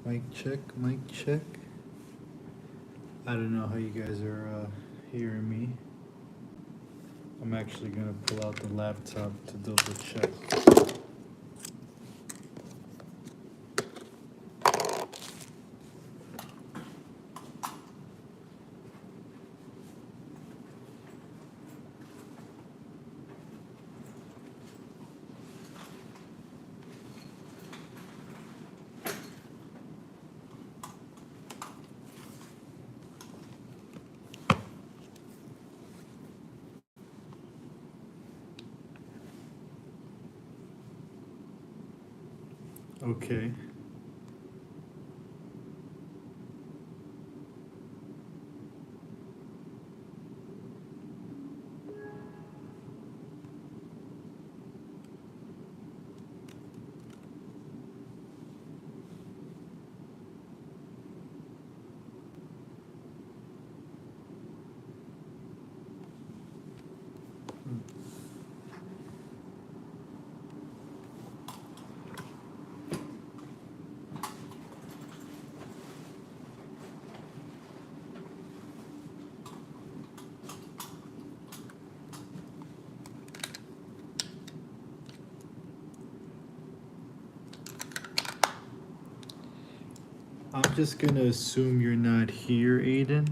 Mic check, mic check. I don't know how you guys are hearing me. I'm actually gonna pull out the laptop to double check. Okay. I'm just gonna assume you're not here, Aiden,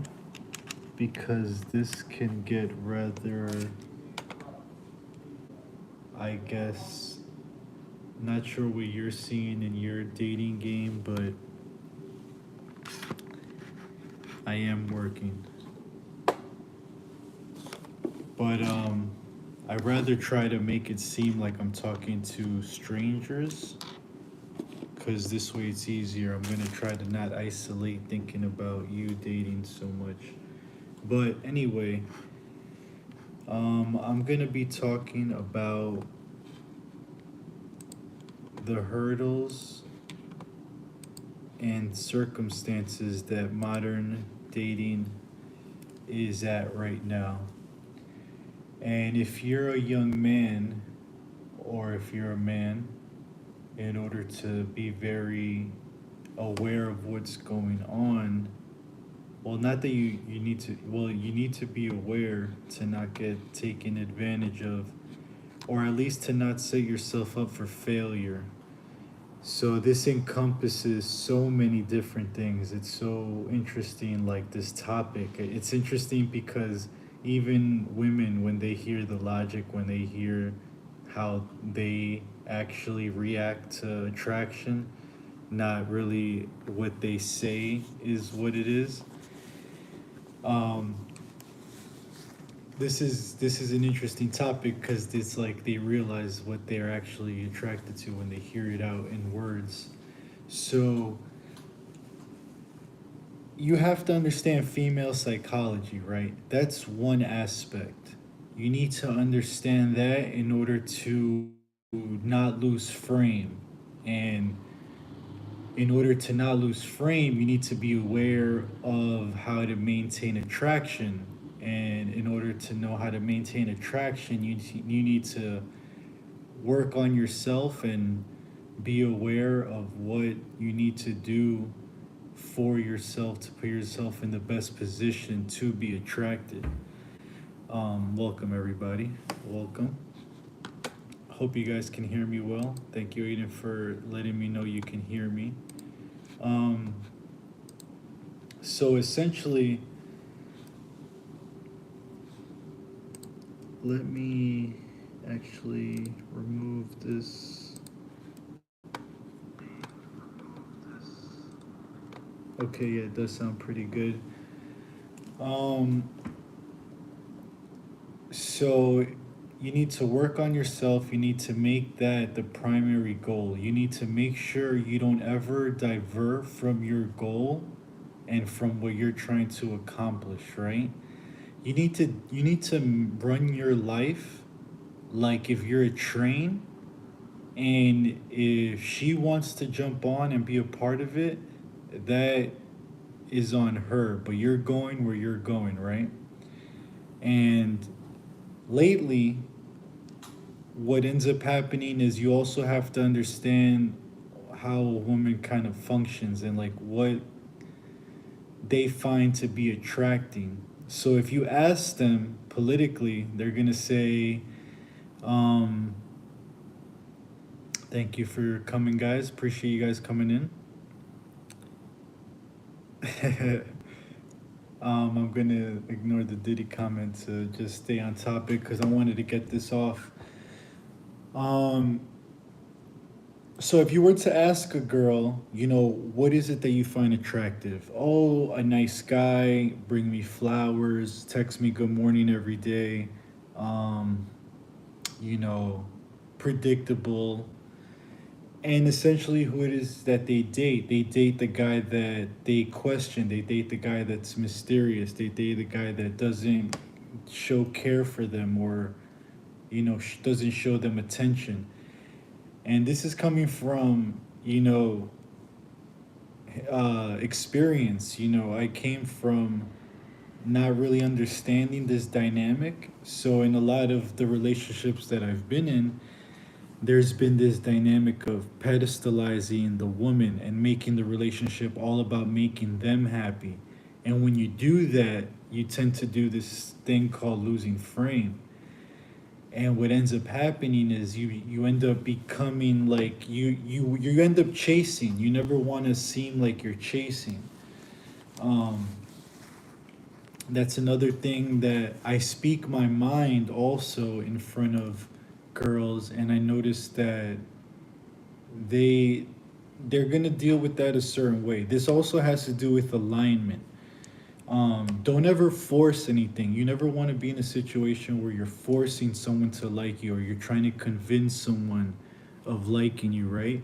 because this can get rather, I guess, not sure what you're seeing in your dating game, but I am working. But I'd rather try to make it seem like I'm talking to strangers, because this way it's easier. I'm gonna try to not isolate thinking about you dating so much. But anyway, I'm gonna be talking about the hurdles and circumstances that modern dating is at right now. And if you're a young man, or if you're a man, in order to be very aware of what's going on, well, not that you need to, well, you need to be aware to not get taken advantage of, or at least to not set yourself up for failure. So this encompasses so many different things. It's so interesting, like this topic. It's interesting because even women, when they hear the logic, when they hear how they actually react to attraction, not really what they say is what it is. Um, this is an interesting topic because it's like they realize what they're actually attracted to when they hear it out in words. So you have to understand female psychology, right? That's one aspect. You need to understand that in order to not lose frame. And in order to not lose frame, you need to be aware of how to maintain attraction. And in order to know how to maintain attraction, you need to work on yourself and be aware of what you need to do for yourself to put yourself in the best position to be attracted. Welcome, everybody. Welcome. Hope you guys can hear me well. Thank you, Aiden, for letting me know you can hear me. Um, so essentially, let me actually remove this. Okay, yeah, it does sound pretty good. Um, so you need to work on yourself. You need to make that the primary goal. You need to make sure you don't ever divert from your goal and from what you're trying to accomplish, right? You need to run your life like if you're a train, and if she wants to jump on and be a part of it, that is on her, but you're going where you're going, right? And lately, what ends up happening is you also have to understand how a woman kind of functions and like what they find to be attracting. So if you ask them politically, they're gonna say, um, "Thank you for coming, guys. Appreciate you guys coming in." I'm gonna ignore the Diddy comment to just stay on topic because I wanted to get this off. Um, so if you were to ask a girl, what is it that you find attractive? Oh, a nice guy, bring me flowers, text me good morning every day. Um, you know, predictable. And essentially, who it is that they date the guy that they question. They date the guy that's mysterious. They date the guy that doesn't show care for them or, doesn't show them attention. And this is coming from, experience. I came from not really understanding this dynamic. So, in a lot of the relationships that I've been in, there's been this dynamic of pedestalizing the woman and making the relationship all about making them happy. And when you do that, you tend to do this thing called losing frame. And what ends up happening is you end up becoming like you end up chasing. You never want to seem like you're chasing. Um, that's another thing that I speak my mind also in front of girls, and I noticed that they they're gonna deal with that a certain way. This also has to do with alignment. Don't ever force anything. You never want to be in a situation where you're forcing someone to like you or you're trying to convince someone of liking you, right?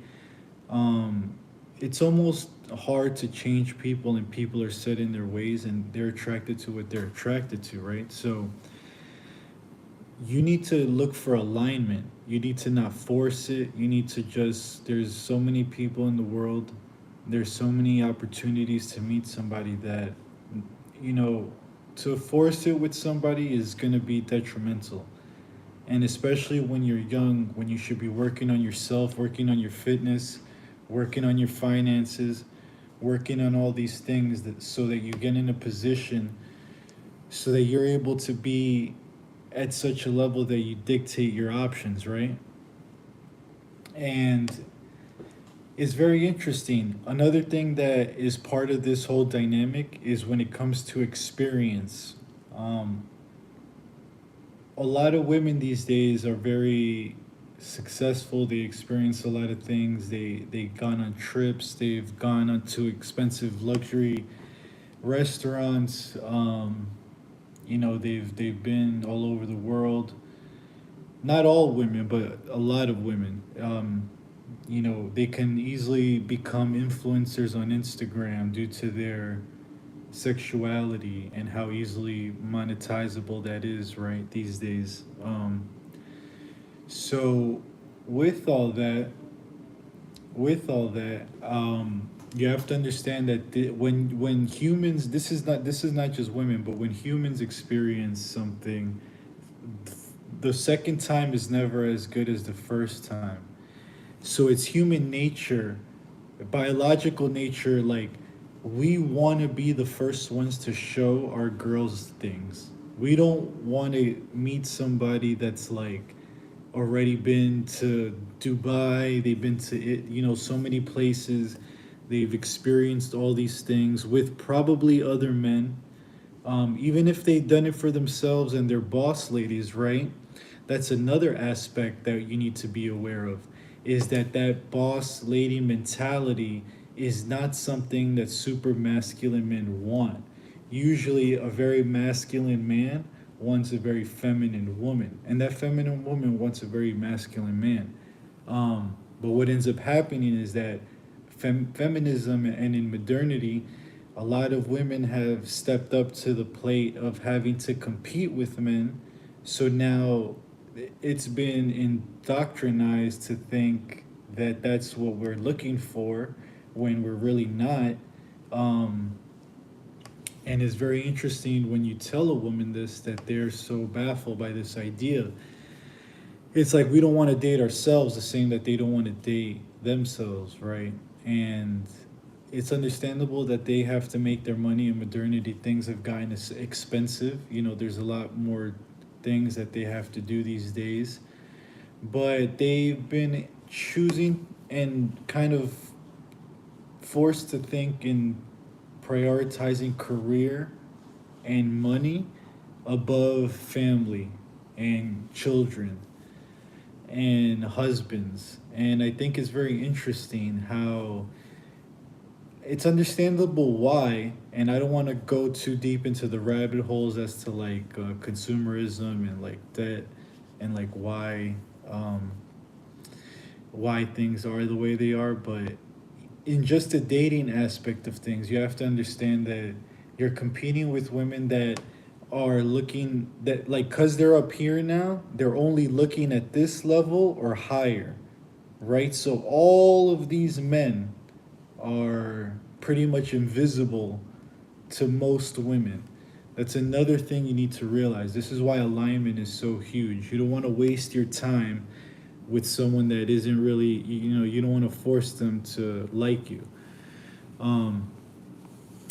um, it's almost hard to change people, and people are set in their ways and they're attracted to what they're attracted to, right? So you need to look for alignment. You need to not force it. You need to just, there's so many people in the world, there's so many opportunities to meet somebody that, you know, to force it with somebody is going to be detrimental. And especially when you're young, when you should be working on yourself, working on your fitness, working on your finances, working on all these things that so that you get in a position so that you're able to be at such a level that you dictate your options, right? And it's very interesting. Another thing that is part of this whole dynamic is when it comes to experience. Um, a lot of women these days are very successful. They experience a lot of things. They've gone on trips. They've gone on to expensive luxury restaurants. They've been all over the world. Not all women, but a lot of women. They can easily become influencers on Instagram due to their sexuality and how easily monetizable that is, right, these days. So, with all that, you have to understand that when humans, this is not just women, but when humans experience something, the second time is never as good as the first time. So it's human nature, biological nature, like we want to be the first ones to show our girls things. We don't want to meet somebody that's like already been to Dubai, they've been to it, so many places. They've experienced all these things with probably other men. Even if they've done it for themselves and they're boss ladies, right? That's another aspect that you need to be aware of, is that boss lady mentality is not something that super masculine men want. Usually, a very masculine man wants a very feminine woman, and that feminine woman wants a very masculine man. But what ends up happening is that feminism and in modernity, a lot of women have stepped up to the plate of having to compete with men. So now it's been indoctrinized to think that that's what we're looking for when we're really not. Um, and it's very interesting when you tell a woman this that they're so baffled by this idea. It's like we don't want to date ourselves the same that they don't want to date themselves, right? And it's understandable that they have to make their money in modernity. Things have gotten expensive. You know, there's a lot more things that they have to do these days. But they've been choosing and kind of forced to think in prioritizing career and money above family and children and husbands. And I think it's very interesting how it's understandable why, and I don't want to go too deep into the rabbit holes as to like consumerism and like that, and like um, why things are the way they are. But in just the dating aspect of things, you have to understand that you're competing with women that are looking that like because they're up here now, they're only looking at this level or higher, right? So all of these men are pretty much invisible to most women. That's another thing you need to realize. This is why alignment is so huge. You don't want to waste your time with someone that isn't really, you know, you don't want to force them to like you. Um,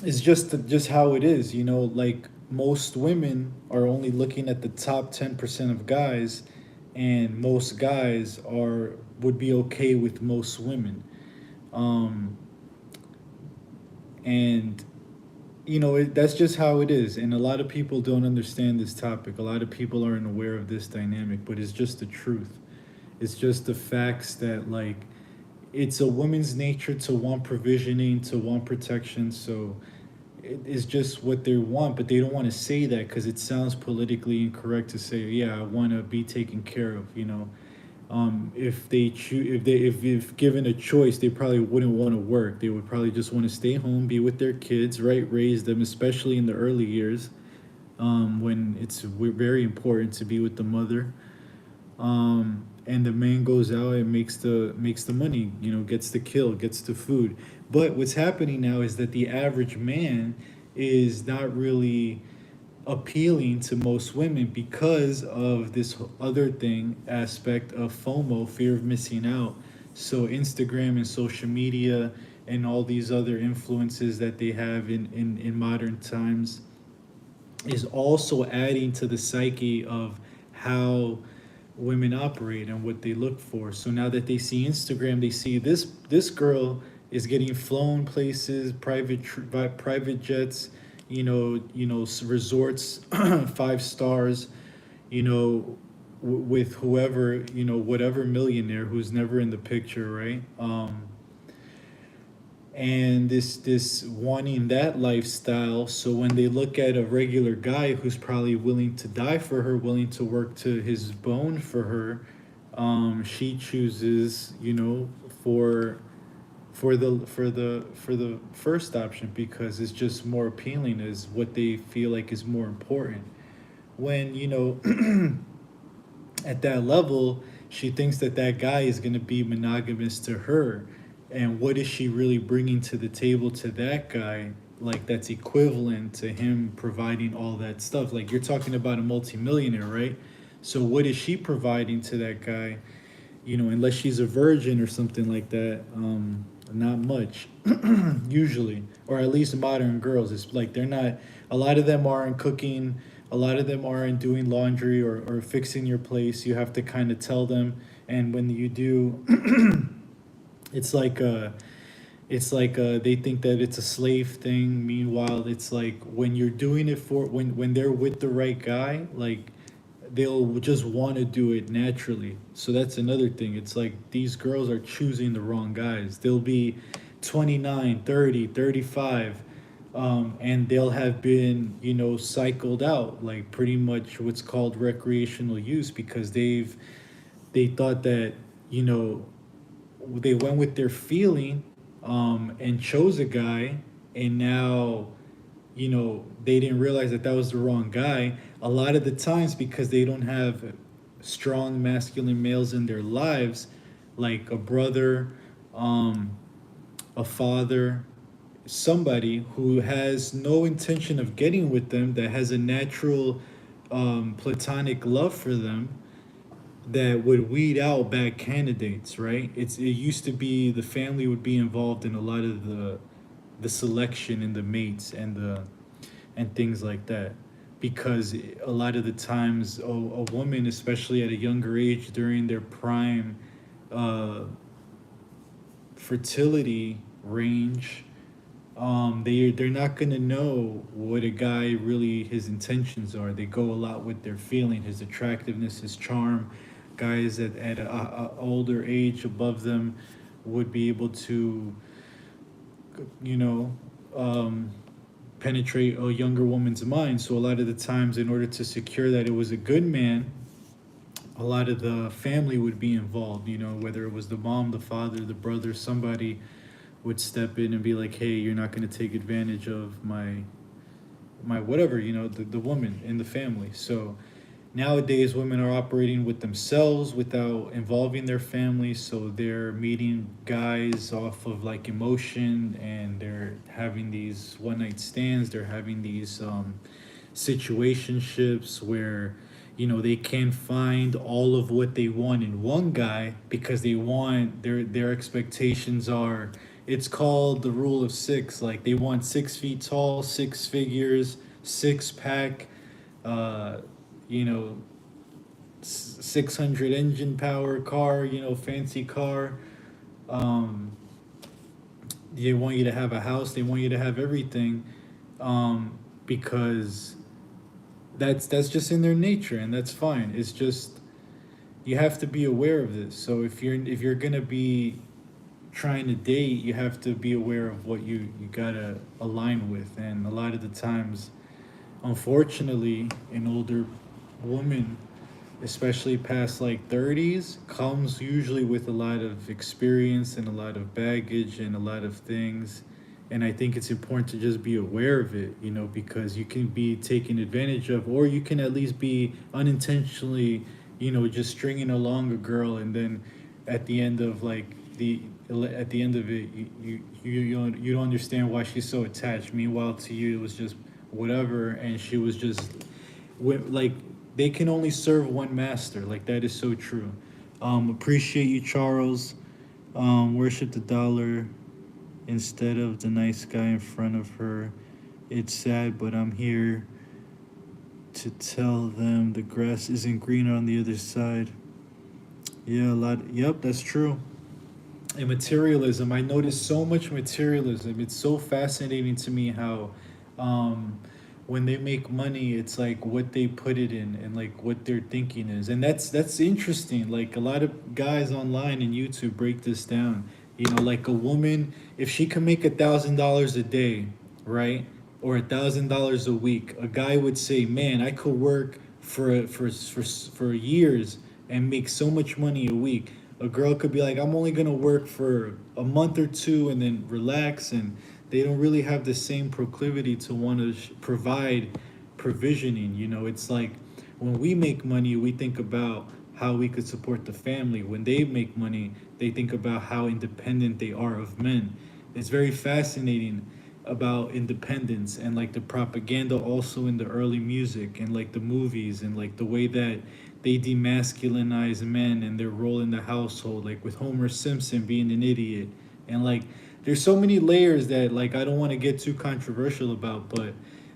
it's just how it is, you know, like most women are only looking at the top 10% of guys, and most guys are would be okay with most women. Um, and you know that's just how it is, and a lot of people don't understand this topic. A lot of people aren't aware of this dynamic, but it's just the truth. It's just the facts that like it's a woman's nature to want provisioning, to want protection. So it is just what they want, but they don't want to say that because it sounds politically incorrect to say, yeah, I want to be taken care of, you know. If they choose, if given a choice, they probably wouldn't want to work. They would probably just want to stay home, be with their kids, right? Raise them, especially in the early years, when it's very important to be with the mother. And the man goes out and makes the money, you know, gets the kill, gets the food. But what's happening now is that the average man is not really appealing to most women because of this other thing aspect of FOMO, fear of missing out. So Instagram and social media and all these other influences that they have in modern times is also adding to the psyche of how women operate and what they look for. So now that they see Instagram, they see this girl is getting flown places, private jets, resorts, 5 stars, you know, with whoever, whatever millionaire who's never in the picture, right? And this wanting that lifestyle. So when they look at a regular guy who's probably willing to die for her, willing to work to his bone for her, she chooses, for for the first option because it's just more appealing, is what they feel like is more important. When at that level, she thinks that that guy is going to be monogamous to her. And what is she really bringing to the table to that guy? Like, that's equivalent to him providing all that stuff. Like, you're talking about a multimillionaire, right? So, what is she providing to that guy? Unless she's a virgin or something like that, not much, usually, or at least modern girls. It's like they're not. A lot of them aren't cooking. A lot of them aren't doing laundry or fixing your place. You have to kind of tell them, and when you do, it's like they think that it's a slave thing. Meanwhile, it's like when you're doing it for when they're with the right guy, like they'll just want to do it naturally. So that's another thing. It's like these girls are choosing the wrong guys. They'll be 29, 30, 35, and they'll have been, cycled out, like pretty much what's called recreational use, because they thought that, you know, they went with their feeling, and chose a guy, and now, they didn't realize that that was the wrong guy. A lot of the times, because they don't have strong masculine males in their lives, like a brother, um, a father, somebody who has no intention of getting with them, that has a natural, platonic love for them, that would weed out bad candidates, right? It used to be the family would be involved in a lot of the selection and the mates and things like that, because a lot of the times a woman, especially at a younger age during their prime uh, fertility range, they're not gonna know what a guy really his intentions are. They go a lot with their feeling, his attractiveness, his charm. Guys at a older age above them would be able to, you know, um, penetrate a younger woman's mind. So a lot of the times, in order to secure that it was a good man, a lot of the family would be involved. You know, whether it was the mom, the father, the brother, somebody would step in and be like, "Hey, you're not going to take advantage of my whatever." You know, the woman in the family. So nowadays, women are operating with themselves without involving their family. So they're meeting guys off of like emotion, and they're having these one night stands. They're having these situationships where, you know, they can find all of what they want in one guy, because they want their expectations are, it's called the rule of six. Like they want 6 feet tall, six figures, six pack, uh you know, 600 engine power car, you know, fancy car. um they want you to have a house, they want you to have everything, because that's just in their nature, and that's fine. It's just, you have to be aware of this. So if you're gonna be trying to date, you have to be aware of what you gotta align with. And a lot of the times, unfortunately, an older woman, especially past like 30s, comes usually with a lot of experience and a lot of baggage and a lot of things. And I think it's important to just be aware of it, you know, because you can be taken advantage of, or you can at least be unintentionally, you know, just stringing along a girl, and then at the end of like at the end of it, you don't understand why she's so attached. Meanwhile, to you, it was just whatever, and she was just like, they can only serve one master. Like that is so true. Appreciate you, Charles. Worship the dollar instead of the nice guy in front of her. It's sad, but I'm here to tell them the grass isn't greener on the other side. Yeah, a lot. Yep, that's true. And materialism. I notice so much materialism. It's so fascinating to me how, um, when they make money, it's like what they put it in and like what their thinking is, and that's interesting. Like a lot of guys online and YouTube break this down. You know, like a woman, if she can make $1,000 a day, right, or $1,000 a week, a guy would say, "Man, I could work for years and make so much money a week." A girl could be like, "I'm only gonna work for a month or two and then relax," and they don't really have the same proclivity to want to provide provisioning. You know, it's like when we make money, we think about how we could support the family. When they make money, they think about how independent they are of men. It's very fascinating about independence, and like the propaganda also in the early music and like the movies, and like the way that they demasculinize men and their role in the household, like with Homer Simpson being an idiot. And like there's so many layers that like I don't want to get too controversial about, but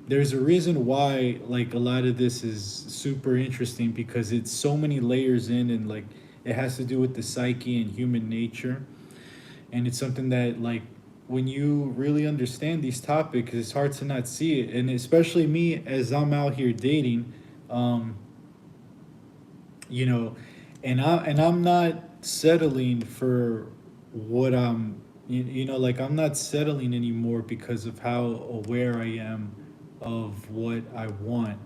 there's a reason why like a lot of this is super interesting, because it's so many layers in, and like it has to do with the psyche and human nature. And it's something that like when you really understand these topics, it's hard to not see it. And especially me, as I'm out here dating, um you know, and I'm not settling for what you know, like I'm not settling anymore because of how aware I am of what I want.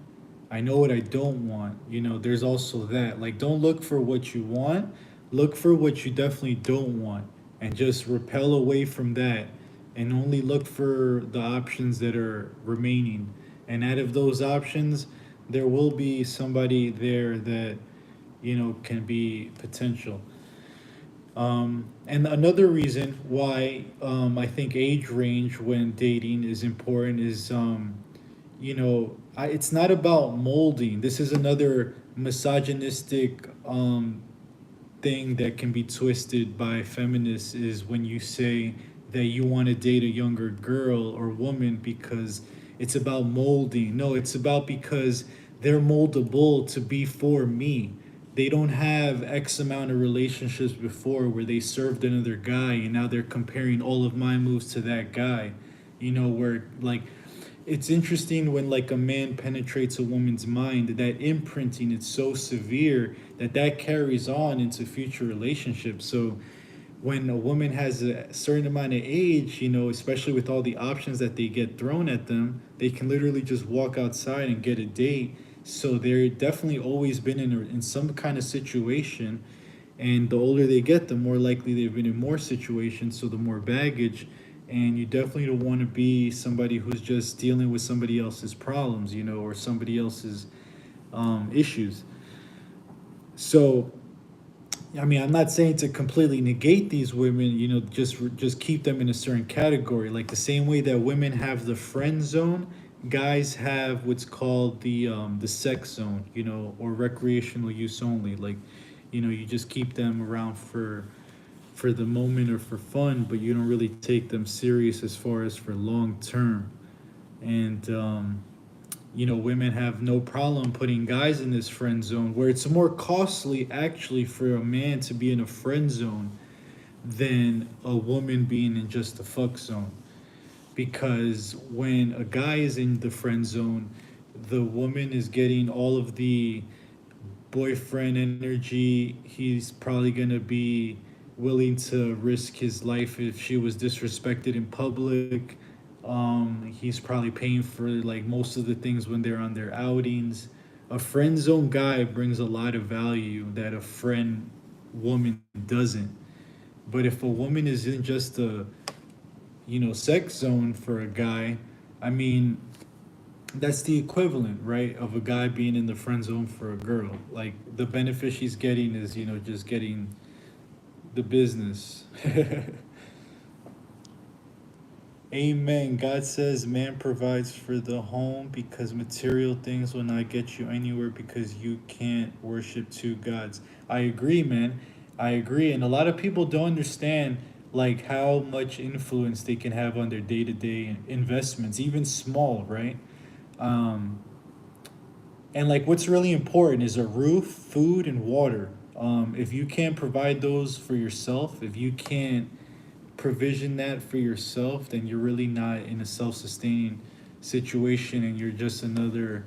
I know what I don't want. You know, there's also that. Like, don't look for what you want, look for what you definitely don't want, and just repel away from that, and only look for the options that are remaining. And out of those options, there will be somebody there that, you know, can be potential. And another reason why, I think age range when dating is important is, you know, it's not about molding. This is another misogynistic thing that can be twisted by feminists is when you say that you want to date a younger girl or woman because it's about molding. No, it's about because they're moldable to be for me. They don't have X amount of relationships before where they served another guy and now they're comparing all of my moves to that guy. Where like it's interesting when like a man penetrates a woman's mind, that imprinting it's so severe that that carries on into future relationships. So when a woman has a certain amount of age, especially with all the options that they get thrown at them, they can literally just walk outside and get a date. So they're definitely always been in some kind of situation. And the older they get, the more likely they've been in more situations. So the more baggage. And you definitely don't want to be somebody who's just dealing with somebody else's problems, or somebody else's issues. So I mean, I'm not saying to completely negate these women, just keep them in a certain category. Like the same way that women have the friend zone, guys have what's called the sex zone, or recreational use only. Like, you just keep them around for the moment or for fun, but you don't really take them serious as far as for long term. And women have no problem putting guys in this friend zone, where it's more costly actually for a man to be in a friend zone than a woman being in just a fuck zone. Because when a guy is in the friend zone, the woman is getting all of the boyfriend energy. He's probably going to be willing to risk his life if she was disrespected in public. He's probably paying for like most of the things when they're on their outings. A friend zone guy brings a lot of value that a friend woman doesn't. But if a woman is in just a sex zone for a guy, I mean, that's the equivalent, right, of a guy being in the friend zone for a girl. Like the benefit she's getting is, just getting the business. Amen. God says man provides for the home because material things will not get you anywhere because you can't worship two gods. I agree, man. I agree. And a lot of people don't understand like how much influence they can have on their day-to-day investments, even small, right? Um, and like what's really important is a roof, food, and water. If you can't provide those for yourself, if you can't provision that for yourself, then you're really not in a self-sustaining situation, and you're just another.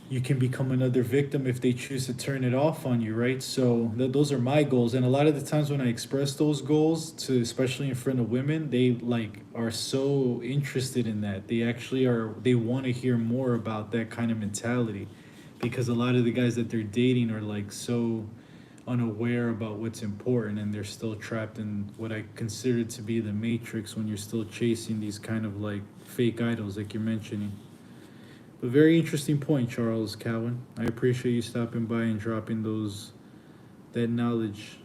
You can become another victim if they choose to turn it off on you, right? So those are my goals, and a lot of the times when I express those goals to, especially in front of women, they like are so interested in that. They actually are. They want to hear more about that kind of mentality, because a lot of the guys that they're dating are like so unaware about what's important, and they're still trapped in what I consider to be the matrix when you're still chasing these kind of like fake idols like you're mentioning. A very interesting point, Charles Cowan. I appreciate you stopping by and dropping that knowledge.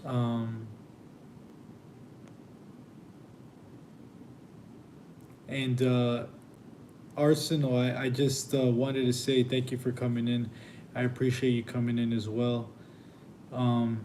Um, and Arsenal, I just wanted to say thank you for coming in. I appreciate you coming in as well. Um,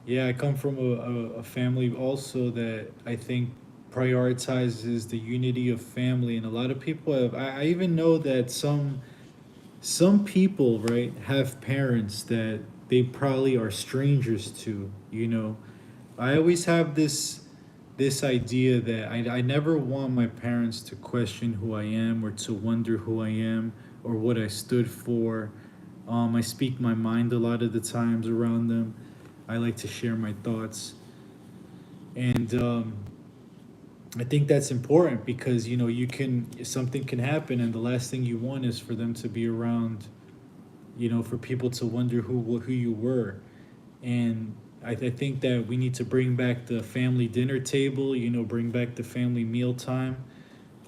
yeah, I come from a family also that I think prioritizes the unity of family, and a lot of people have. I even know that some people, right, have parents that they probably are strangers to. I always have this idea that I never want my parents to question who I am or to wonder who I am or what I stood for. I speak my mind a lot of the times around them. I like to share my thoughts. And I think that's important because something can happen, and the last thing you want is for them to be around, for people to wonder who you were. And I think that we need to bring back the family dinner table, bring back the family meal time,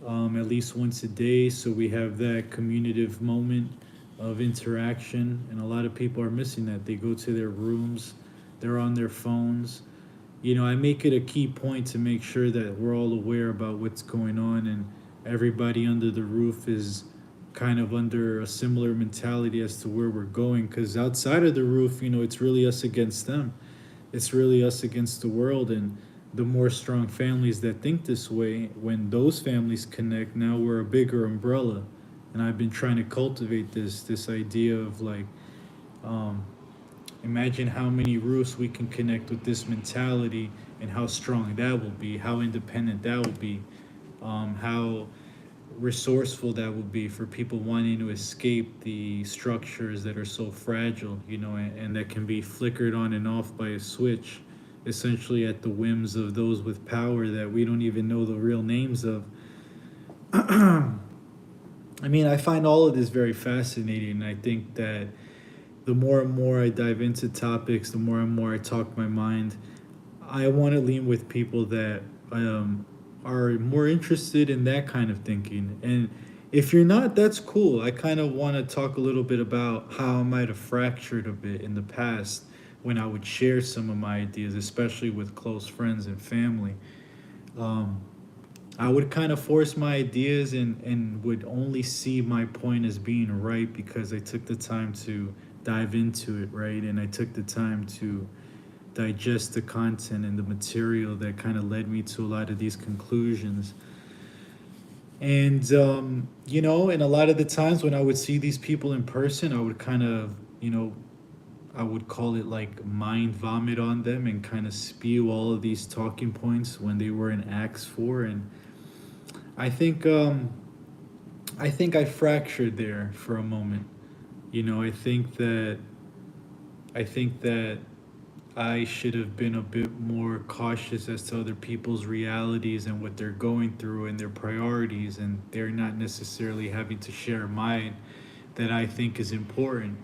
at least once a day, so we have that communicative moment of interaction. And a lot of people are missing that. They go to their rooms, they're on their phones. I make it a key point to make sure that we're all aware about what's going on, and everybody under the roof is kind of under a similar mentality as to where we're going. Because outside of the roof, it's really us against them. It's really us against the world. And the more strong families that think this way, when those families connect, now we're a bigger umbrella. And I've been trying to cultivate this idea of like, um, imagine how many roofs we can connect with this mentality, and how strong that will be, how independent that will be, how resourceful that would be for people wanting to escape the structures that are so fragile, and that can be flickered on and off by a switch, essentially at the whims of those with power that we don't even know the real names of. I mean, I find all of this very fascinating. I think that the more and more I dive into topics, the more and more I talk my mind, I want to lean with people that are more interested in that kind of thinking. And if you're not, that's cool. I kind of want to talk a little bit about how I might have fractured a bit in the past when I would share some of my ideas, especially with close friends and family. Um, I would kind of force my ideas, and would only see my point as being right because I took the time to dive into it, right? And I took the time to digest the content and the material that kind of led me to a lot of these conclusions. And, and a lot of the times when I would see these people in person, I would kind of, I would call it like mind vomit on them and kind of spew all of these talking points when they were in Acts 4. And I think, I fractured there for a moment. I think that I should have been a bit more cautious as to other people's realities and what they're going through and their priorities, and they're not necessarily having to share mine that I think is important.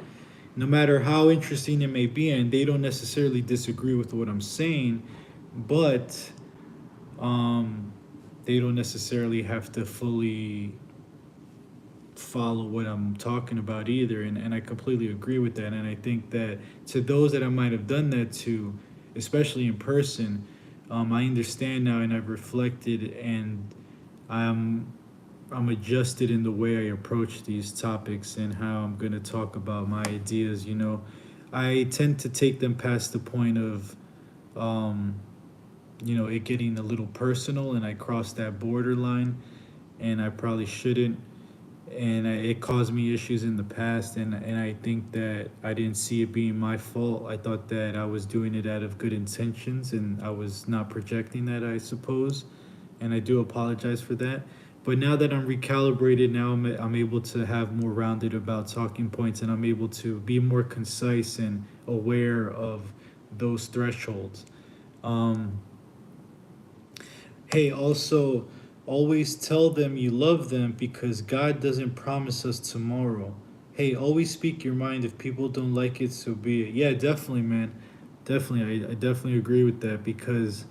No matter how interesting it may be, and they don't necessarily disagree with what I'm saying, but um, they don't necessarily have to fully follow what I'm talking about either. And I completely agree with that. And I think that to those that I might have done that to, especially in person, I understand now, and I've reflected, and I'm I'm adjusted in the way I approach these topics and how I'm going to talk about my ideas. I tend to take them past the point of um, it getting a little personal, and I cross that borderline, and I probably shouldn't. And it caused me issues in the past, and I think that I didn't see it being my fault. I thought that I was doing it out of good intentions, and I was not projecting that, I suppose, and I do apologize for that. But now that I'm recalibrated, now I'm able to have more rounded about talking points, and I'm able to be more concise and aware of those thresholds. Um, Hey, also, always tell them you love them because God doesn't promise us tomorrow. Hey, always speak your mind. If people don't like it, so be it. Yeah, definitely, man. Definitely. I definitely agree with that because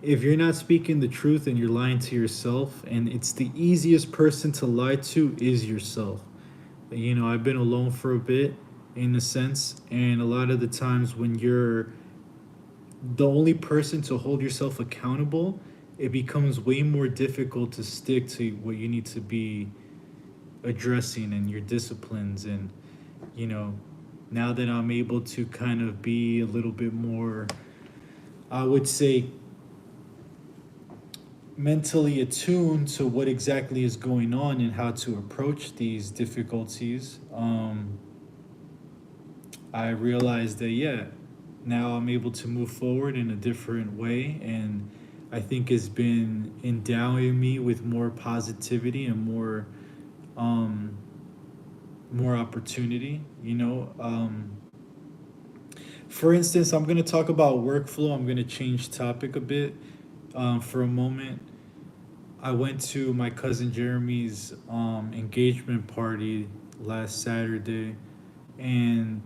if you're not speaking the truth and you're lying to yourself, and it's the easiest person to lie to is yourself. I've been alone for a bit in a sense, and a lot of the times when you're the only person to hold yourself accountable, it becomes way more difficult to stick to what you need to be addressing and your disciplines. And, you know, now that I'm able to kind of be a little bit more, I would say, mentally attuned to what exactly is going on and how to approach these difficulties, I realized that, yeah, now I'm able to move forward in a different way. And I think it's been endowing me with more positivity and um, more opportunity. For instance, I'm going to talk about workflow. I'm going to change topic a bit for a moment. I went to my cousin Jeremy's engagement party last Saturday, and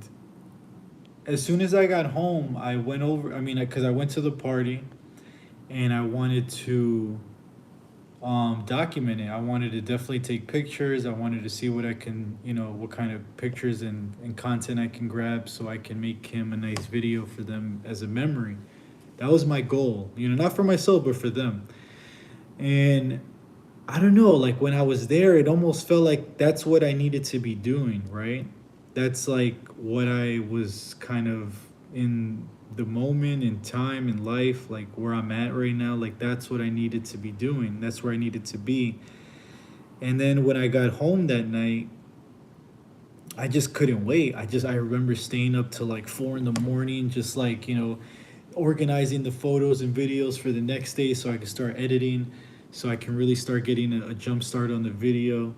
as soon as I got home, I went over. I mean, because I went to the party, and I wanted to document it. I wanted to definitely take pictures. I wanted to see what I can, what kind of pictures and content I can grab so I can make him a nice video for them as a memory. That was my goal, not for myself, but for them. And I don't know, like when I was there, it almost felt like that's what I needed to be doing, right? That's like what I was kind of in the moment in time in life, like where I'm at right now, like that's what I needed to be doing. That's where I needed to be. And then when I got home that night, I just couldn't wait. I remember staying up till like 4 in the morning, just like, organizing the photos and videos for the next day so I can start editing, so I can really start getting a jump start on the video.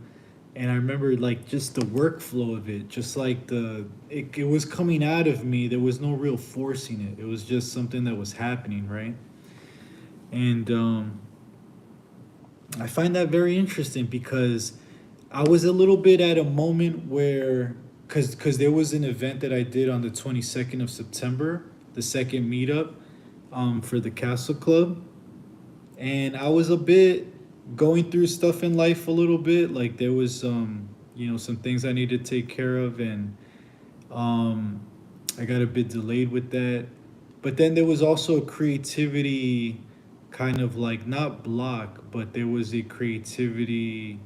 And I remember like just the workflow of it, just like it was coming out of me. There was no real forcing it. It was just something that was happening, right? And I find that very interesting because I was a little bit at a moment where, because there was an event that I did on the 22nd of September, the second meetup for the Castle Club. And I was a bit going through stuff in life a little bit. Like there was some things I needed to take care of, and um, I got a bit delayed with that. But then there was also a creativity kind of like not block, but there was a creativity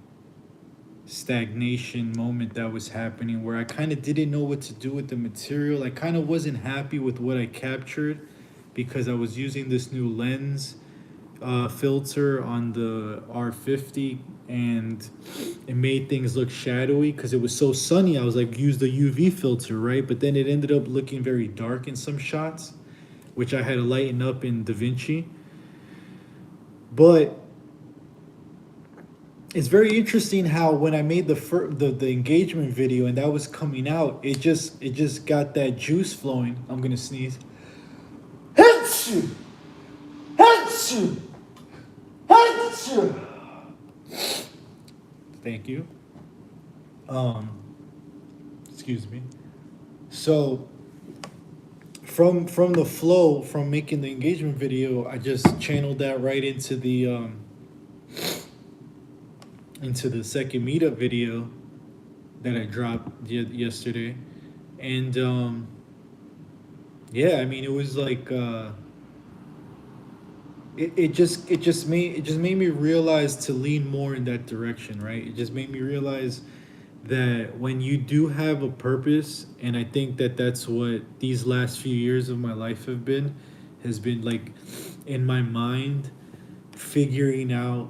stagnation moment that was happening where I kind of didn't know what to do with the material. I kind of wasn't happy with what I captured because I was using this new lens filter on the R50, and it made things look shadowy because it was so sunny. I was like, use the UV filter, right? But then it ended up looking very dark in some shots, which I had to lighten up in DaVinci. But it's very interesting how when I made the engagement video and that was coming out, it just got that juice flowing. I'm gonna sneeze. Achoo! Achoo! Achoo! Thank you. Um, Excuse me. So from the flow from making the engagement video, I just channeled that right into the second meetup video that I dropped yesterday, and yeah, I mean it was like it just made me realize to lean more in that direction, right? It just made me realize that when you do have a purpose, and I think that that's what these last few years of my life has been like in my mind, figuring out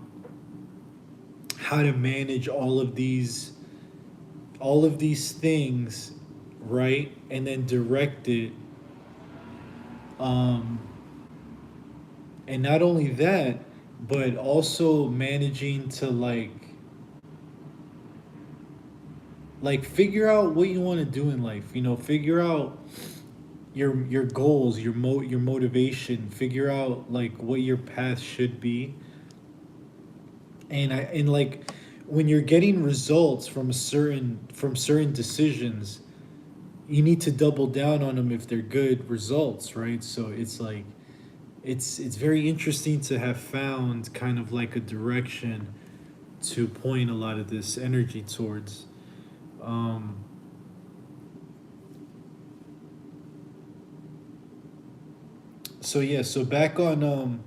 how to manage all of these things, right? And then direct it. Um, and not only that, but also managing to like figure out what you want to do in life. Figure out your goals, your motivation. Figure out like what your path should be. And like when you're getting results from certain decisions, you need to double down on them if they're good results, right? So it's like it's very interesting to have found kind of like a direction to point a lot of this energy towards. Um, so yeah, so back on I'm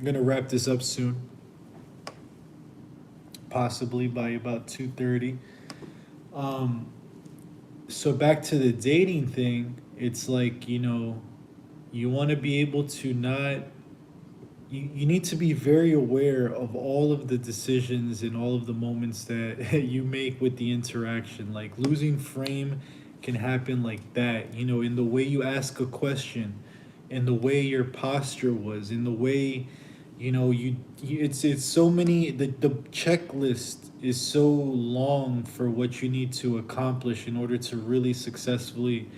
gonna wrap this up soon, possibly by about 2:30. Um, so back to the dating thing, it's like, you want to be able to not you need to be very aware of all of the decisions and all of the moments that you make with the interaction. Like losing frame can happen like that, in the way you ask a question, in the way your posture was, in the way, it's so many, the checklist is so long for what you need to accomplish in order to really successfully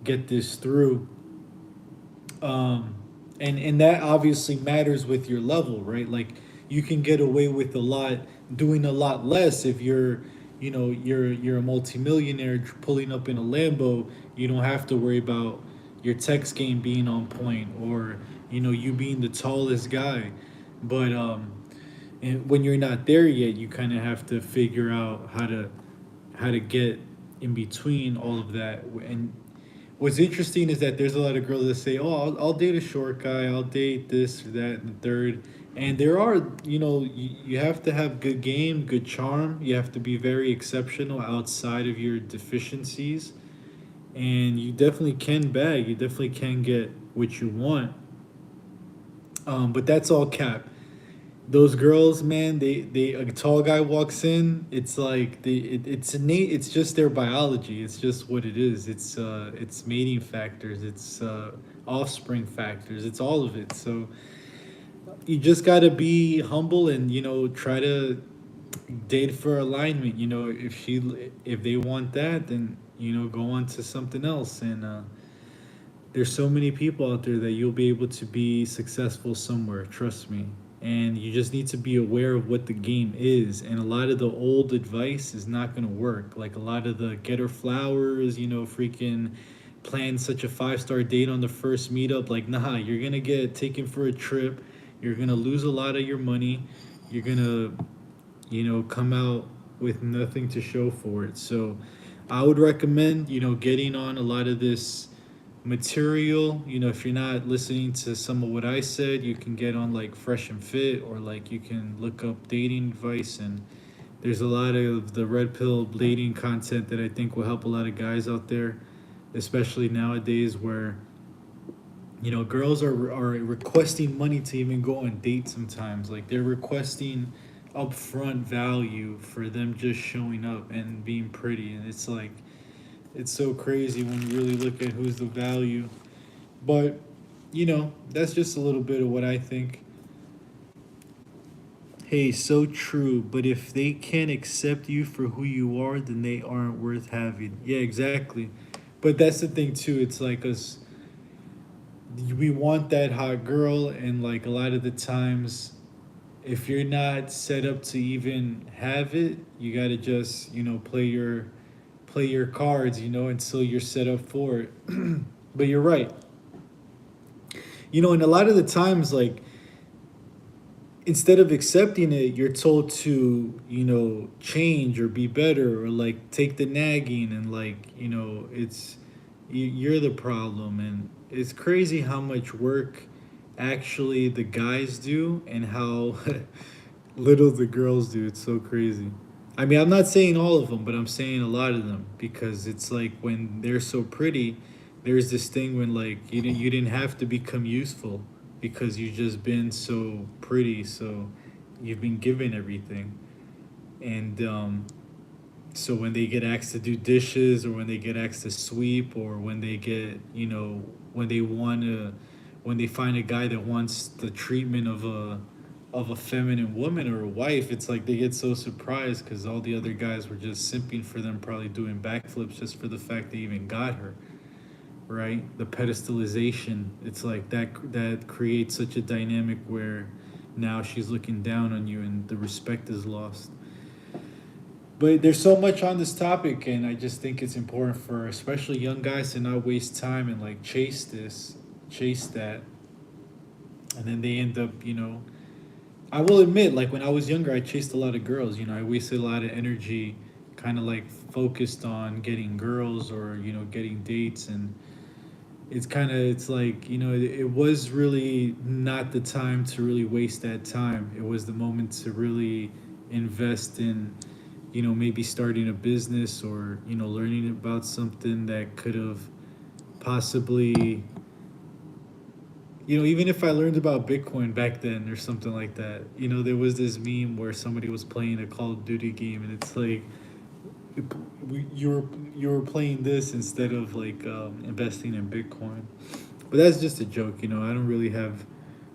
get this through. Um and and that obviously matters with your level, right? Like you can get away with a lot, doing a lot less if you're a multimillionaire pulling up in a Lambo. You don't have to worry about your text game being on point, or you being the tallest guy. But and when you're not there yet, you kind of have to figure out how to get in between all of that. And what's interesting is that there's a lot of girls that say, "Oh, I'll date a short guy. I'll date this or that and the third." And there are, you have to have good game, good charm. You have to be very exceptional outside of your deficiencies, and you definitely can bag. You definitely can get what you want. But that's all cap. Those girls, man, they a tall guy walks in, it's like it's innate, it's just their biology, it's just what it is. It's mating factors, it's offspring factors, it's all of it. So you just got to be humble and try to date for alignment. If they want that, then go on to something else. And there's so many people out there that you'll be able to be successful somewhere, trust me. And you just need to be aware of what the game is. And a lot of the old advice is not going to work. Like a lot of the get her flowers, freaking plan such a 5-star date on the first meetup. Like, nah, you're going to get taken for a trip. You're going to lose a lot of your money. You're going to, come out with nothing to show for it. So I would recommend, getting on a lot of this material. If you're not listening to some of what I said, you can get on like Fresh and Fit, or like you can look up dating advice. And there's a lot of the red pill dating content that I think will help a lot of guys out there, especially nowadays where girls are requesting money to even go on dates sometimes. Like they're requesting upfront value for them just showing up and being pretty. And it's like, it's so crazy when you really look at who's the value. But, that's just a little bit of what I think. Hey, so true. But if they can't accept you for who you are, then they aren't worth having. Yeah, exactly. But that's the thing too. It's like us. We want that hot girl, and like a lot of the times, if you're not set up to even have it, you gotta just play your cards, until you're set up for it. But you're right. And a lot of the times, like, instead of accepting it, you're told to, change or be better, or like take the nagging, and like, you're the problem. And it's crazy how much work actually the guys do and how little the girls do. It's so crazy. I mean, I'm not saying all of them, but I'm saying a lot of them, because it's like when they're so pretty, there's this thing when like you didn't have to become useful because you just been so pretty, so you've been given everything. And so when they get asked to do dishes, or when they get asked to sweep, or when they get, when they want to, when they find a guy that wants the treatment of a feminine woman or a wife, it's like they get so surprised because all the other guys were just simping for them, probably doing backflips just for the fact they even got her, right? The pedestalization, it's like that creates such a dynamic where now she's looking down on you and the respect is lost. But there's so much on this topic, and I just think it's important for especially young guys to not waste time and like chase that, and then they end up, I will admit, like when I was younger, I chased a lot of girls. I wasted a lot of energy, kind of like focused on getting girls, or getting dates. And it's like, it was really not the time to really waste that time. It was the moment to really invest in, maybe starting a business, or learning about something that could have possibly, even if I learned about Bitcoin back then or something like that. There was this meme where somebody was playing a Call of Duty game, and it's like you were playing this instead of like investing in Bitcoin. But that's just a joke. I don't really have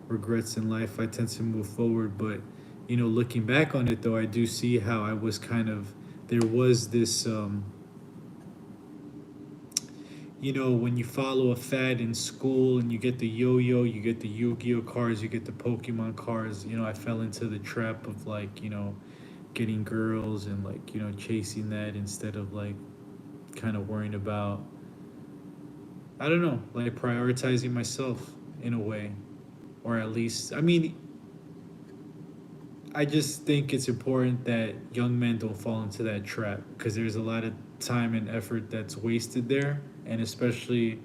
regrets in life. I tend to move forward. But looking back on it, though, I do see how I was kind of, there was this when you follow a fad in school and you get the yo-yo, you get the Yu-Gi-Oh cards, you get the Pokemon cards. I fell into the trap of like, getting girls and like, chasing that instead of like kind of worrying about, I don't know, like prioritizing myself in a way. Or at least, I mean, I just think it's important that young men don't fall into that trap, because there's a lot of time and effort that's wasted there. and especially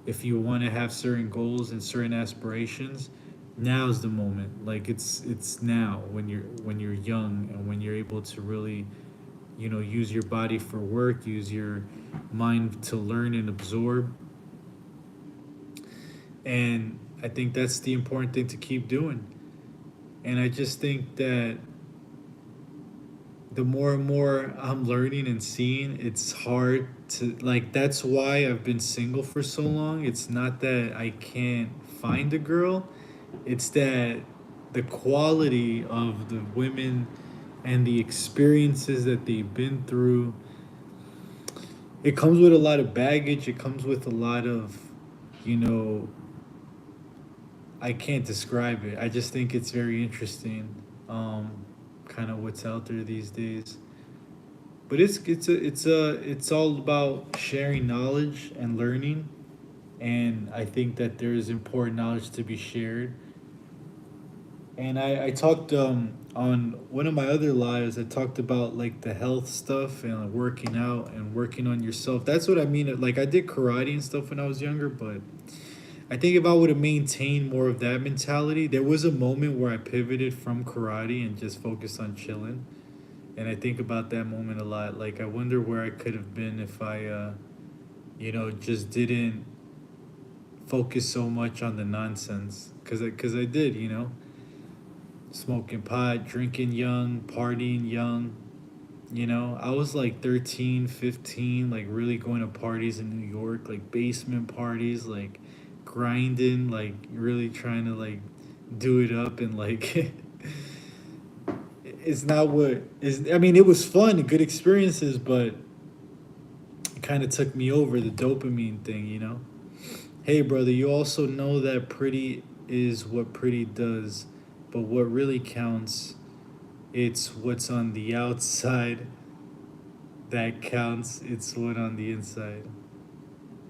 if you want to have certain goals and certain aspirations, now's the moment. Like it's now when you're young and when you're able to really, use your body for work, use your mind to learn and absorb. And I think that's the important thing to keep doing. And I just think that the more and more I'm learning and seeing, it's hard to, like, that's why I've been single for so long. It's not that I can't find a girl, it's that the quality of the women and the experiences that they've been through, it comes with a lot of baggage. It comes with a lot of, you know, I can't describe it. I just think it's very interesting, kind of what's out there these days. But it's all about sharing knowledge and learning, and I think that there is important knowledge to be shared. And I talked on one of my other lives. I talked about like the health stuff and working out and working on yourself. That's what I mean. Like I did karate and stuff when I was younger, but I think if I would have maintained more of that mentality, there was a moment where I pivoted from karate and just focused on chilling. And I think about that moment a lot. Like I wonder where I could have been if I, just didn't focus so much on the nonsense. Cause I did, smoking pot, drinking young, partying young. I was like 13, 15, like really going to parties in New York, like basement parties, like grinding, like really trying to like do it up and like it's not what is. I mean, it was fun, good experiences, but it kind of took me over the dopamine thing. Hey, brother, you also know that pretty is what pretty does, but what really counts, it's what's on the outside that counts. It's what on the inside.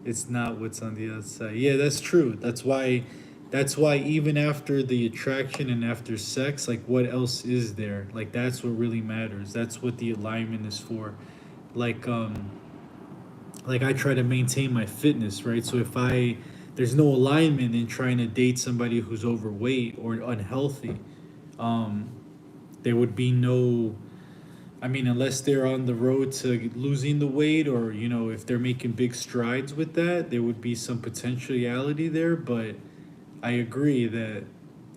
It's not what's on the outside. Yeah, that's true. That's why even after the attraction and after sex, like what else is there? Like that's what really matters. That's what the alignment is for. Like like I try to maintain my fitness, right? So if I there's no alignment in trying to date somebody who's overweight or unhealthy, um, there would be no. I mean, unless they're on the road to losing the weight, or if they're making big strides with that, there would be some potentiality there. But I agree that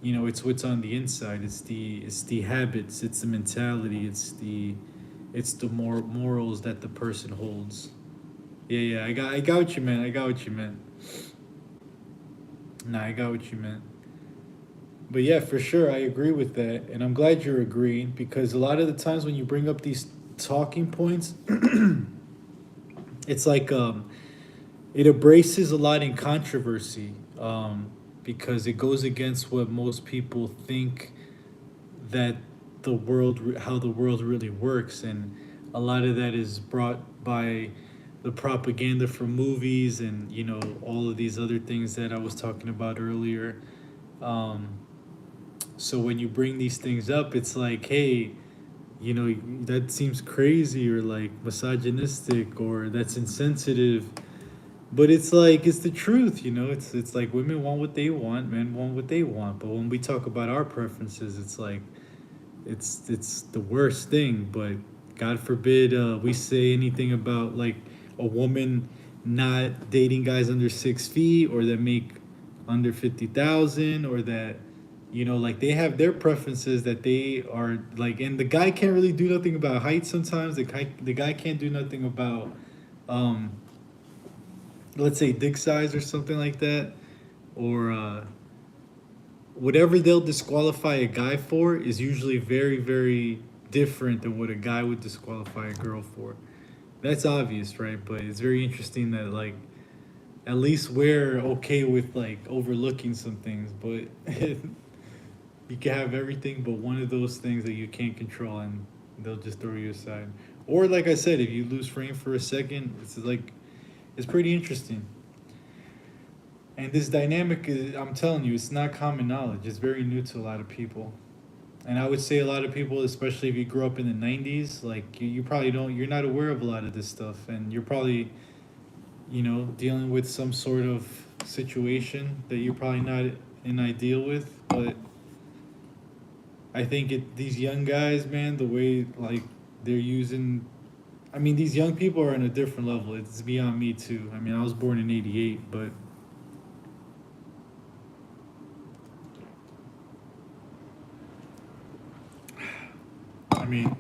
it's what's on the inside. It's the habits. It's the mentality. It's the morals that the person holds. Yeah, yeah. I got what you meant. I got what you meant. Nah, I got what you meant. But yeah, for sure, I agree with that, and I'm glad you're agreeing because a lot of the times when you bring up these talking points, it's like it embraces a lot in controversy, because it goes against what most people think that how the world really works, and a lot of that is brought by the propaganda from movies and all of these other things that I was talking about earlier. Um, so when you bring these things up, it's like, hey, that seems crazy or like misogynistic or that's insensitive. But it's like it's the truth. It's like women want what they want, men want what they want. But when we talk about our preferences, it's like it's the worst thing. But God forbid we say anything about like a woman not dating guys under 6 feet or that make under 50,000 or that like they have their preferences that they are like, and the guy can't really do nothing about height. Sometimes the guy can't do nothing about um let's say dick size or something like that, or whatever they'll disqualify a guy for is usually very, very different than what a guy would disqualify a girl for. That's obvious, right? But it's very interesting that like at least we're okay with like overlooking some things, but you can have everything but one of those things that you can't control, and they'll just throw you aside. Or like I said, if you lose frame for a second, it's pretty interesting. And this dynamic is, I'm telling you, it's not common knowledge. It's very new to a lot of people. And I would say a lot of people, especially if you grew up in the 90s, like you probably don't, you're not aware of a lot of this stuff. And you're probably, dealing with some sort of situation that you're probably not in ideal with. But I think these young guys, man, the way like they're using, I mean, these young people are on a different level. It's beyond me too. I mean, I was born in '88, but I mean,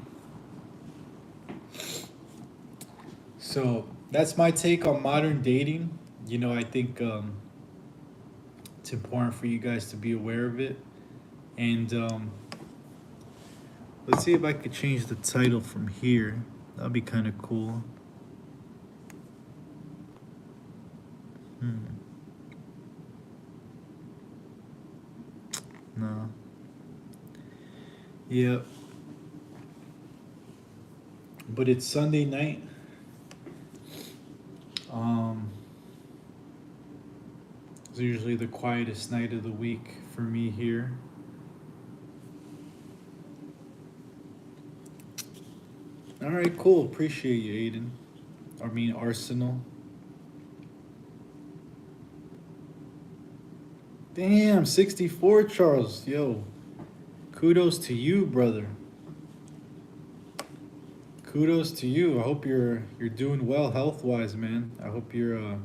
so that's my take on modern dating. I think it's important for you guys to be aware of it. And let's see if I could change the title from here. That'd be kind of cool. Hmm. No. Yep. But it's Sunday night. Um, it's usually the quietest night of the week for me here. All right, cool. Appreciate you, Aiden. I mean, Arsenal. Damn, 64, Charles. Yo, kudos to you, brother. Kudos to you. I hope you're doing well health wise, man. I hope you're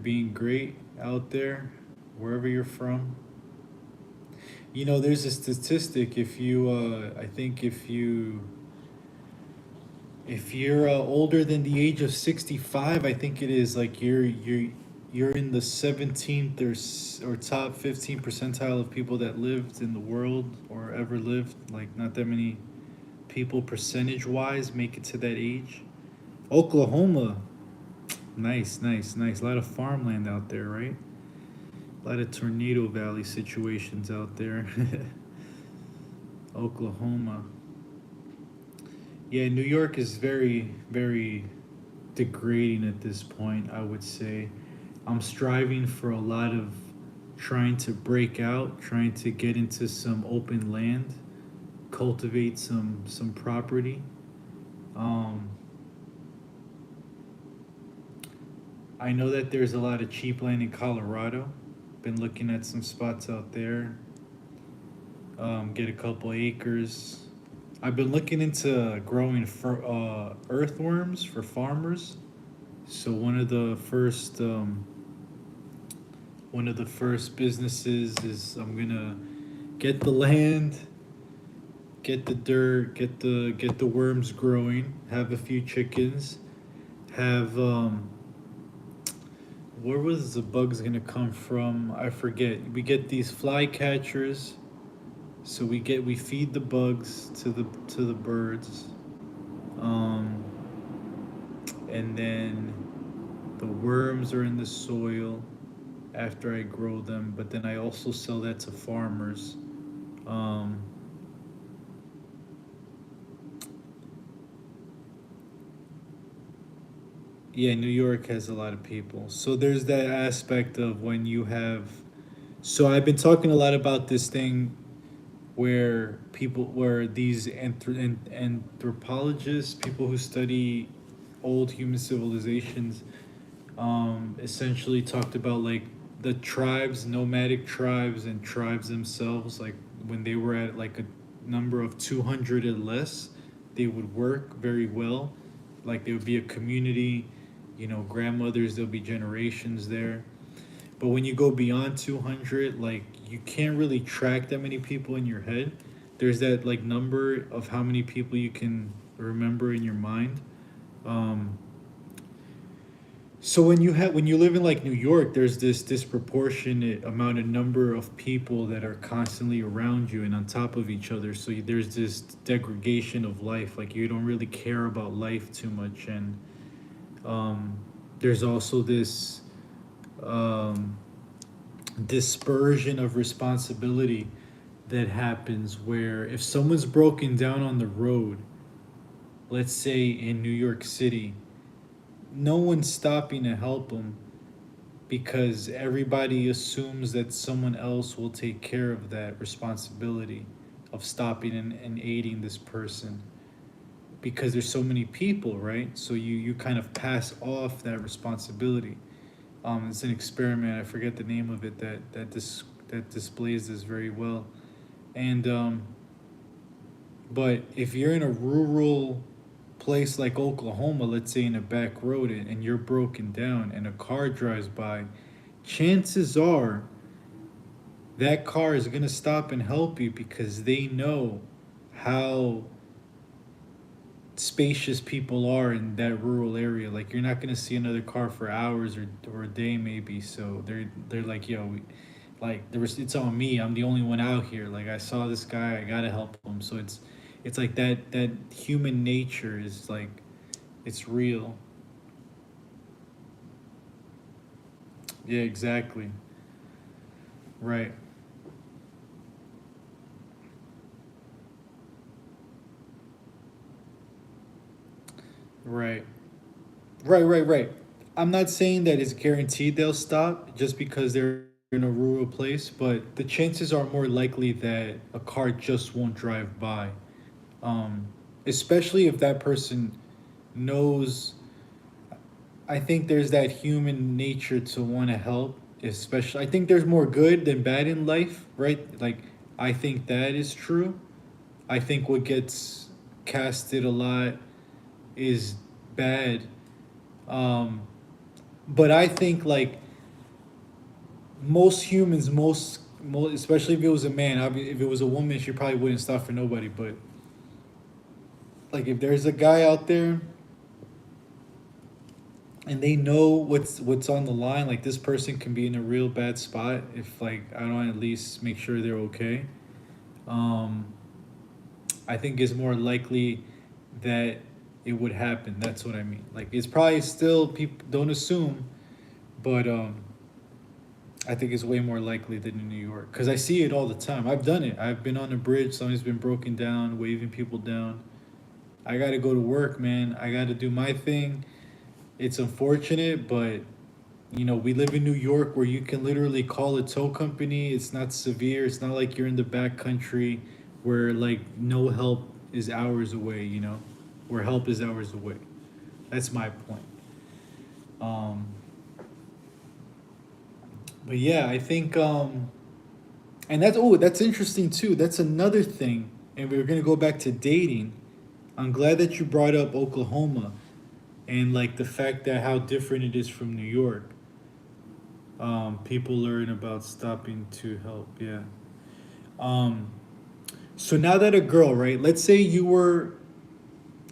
being great out there, wherever you're from. There's a statistic. If you, I think if you're older than the age of 65, I think it is like you're in the 17th or top 15 percentile of people that lived in the world or ever lived. Like not that many people percentage wise make it to that age. Oklahoma, nice, nice, nice. A lot of farmland out there, right? A lot of tornado valley situations out there. Oklahoma. Yeah, New York is very, very degrading at this point, I would say. I'm striving for a lot of trying to break out, trying to get into some open land, cultivate some property. Um, I know that there's a lot of cheap land in Colorado. Been looking at some spots out there. Get a couple acres. I've been looking into growing earthworms for farmers. So one of the first businesses is I'm gonna get the land, get the dirt, get the worms growing, have a few chickens, have where was the bugs gonna come from? I forget. We get these fly catchers, so we feed the bugs to the birds, um, and then the worms are in the soil after I grow them. But then I also sell that to farmers. Um, yeah, New York has a lot of people, so there's that aspect of when you have. So I've been talking a lot about this thing where these anthropologists, people who study old human civilizations, essentially talked about like the tribes, nomadic tribes, and tribes themselves. Like when they were at like a number of 200 and less, they would work very well. Like there would be a community, grandmothers, there'll be generations there. But when you go beyond 200, like you can't really track that many people in your head. There's that like number of how many people you can remember in your mind. Um, so when you live in like New York, there's this disproportionate amount of number of people that are constantly around you and on top of each other. So there's this degradation of life. Like you don't really care about life too much, and um, there's also this um, dispersion of responsibility that happens where if someone's broken down on the road, let's say in New York City, no one's stopping to help them because everybody assumes that someone else will take care of that responsibility of stopping and aiding this person. because there's so many people, right? So you kind of pass off that responsibility. It's an experiment. I forget the name of it that displays this very well. And but if you're in a rural place like Oklahoma, let's say in a back road, and you're broken down and a car drives by, chances are that car is going to stop and help you because they know how spacious people are in that rural area. Like you're not going to see another car for hours or a day maybe. So they're like, yo, like it's on me. I'm the only one out here. Like I saw this guy, I got to help him. So it's like that human nature is like it's real. Yeah, exactly. Right. Right. Right. I'm not saying that it's guaranteed they'll stop just because they're in a rural place, but the chances are more likely that a car just won't drive by. Um, Especially if that person knows. I think there's that human nature to want to help. Especially, I think there's more good than bad in life, right? Like, I think that is true. I think what gets casted a lot is bad. Um, but I think like most humans, especially if it was a man, if it was a woman, she probably wouldn't stop for nobody. But like if there's a guy out there and they know what's on the line, like this person can be in a real bad spot if like I don't at least make sure they're okay. Um, I think it's more likely that it would happen. That's what I mean. Like it's probably still people don't assume, but I think it's way more likely than in New York because I see it all the time. I've done it. I've been on a bridge. Somebody's been broken down, waving people down. I got to go to work, man. I got to do my thing. It's unfortunate, but we live in New York where you can literally call a tow company. It's not severe. It's not like you're in the back country where like no help is hours away. Where help is hours away. That's my point. Um, but yeah, I think and that's interesting too. That's another thing. And we're gonna go back to dating. I'm glad that you brought up Oklahoma and like the fact that how different it is from New York. People learn about stopping to help. Yeah. Um, so now that a girl, right? Let's say you were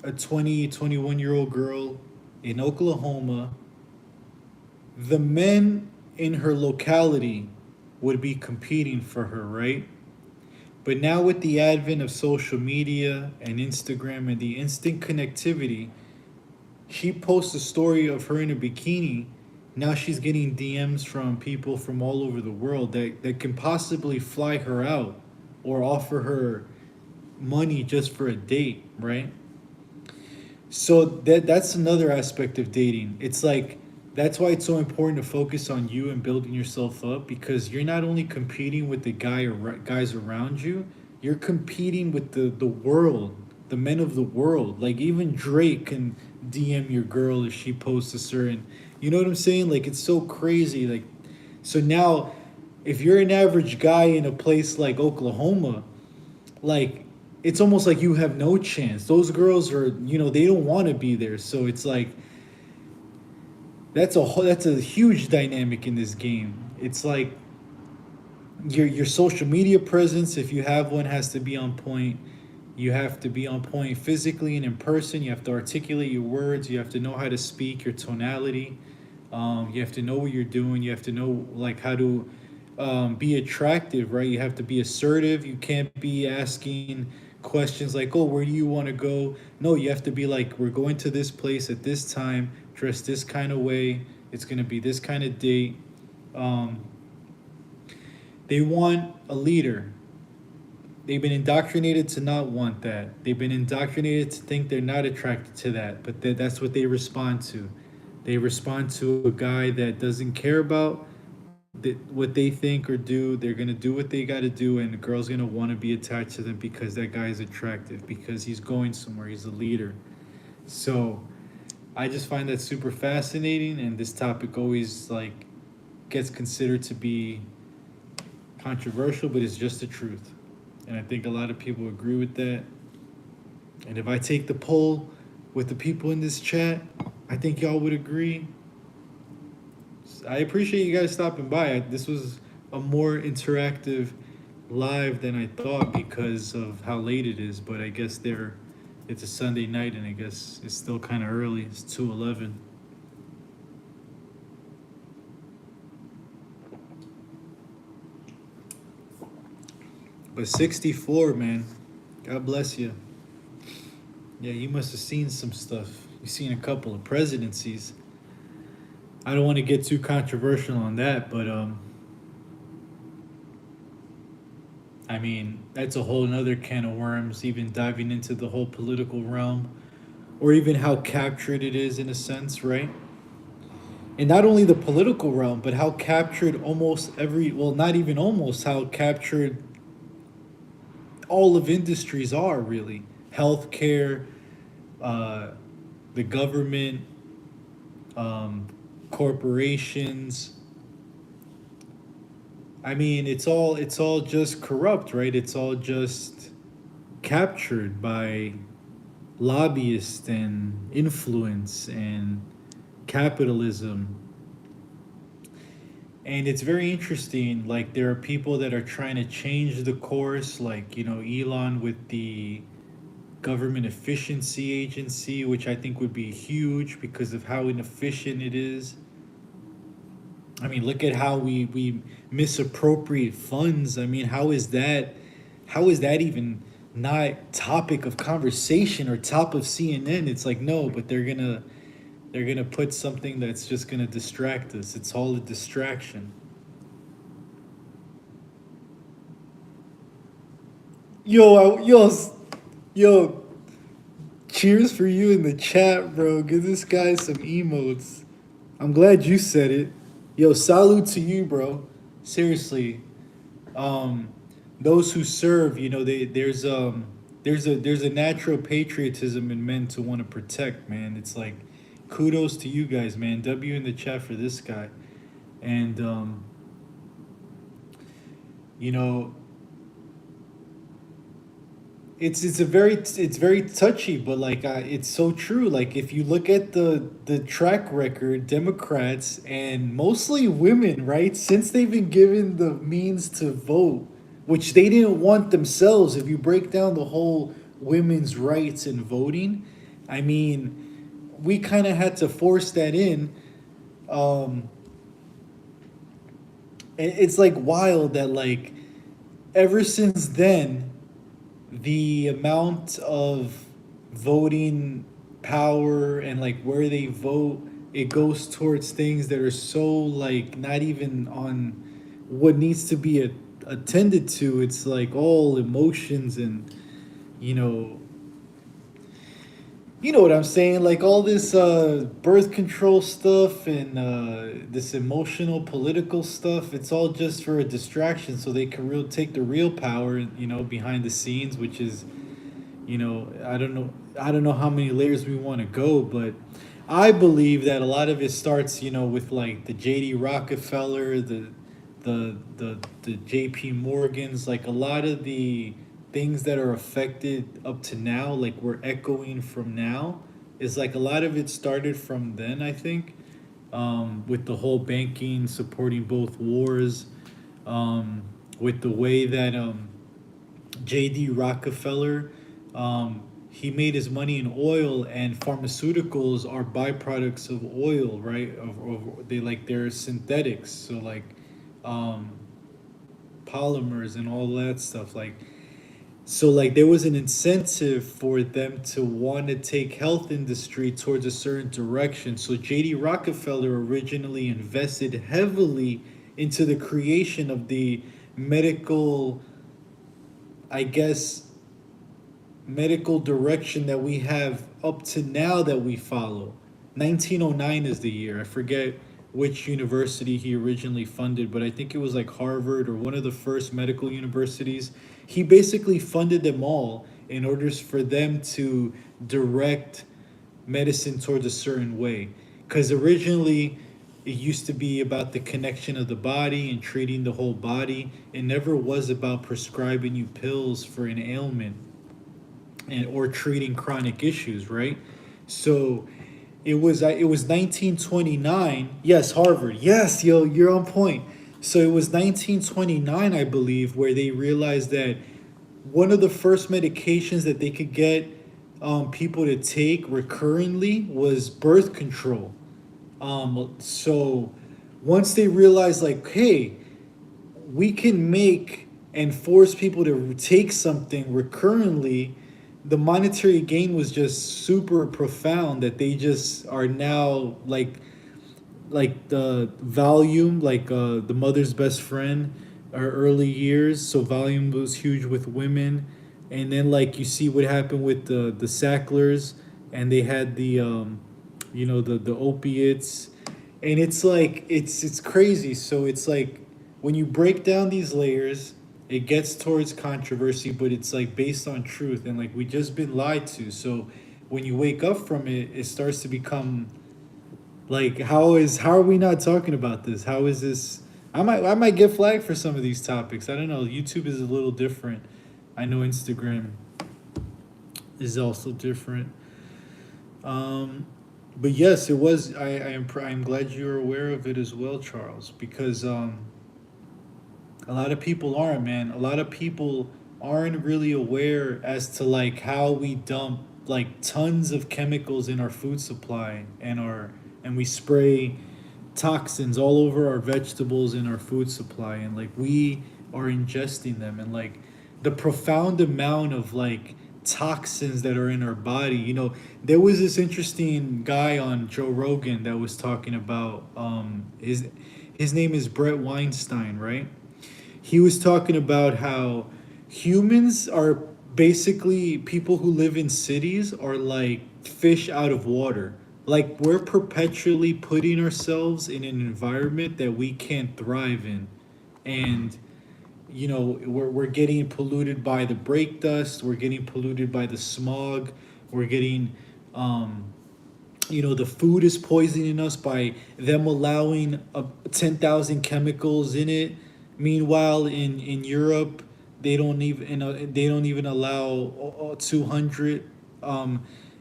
a 21 year old girl in Oklahoma. The men in her locality would be competing for her, right? But now, with the advent of social media and Instagram and the instant connectivity, she posts a story of her in a bikini. Now she's getting DMs from people from all over the world that can possibly fly her out or offer her money just for a date, right? So that's another aspect of dating. It's like that's why it's so important to focus on you and building yourself up because you're not only competing with the guys around you, you're competing with the world, the men of the world. Like even Drake can DM your girl if she posts a certain, you know what I'm saying? Like it's so crazy. Like so now, if you're an average guy in a place like Oklahoma, like it's almost like you have no chance. Those girls are, they don't want to be there. So it's like that's a huge dynamic in this game. It's like your social media presence, if you have one, has to be on point. You have to be on point physically and in person. You have to articulate your words. You have to know how to speak, your tonality. You have to know what you're doing. You have to know like how to be attractive, right? You have to be assertive. You can't be asking questions like, "Oh, where do you want to go?" No, you have to be like, "We're going to this place at this time. Dress this kind of way. It's gonna be this kind of date." Um, they want a leader. They've been indoctrinated to not want that. They've been indoctrinated to think they're not attracted to that, but that's what they respond to. They respond to a guy that doesn't care about what they think or do. They're gonna do what they got to do, and the girl's gonna want to be attached to them because that guy is attractive, because he's going somewhere, he's a leader. So I just find that super fascinating, and this topic always like gets considered to be controversial, but it's just the truth. And I think a lot of people agree with that. And if I take the poll with the people in this chat, I think y'all would agree. I appreciate you guys stopping by. This was a more interactive live than I thought because of how late it is. But I guess it's a Sunday night, and I guess it's still kind of early. It's 2:11. But 64, man. God bless you. Yeah, you must have seen some stuff. You've seen a couple of presidencies. I don't want to get too controversial on that, but I mean, that's a whole nother can of worms, even diving into the whole political realm, or even how captured it is in a sense, right? And not only the political realm, but how captured almost every, well, not even almost, how captured all of industries are really. Healthcare, uh, the government, um, corporations. I mean, it's all just corrupt, right? It's all just captured by lobbyists and influence and capitalism. And it's very interesting. Like, there are people that are trying to change the course, like, Elon with the government efficiency agency, which I think would be huge because of how inefficient it is. I mean, look at how we misappropriate funds. I mean, how is that even not topic of conversation or top of CNN? It's like, no, but they're gonna put something that's just gonna distract us. It's all a distraction. Yo, cheers for you in the chat, bro. Give this guy some emotes. I'm glad you said it. Yo, salute to you, bro. Seriously. Um, those who serve, there's a natural patriotism in men to want to protect, man. It's like kudos to you guys, man. W in the chat for this guy. And you know, it's very touchy, but like it's so true. Like, if you look at the track record, Democrats and mostly women, right, since they've been given the means to vote, which they didn't want themselves. If you break down the whole women's rights and voting, I mean, we kind of had to force that in. Um, it's like wild that, like, ever since then, the amount of voting power and like where they vote, it goes towards things that are so like not even on what needs to be attended to. It's like all emotions and you know you know what I'm saying? Like all this birth control stuff and this emotional political stuff, it's all just for a distraction so they can take the real power, behind the scenes, which is, I don't know how many layers we want to go, but I believe that a lot of it starts, with like the JD Rockefeller, the JP Morgans, like a lot of the things that are affected up to now, like we're echoing from now, is like a lot of it started from then, I think, with the whole banking supporting both wars, with the way that J.D. Rockefeller, he made his money in oil, and pharmaceuticals are byproducts of oil, right? They're synthetics, so like um, polymers and all that stuff. Like, there was an incentive for them to want to take health industry towards a certain direction. So J.D. Rockefeller originally invested heavily into the creation of the medical, I guess, medical direction that we have up to now that we follow. 1909 is the year. I forget which university he originally funded, but I think it was like Harvard or one of the first medical universities. He basically funded them all in order for them to direct medicine towards a certain way. Because originally, it used to be about the connection of the body and treating the whole body. It never was about prescribing you pills for an ailment and or treating chronic issues, right? So it was 1929. Yes, Harvard. Yes, yo, you're on point. So it was 1929, I believe, where they realized that one of the first medications that they could get people to take recurrently was birth control. So once they realized, like, hey, we can make and force people to take something recurrently, the monetary gain was just super profound that they just are now like the Valium, like the mother's best friend, our early years. So Valium was huge with women, and then like you see what happened with the Sacklers, and they had the the opiates, and it's like it's crazy. So it's like when you break down these layers, it gets towards controversy, but it's like based on truth, and like we just been lied to. So when you wake up from it, it starts to become like how are we not talking about this? How is this? I might get flagged for some of these topics. I don't know. YouTube is a little different. I know Instagram is also different. Um, but yes, it was. I'm glad you're aware of it as well, Charles, because a lot of people aren't, man. A lot of people aren't really aware as to like how we dump like tons of chemicals in our food supply and we spray toxins all over our vegetables in our food supply, and like we are ingesting them, and like the profound amount of like toxins that are in our body. There was this interesting guy on Joe Rogan that was talking about his name is Brett Weinstein, right? He was talking about how humans are basically people who live in cities are like fish out of water. Like we're perpetually putting ourselves in an environment that we can't thrive in. And we're getting polluted by the brake dust, we're getting polluted by the smog, we're getting the food is poisoning us by them allowing 10,000 chemicals in it. Meanwhile, in Europe, they don't even allow 200,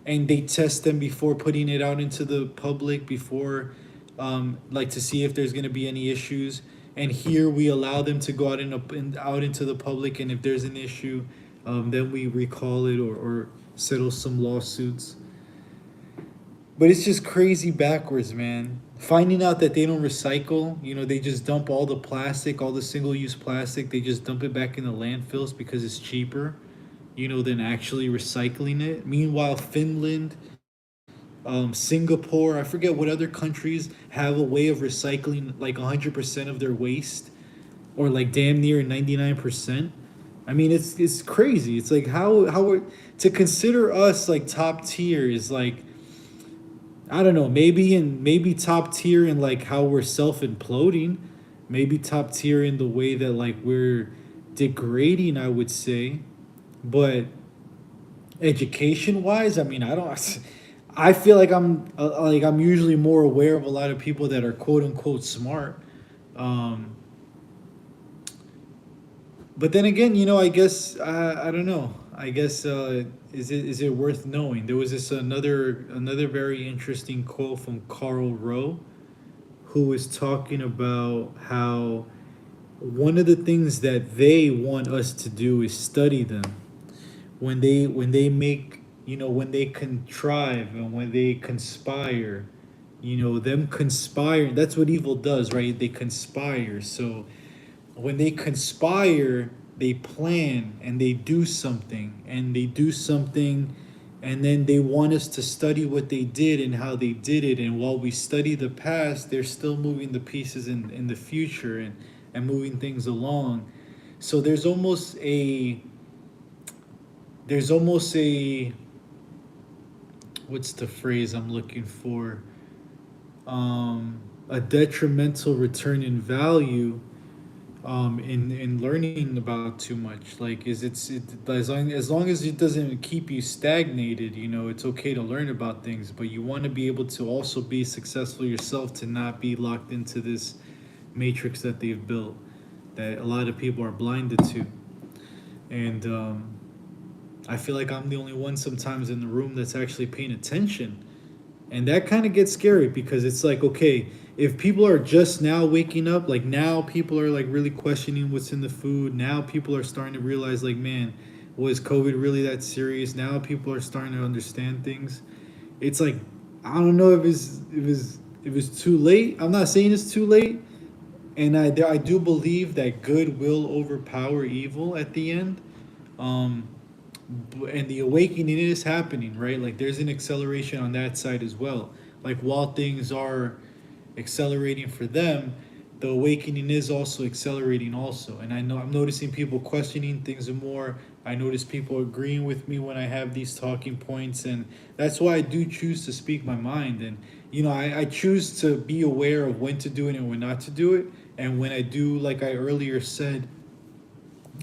and they test them before putting it out into the public before, like to see if there's going to be any issues. And here we allow them to go out into the public, and if there's an issue, then we recall it or settle some lawsuits. But it's just crazy backwards, man. Finding out that they don't recycle, they just dump all the plastic, all the single use plastic, they just dump it back in the landfills because it's cheaper, than actually recycling it. Meanwhile, Finland, Singapore, I forget what other countries have a way of recycling like 100% of their waste, or like damn near 99%. I mean, it's crazy. It's like how we're, to consider us like top tier is like, I don't know, maybe top tier in like how we're self imploding, maybe top tier in the way that like we're degrading, I would say. But education wise, I mean, I don't. I feel like I'm usually more aware of a lot of people that are quote unquote smart. Um, but then again, I guess I don't know. I guess is it worth knowing? There was this another very interesting quote from Carl Rowe, who was talking about how one of the things that they want us to do is study them when they make, when they contrive and when they conspire, them conspiring, that's what evil does, right? They conspire. So when they conspire, they plan and they do something, and then they want us to study what they did and how they did it. And while we study the past, they're still moving the pieces in the future, and moving things along. So there's almost a what's the phrase I'm looking for? a detrimental return in value in learning about too much. Like, is as long as it doesn't keep you stagnated, it's okay to learn about things, but you want to be able to also be successful yourself, to not be locked into this matrix that they've built, that a lot of people are blinded to. And I feel like I'm the only one sometimes in the room that's actually paying attention. And that kind of gets scary, because it's like, okay, if people are just now waking up, like now people are like really questioning what's in the food. Now people are starting to realize, like, man, was COVID really that serious? Now people are starting to understand things. It's like, I don't know if it's too late. I'm not saying it's too late, and I do believe that good will overpower evil at the end. Um, and the awakening is happening, right? Like, there's an acceleration on that side as well. Like, while things are accelerating for them, the awakening is also accelerating also. And I know I'm noticing people questioning things more. I notice people agreeing with me when I have these talking points, and that's why I do choose to speak my mind. And I choose to be aware of when to do it and when not to do it. And when I do, like I earlier said,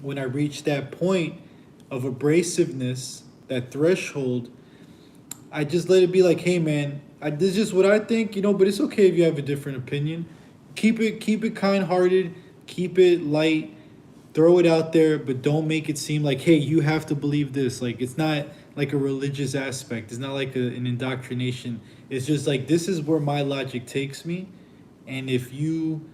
when I reach that point of abrasiveness, that threshold, I just let it be like, hey man, this is just what I think, but it's okay if you have a different opinion. Keep it kind hearted, keep it light, throw it out there, but don't make it seem like, hey, you have to believe this. Like, it's not like a religious aspect. It's not like an indoctrination. It's just like, this is where my logic takes me. And if you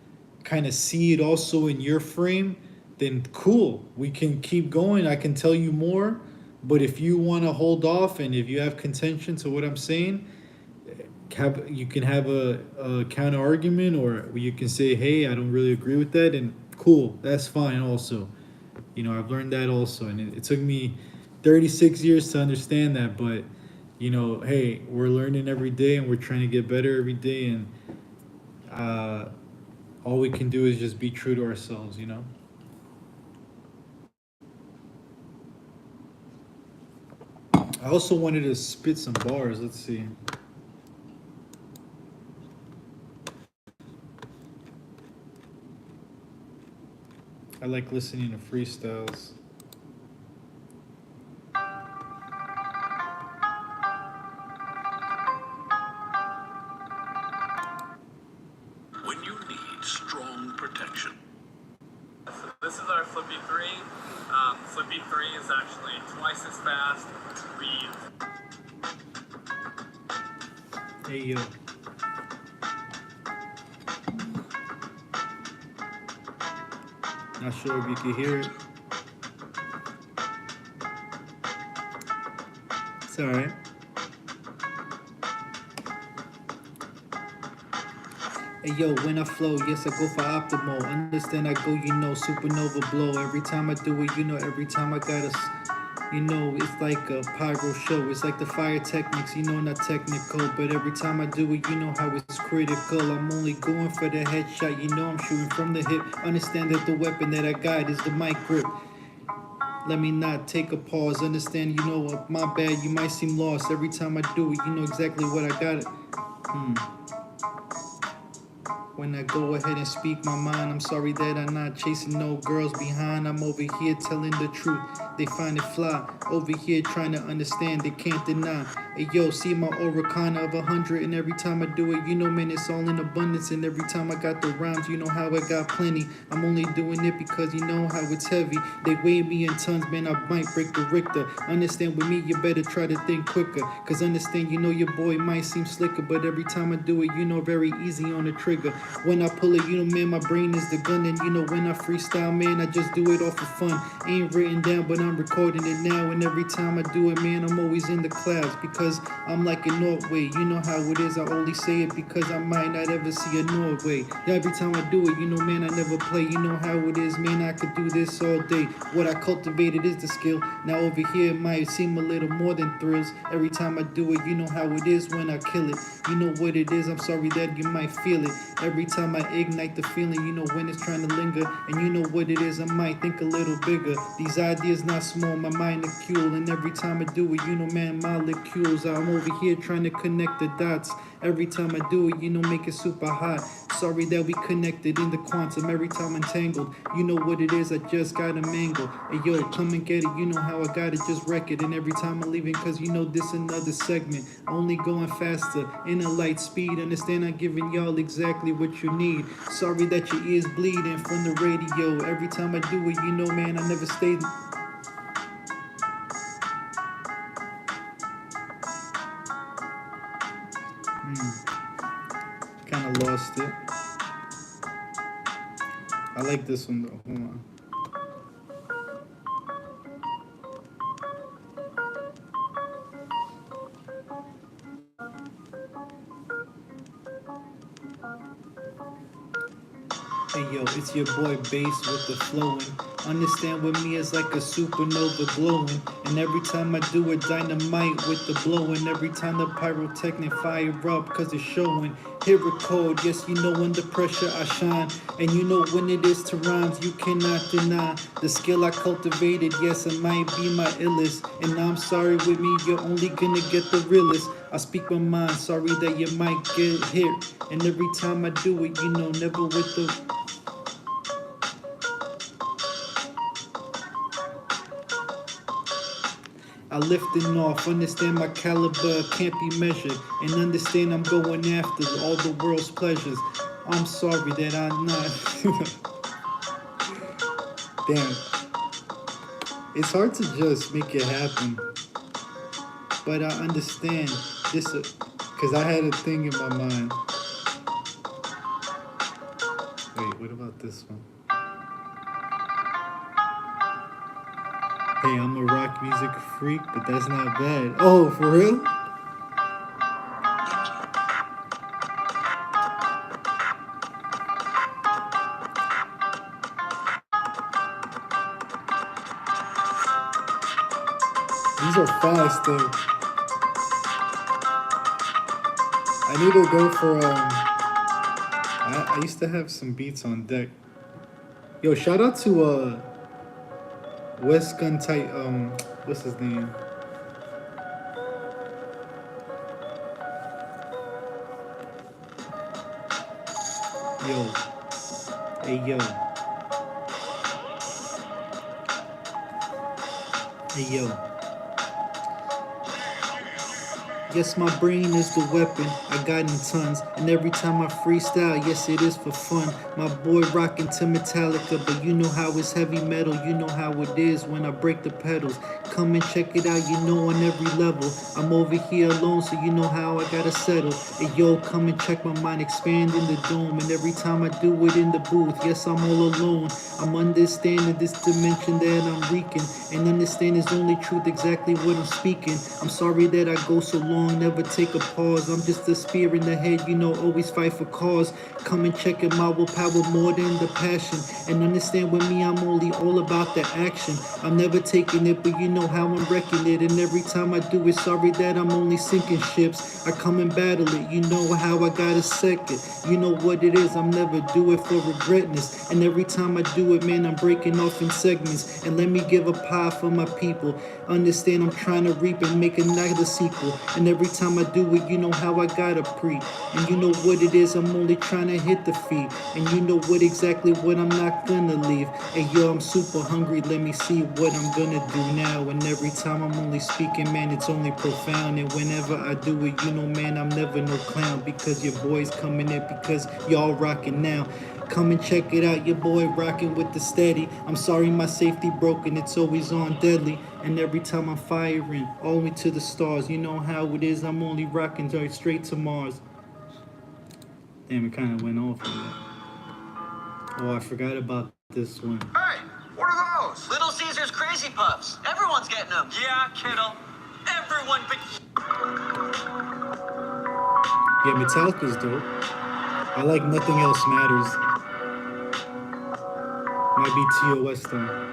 kind of see it also in your frame, then cool. We can keep going. I can tell you more. But if you want to hold off, and if you have contention to what I'm saying, you can have a counter argument, or you can say, hey, I don't really agree with that, and cool, that's fine also. I've learned that also, and it took me 36 years to understand that, but hey, we're learning every day, and we're trying to get better every day, and uh, all we can do is just be true to ourselves. I also wanted to spit some bars. Let's see. I like listening to freestyles. When you need strong protection. So this is our Flippy 3. Flippy 3 is actually twice as fast. Hey yo. Not sure if you can hear it. It's alright. Hey yo, when I flow, yes I go for optimal. Understand I go, supernova blow. Every time I do it, every time I gotta, it's like a pyro show. It's like the fire techniques, not technical. But every time I do it, how it's critical. I'm only going for the headshot, I'm shooting from the hip. Understand that the weapon that I got is the mic grip. Let me not take a pause. Understand, my bad, you might seem lost. Every time I do it, you know exactly what I got it. When I go ahead and speak my mind, I'm sorry that I'm not chasing no girls behind. I'm over here telling the truth. They find it fly. Over here trying to understand, they can't deny. Hey yo, see my aura kind of 100, and every time I do it, man, it's all in abundance. And every time I got the rounds, how I got plenty. I'm only doing it because how it's heavy. They weigh me in tons, man, I might break the Richter. Understand, with me, you better try to think quicker. Cause understand, your boy might seem slicker, but every time I do it, very easy on the trigger. When I pull it, man, my brain is the gun. And when I freestyle, man, I just do it all for fun. Ain't written down, but I'm recording it now. And every time I do it, man, I'm always in the clouds. Because I'm like in Norway. You know how it is, I only say it because I might not ever see a Norway. Every time I do it, man, I never play. You know how it is, man, I could do this all day. What I cultivated is the skill. Now over here, it might seem a little more than thrills. Every time I do it, you know how it is when I kill it. You know what it is, I'm sorry that you might feel it. Every time I ignite the feeling, when it's trying to linger. And you know what it is, I might think a little bigger. These ideas not small, my molecule. And every time I do it, man, molecules. I'm over here trying to connect the dots. Every time I do it, you know, make it super hot. Sorry that we connected in the quantum. Every time entangled, you know what it is, I just got a mangle. Hey yo, come and get it, you know how I got it, just wreck it. And every time I'm leaving, cause you know this another segment. Only going faster, in a light speed. Understand I'm giving y'all exactly what you need. Sorry that your ears bleeding from the radio. Every time I do it, you know, man, I never stayed. Kinda lost it. I like this one though. Hold on. Hey yo, it's your boy Bass with the flowing. Understand with me it's like a supernova glowing. And every time I do it, dynamite with the blowing. Every time the pyrotechnic fire up, cause it's showing. Hear it cold, yes, you know under pressure I shine. And you know when it is to rhymes, you cannot deny the skill I cultivated. Yes, it might be my illest. And I'm sorry with me, you're only gonna get the realest. I speak my mind, sorry that you might get hit. And every time I do it, you know, never with the. I lifting off, understand my caliber can't be measured, and understand I'm going after all the world's pleasures. I'm sorry that I'm not. Damn. It's hard to just make it happen. But I understand this, because I had a thing in my mind. Wait, what about this one? Hey, I'm a rock music freak, but that's not bad. Oh, for real? These are fast though. I need to go for I used to have some beats on deck. Yo, shout out to West Gun Tight what's his name? Yo. Hey yo. Hey yo. Yes, my brain is the weapon I got in tons. And every time I freestyle, yes, it is for fun. My boy rockin' to Metallica, but you know how it's heavy metal. You know how it is when I break the pedals. Come and check it out, you know, on every level. I'm over here alone, so you know how I gotta settle. Hey, yo, come and check my mind, expand in the dome. And every time I do it in the booth, yes, I'm all alone. I'm understanding this dimension that I'm wreaking. And understand it's only truth, exactly what I'm speaking. I'm sorry that I go so long, never take a pause. I'm just a spear in the head, you know, always fight for cause. Come and check it, my willpower more than the passion. And understand with me, I'm only all about the action. I'm never taking it, but you know how I'm wrecking it. And every time I do it, sorry that I'm only sinking ships. I come and battle it, you know how I gotta sec it. You know what it is, I'm never do it for regretness. And every time I do it, man, I'm breaking off in segments. And let me give a pie for my people. Understand I'm trying to reap and make another sequel. And every time I do it, you know how I gotta preach. And you know what it is, I'm only trying to hit the feet. And you know what exactly what I'm not gonna leave. Hey yo, I'm super hungry, let me see what I'm gonna do now. And every time I'm only speaking, man, it's only profound. And whenever I do it, you know, man, I'm never no clown. Because your boy's coming in, because y'all rocking now. Come and check it out, your boy rocking with the steady. I'm sorry my safety broken, it's always on deadly. And every time I'm firing, all the way to the stars. You know how it is, I'm only rocking straight to Mars. Damn, it kind of went off on that. Oh, I forgot about this one. Hey, what are those? Little Caesar's Crazy Puffs. Everyone's getting them. Yeah, kiddo. Everyone but Yeah, Metallica's dope. I like Nothing Else Matters. Might be TOS though.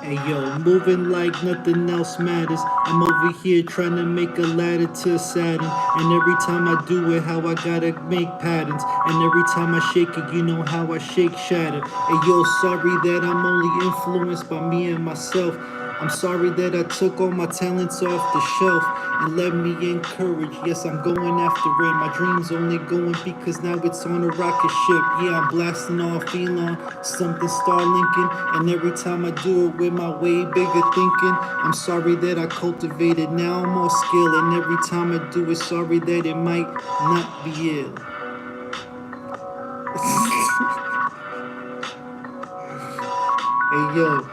Hey yo, moving like nothing else matters. I'm over here trying to make a ladder to Saturn. And every time I do it, how I gotta make patterns. And every time I shake it, you know how I shake shatter. Hey yo, sorry that I'm only influenced by me and myself. I'm sorry that I took all my talents off the shelf and let me encourage. Yes, I'm going after it. My dream's only going because now it's on a rocket ship. Yeah, I'm blasting off Elon, something Starlinking, and every time I do it with my way bigger thinking. I'm sorry that I cultivated. Now I'm all skill, and every time I do it, sorry that it might not be ill. Hey yo.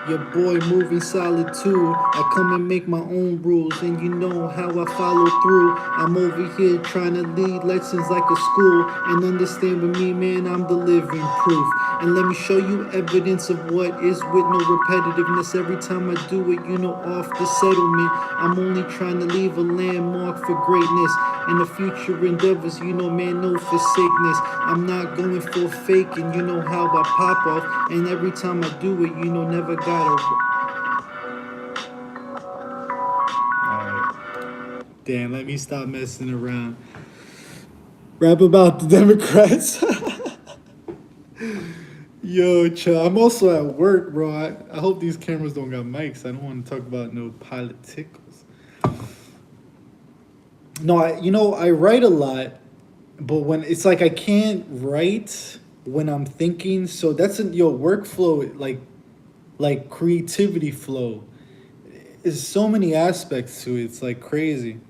Your boy moving solid too. I come and make my own rules, and you know how I follow through. I'm over here trying to lead lessons like a school, and understand with me, man, I'm the living proof. And let me show you evidence of what is with no repetitiveness. Every time I do it, you know, off the settlement. I'm only trying to leave a landmark for greatness and the future endeavors, you know, man, no for sickness. I'm not going for fake, and you know how I pop off. And every time I do it, you know, never got over. Alright. Damn, let me stop messing around. Rap about the Democrats. Yo, chill. I'm also at work, bro. I hope these cameras don't got mics. I don't want to talk about no politicals. No, I write a lot, but when it's like I can't write when I'm thinking, so that's your workflow, like creativity flow. There's so many aspects to it. It's like crazy.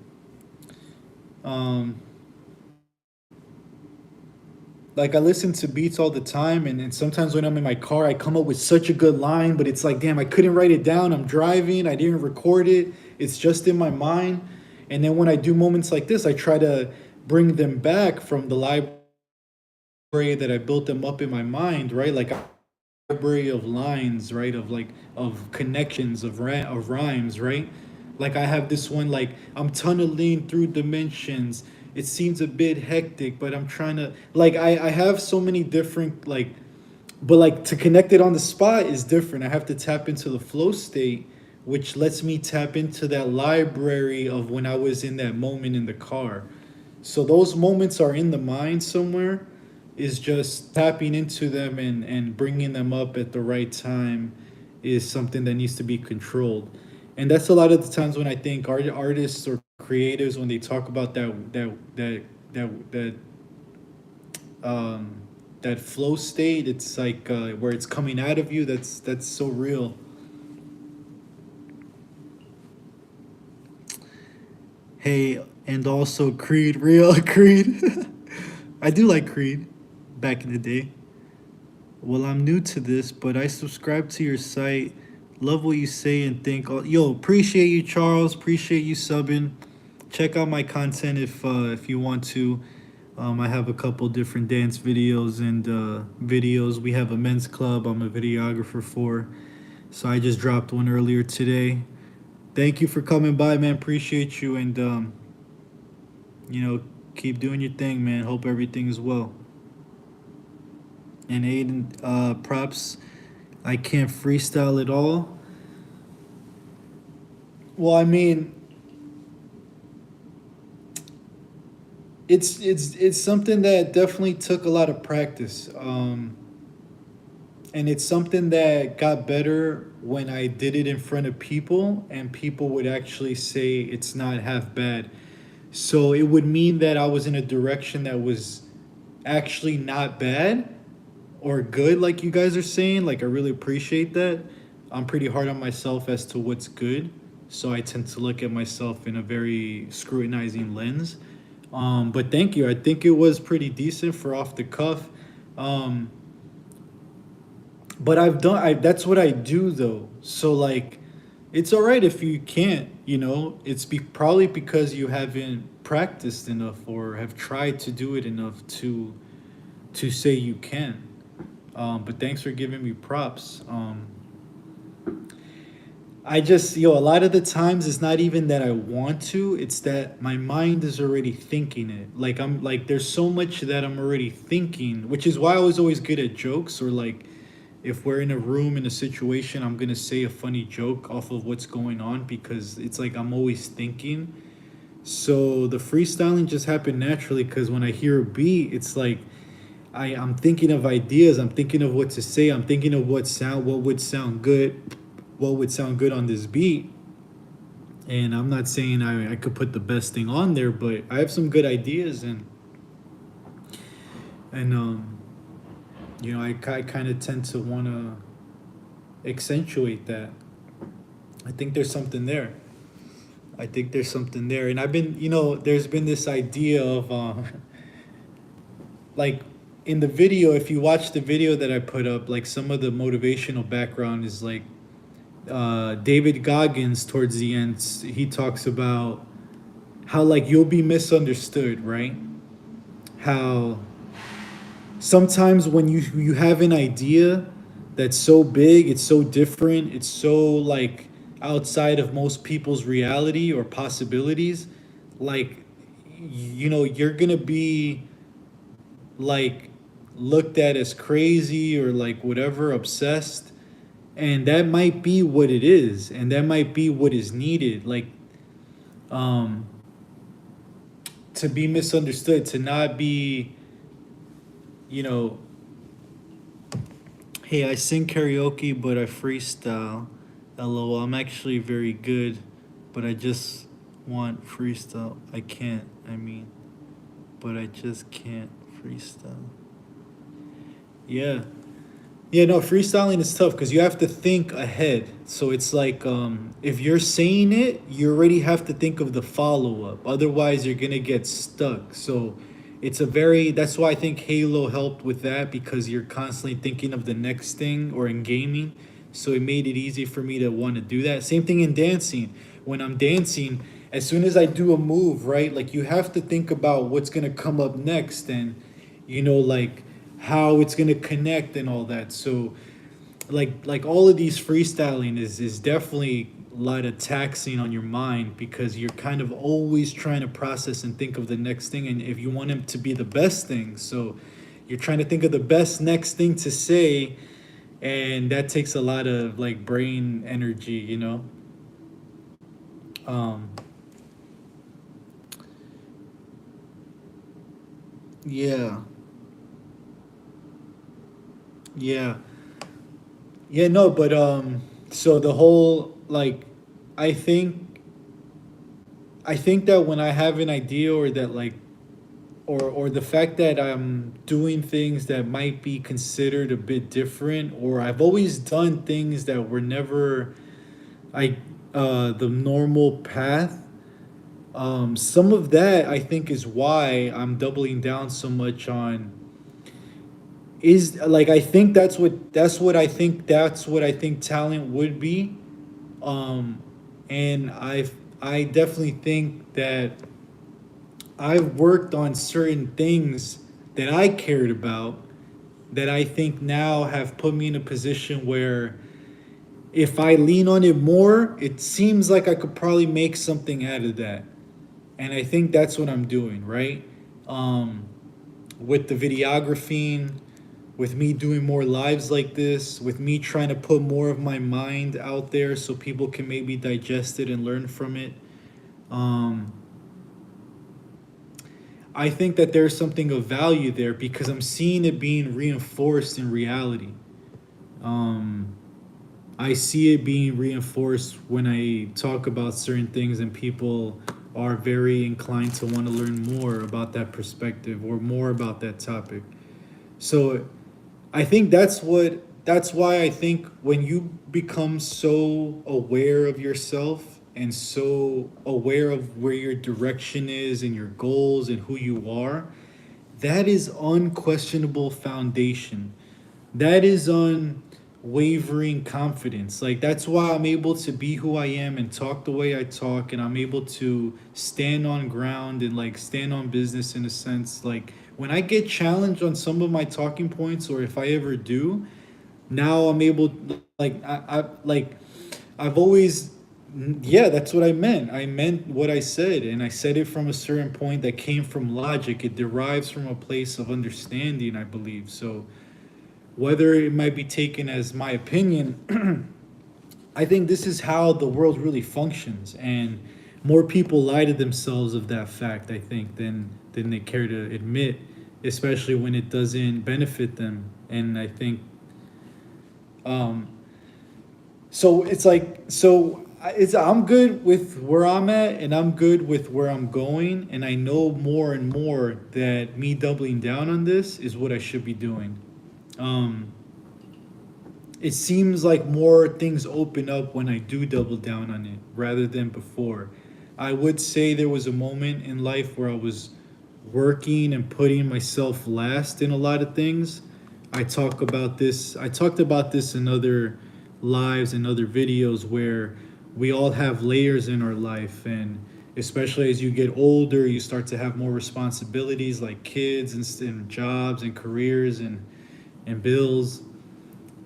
Like I listen to beats all the time, and sometimes when I'm in my car, I come up with such a good line, but it's like, damn, I couldn't write it down. I'm driving, I didn't record it. It's just in my mind. And then when I do moments like this, I try to bring them back from the library that I built them up in my mind, right? Like a library of lines, right? Of connections, of rhymes, right? Like I have this one, like I'm tunneling through dimensions. It seems a bit hectic, but I'm trying to I have so many different but like to connect it on the spot is different. I have to tap into the flow state, which lets me tap into that library of when I was in that moment in the car. So those moments are in the mind somewhere, is just tapping into them and bringing them up at the right time is something that needs to be controlled. And that's a lot of the times when I think artists or creatives, when they talk about that that flow state, it's like where it's coming out of you. That's so real. Hey, and also Creed, real Creed. I do like Creed back in the day. Well, I'm new to this, but I subscribe to your site. Love what you say and think. Yo, appreciate you, Charles. Appreciate you subbing. Check out my content if you want to. I have a couple different dance videos and videos. We have a men's club I'm a videographer for. So I just dropped one earlier today. Thank you for coming by, man. Appreciate you. And, keep doing your thing, man. Hope everything is well. And Aiden, props. I can't freestyle at all. Well, I mean, it's something that definitely took a lot of practice. And it's something that got better when I did it in front of people and people would actually say it's not half bad. So it would mean that I was in a direction that was actually not bad or good, like you guys are saying. Like, I really appreciate that. I'm pretty hard on myself as to what's good. So I tend to look at myself in a very scrutinizing lens. But thank you. I think it was pretty decent for off the cuff. But that's what I do though. So like, it's all right if you can't, it's probably because you haven't practiced enough or have tried to do it enough to say you can. But thanks for giving me props. I just, a lot of the times it's not even that I want to, it's that my mind is already thinking it. Like there's so much that I'm already thinking, which is why I was always good at jokes, or like if we're in a room in a situation, I'm going to say a funny joke off of what's going on because it's like I'm always thinking. So the freestyling just happened naturally because when I hear a beat, it's like I'm thinking of ideas. I'm thinking of what to say. I'm thinking of what would sound good, on this beat. And I'm not saying I could put the best thing on there, but I have some good ideas, and I kind of tend to want to accentuate that. I think there's something there. And I've been, there's been this idea of, like, in the video, if you watch the video that I put up, like, some of the motivational background is like, David Goggins towards the end, he talks about how, like, you'll be misunderstood, right? How sometimes when you have an idea that's so big, it's so different, it's so, like, outside of most people's reality or possibilities, like, you're gonna be, like, looked at as crazy or, like, whatever, obsessed. And that might be what it is, and that might be what is needed, like, to be misunderstood, to not be, hey, I sing karaoke, but I freestyle. LOL, I'm actually very good, but I just want freestyle. But I just can't freestyle. Yeah. Yeah, no, freestyling is tough because you have to think ahead. So it's like, if you're saying it, you already have to think of the follow up. Otherwise, you're gonna get stuck. So that's why I think Halo helped with that, because you're constantly thinking of the next thing, or in gaming. So it made it easy for me to want to do that. Same thing in dancing. When I'm dancing, as soon as I do a move, right, like, you have to think about what's gonna come up next, and like, how it's gonna connect and all that. So, like all of these freestyling is definitely a lot of taxing on your mind, because you're kind of always trying to process and think of the next thing, and if you want it to be the best thing, so you're trying to think of the best next thing to say, and that takes a lot of, like, brain energy. Yeah. Yeah. Yeah, no, but so the whole, like, I think that when I have an idea, or that, like, or the fact that I'm doing things that might be considered a bit different, or I've always done things that were never, I the normal path. Some of that, I think, is why I'm doubling down so much on, is, like, I think that's what I think talent would be. And I definitely think that I've worked on certain things that I cared about, that I think now have put me in a position where, if I lean on it more, it seems like I could probably make something out of that. And I think that's what I'm doing, right? With the videography, with me doing more lives like this, with me trying to put more of my mind out there so people can maybe digest it and learn from it. I think that there's something of value there, because I'm seeing it being reinforced in reality. I see it being reinforced when I talk about certain things, and people are very inclined to want to learn more about that perspective, or more about that topic. So I think that's why I think when you become so aware of yourself, and so aware of where your direction is, and your goals, and who you are, that is unquestionable foundation. That is unwavering confidence. Like, that's why I'm able to be who I am and talk the way I talk, and I'm able to stand on ground and, like, stand on business, in a sense. Like, when I get challenged on some of my talking points, or if I ever do, now I'm able, like, I've always, yeah, that's what I meant. I meant what I said, and I said it from a certain point that came from logic. It derives from a place of understanding, I believe. So whether it might be taken as my opinion, I think this is how the world really functions, and more people lie to themselves of that fact, I think, than they care to admit, especially when it doesn't benefit them. And I think, um, so it's like, I'm good with where I'm at, and I'm good with where I'm going, and I know more and more that me doubling down on this is what I should be doing. Um, it seems like more things open up when I do double down on it rather than before. I would say there was a moment in life where I was working and putting myself last in a lot of things. I talked about this in other lives and other videos where we all have layers in our life, and especially as you get older, you start to have more responsibilities like kids and jobs and careers and bills,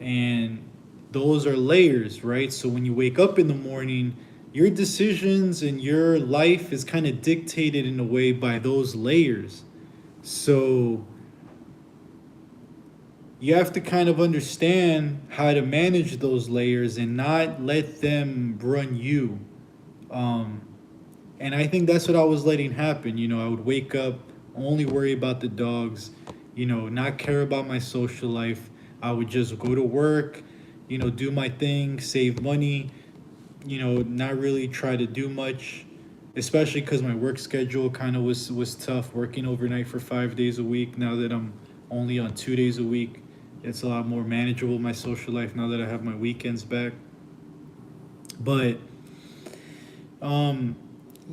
and those are layers, right? So when you wake up in the morning, your decisions and your life is kind of dictated in a way by those layers. So you have to kind of understand how to manage those layers and not let them run you. Um, and I think that's what I was letting happen. I would wake up, only worry about the dogs, not care about my social life. I would just go to work, do my thing, save money, not really try to do much, especially because my work schedule kind of was tough, working overnight for 5 days a week. Now that I'm only on 2 days a week, it's a lot more manageable, my social life, now that I have my weekends back. But um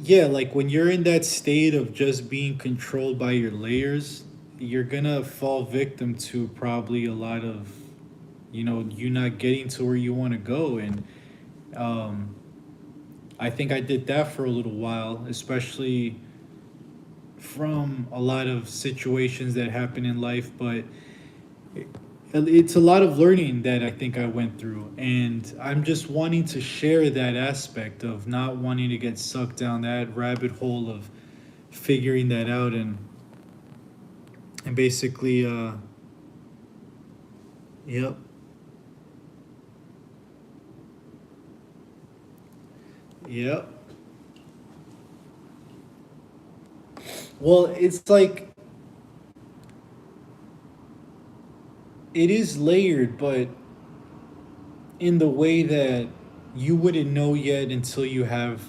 yeah, like when you're in that state of just being controlled by your layers, you're gonna fall victim to probably a lot of, you not getting to where you want to go. And um I think I did that for a little while, especially from a lot of situations that happen in life. But it's a lot of learning that I think I went through, and I'm just wanting to share that aspect of not wanting to get sucked down that rabbit hole of figuring that out, and basically yep. Yep. Well, it's like it is layered, but in the way that you wouldn't know yet until you have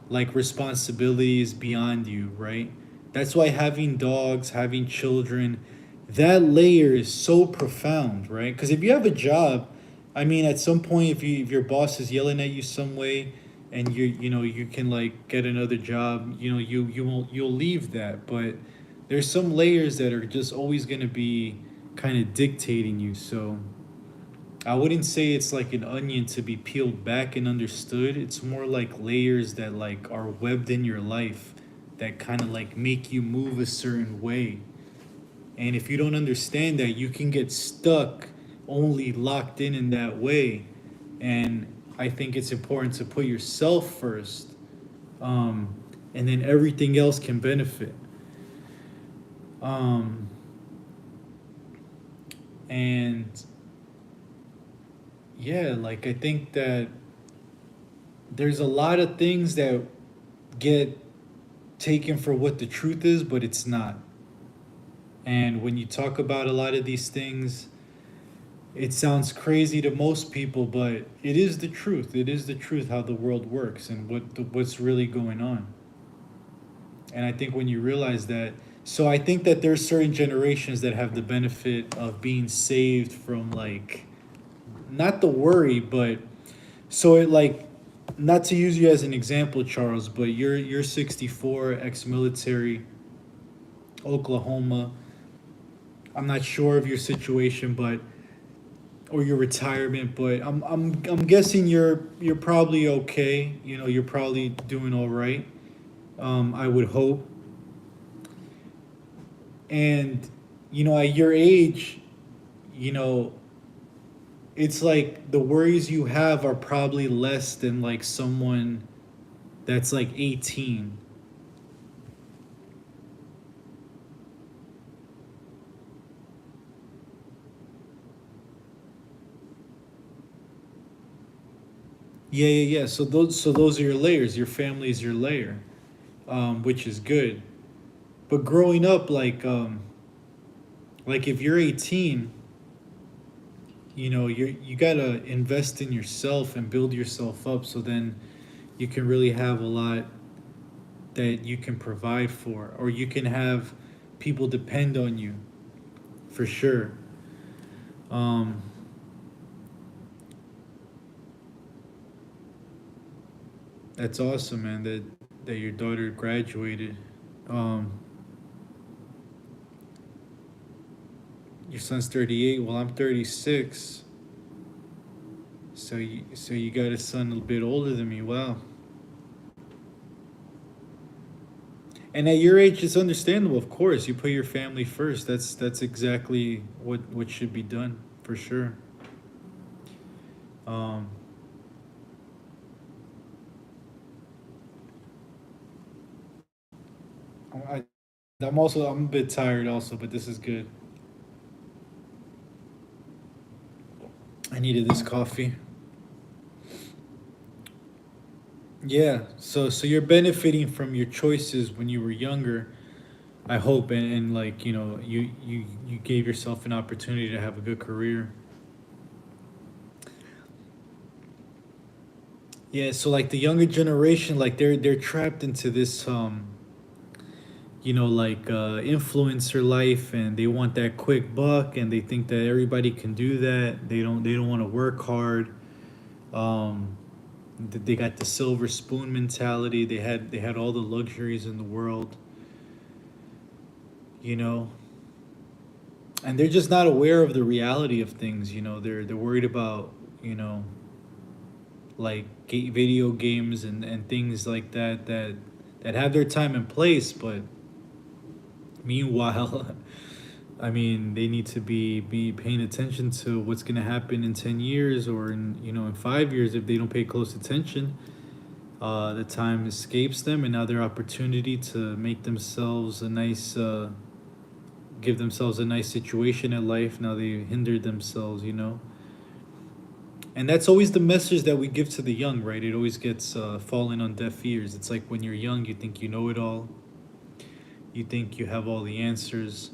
like responsibilities beyond you, right? That's why having dogs, having children, that layer is so profound, right? Because if you have a job, I mean, at some point, if your boss is yelling at you some way, and you can like get another job, you'll leave that. But there's some layers that are just always gonna be kind of dictating you. So I wouldn't say it's like an onion to be peeled back and understood. It's more like layers that like are webbed in your life that kind of like make you move a certain way. And if you don't understand that, you can get stuck only locked in that way. And I think it's important to put yourself first, um, and then everything else can benefit. Um, and yeah, like I think that there's a lot of things that get taken for what the truth is, but it's not. And when you talk about a lot of these things, it sounds crazy to most people, but it is the truth. It is the truth how the world works and what's really going on. And I think when you realize that, so I think that there's certain generations that have the benefit of being saved from like not the worry, but so it like, not to use you as an example, Charles, but you're 64, ex-military, Oklahoma. I'm not sure of your situation, but or your retirement, but I'm guessing you're probably okay. You're probably doing all right. I would hope. And at your age, you know, it's like the worries you have are probably less than like someone that's like 18. Yeah. So those are your layers. Your family is your layer, which is good. But growing up, like Like if you're 18, you gotta invest in yourself and build yourself up, so then you can really have a lot that you can provide for, or you can have people depend on you for sure. Um, that's awesome, man. That your daughter graduated. Um, your son's 38. Well, I'm 36. So you got a son a bit older than me. Wow. And at your age, it's understandable. Of course, you put your family first. That's exactly what should be done for sure. Um, I, I'm a bit tired also, but this is good. I needed this coffee. Yeah. So you're benefiting from your choices when you were younger. I hope, and like you gave yourself an opportunity to have a good career. Yeah, so like the younger generation, like they're trapped into this like influencer life, and they want that quick buck, and they think that everybody can do that. They don't want to work hard. Um they got the silver spoon mentality. They had all the luxuries in the world, you know, and they're just not aware of the reality of things. They're worried about, you know, like video games and things like that have their time and place, but meanwhile, I mean, they need to be paying attention to what's going to happen in 10 years, or in 5 years. If they don't pay close attention, the time escapes them, and now their opportunity to make themselves a nice give themselves a nice situation in life, now they hindered themselves. And that's always the message that we give to the young, right? It always gets fallen on deaf ears. It's like when you're young, you think you know it all, you think you have all the answers.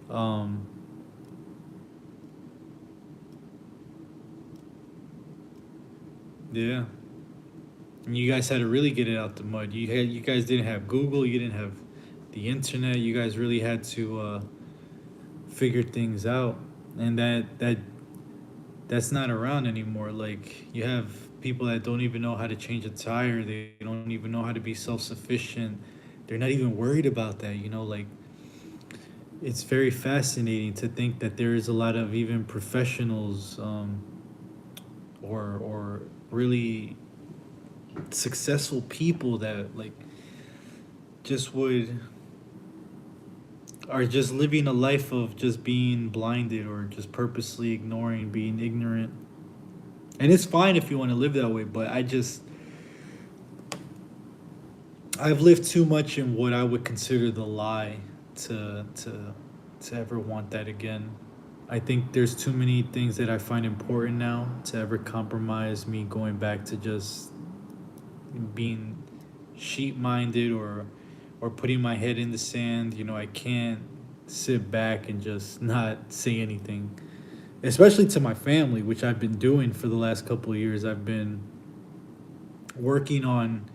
um yeah, and you guys had to really get it out the mud. You guys didn't have Google, you didn't have the internet. You guys really had to figure things out, and that's not around anymore. Like, you have people that don't even know how to change a tire. They don't even know how to be self-sufficient. They're not even worried about that. Like, it's very fascinating to think that there is a lot of even professionals, or really successful people that like just would are just living a life of just being blinded, or just purposely ignoring, being ignorant. And it's fine if you want to live that way, but I've lived too much in what I would consider the lie to ever want that again. I think there's too many things that I find important now to ever compromise me going back to just being sheep minded, or putting my head in the sand. I can't sit back and just not say anything, especially to my family, which I've been doing for the last couple of years. I've been working on,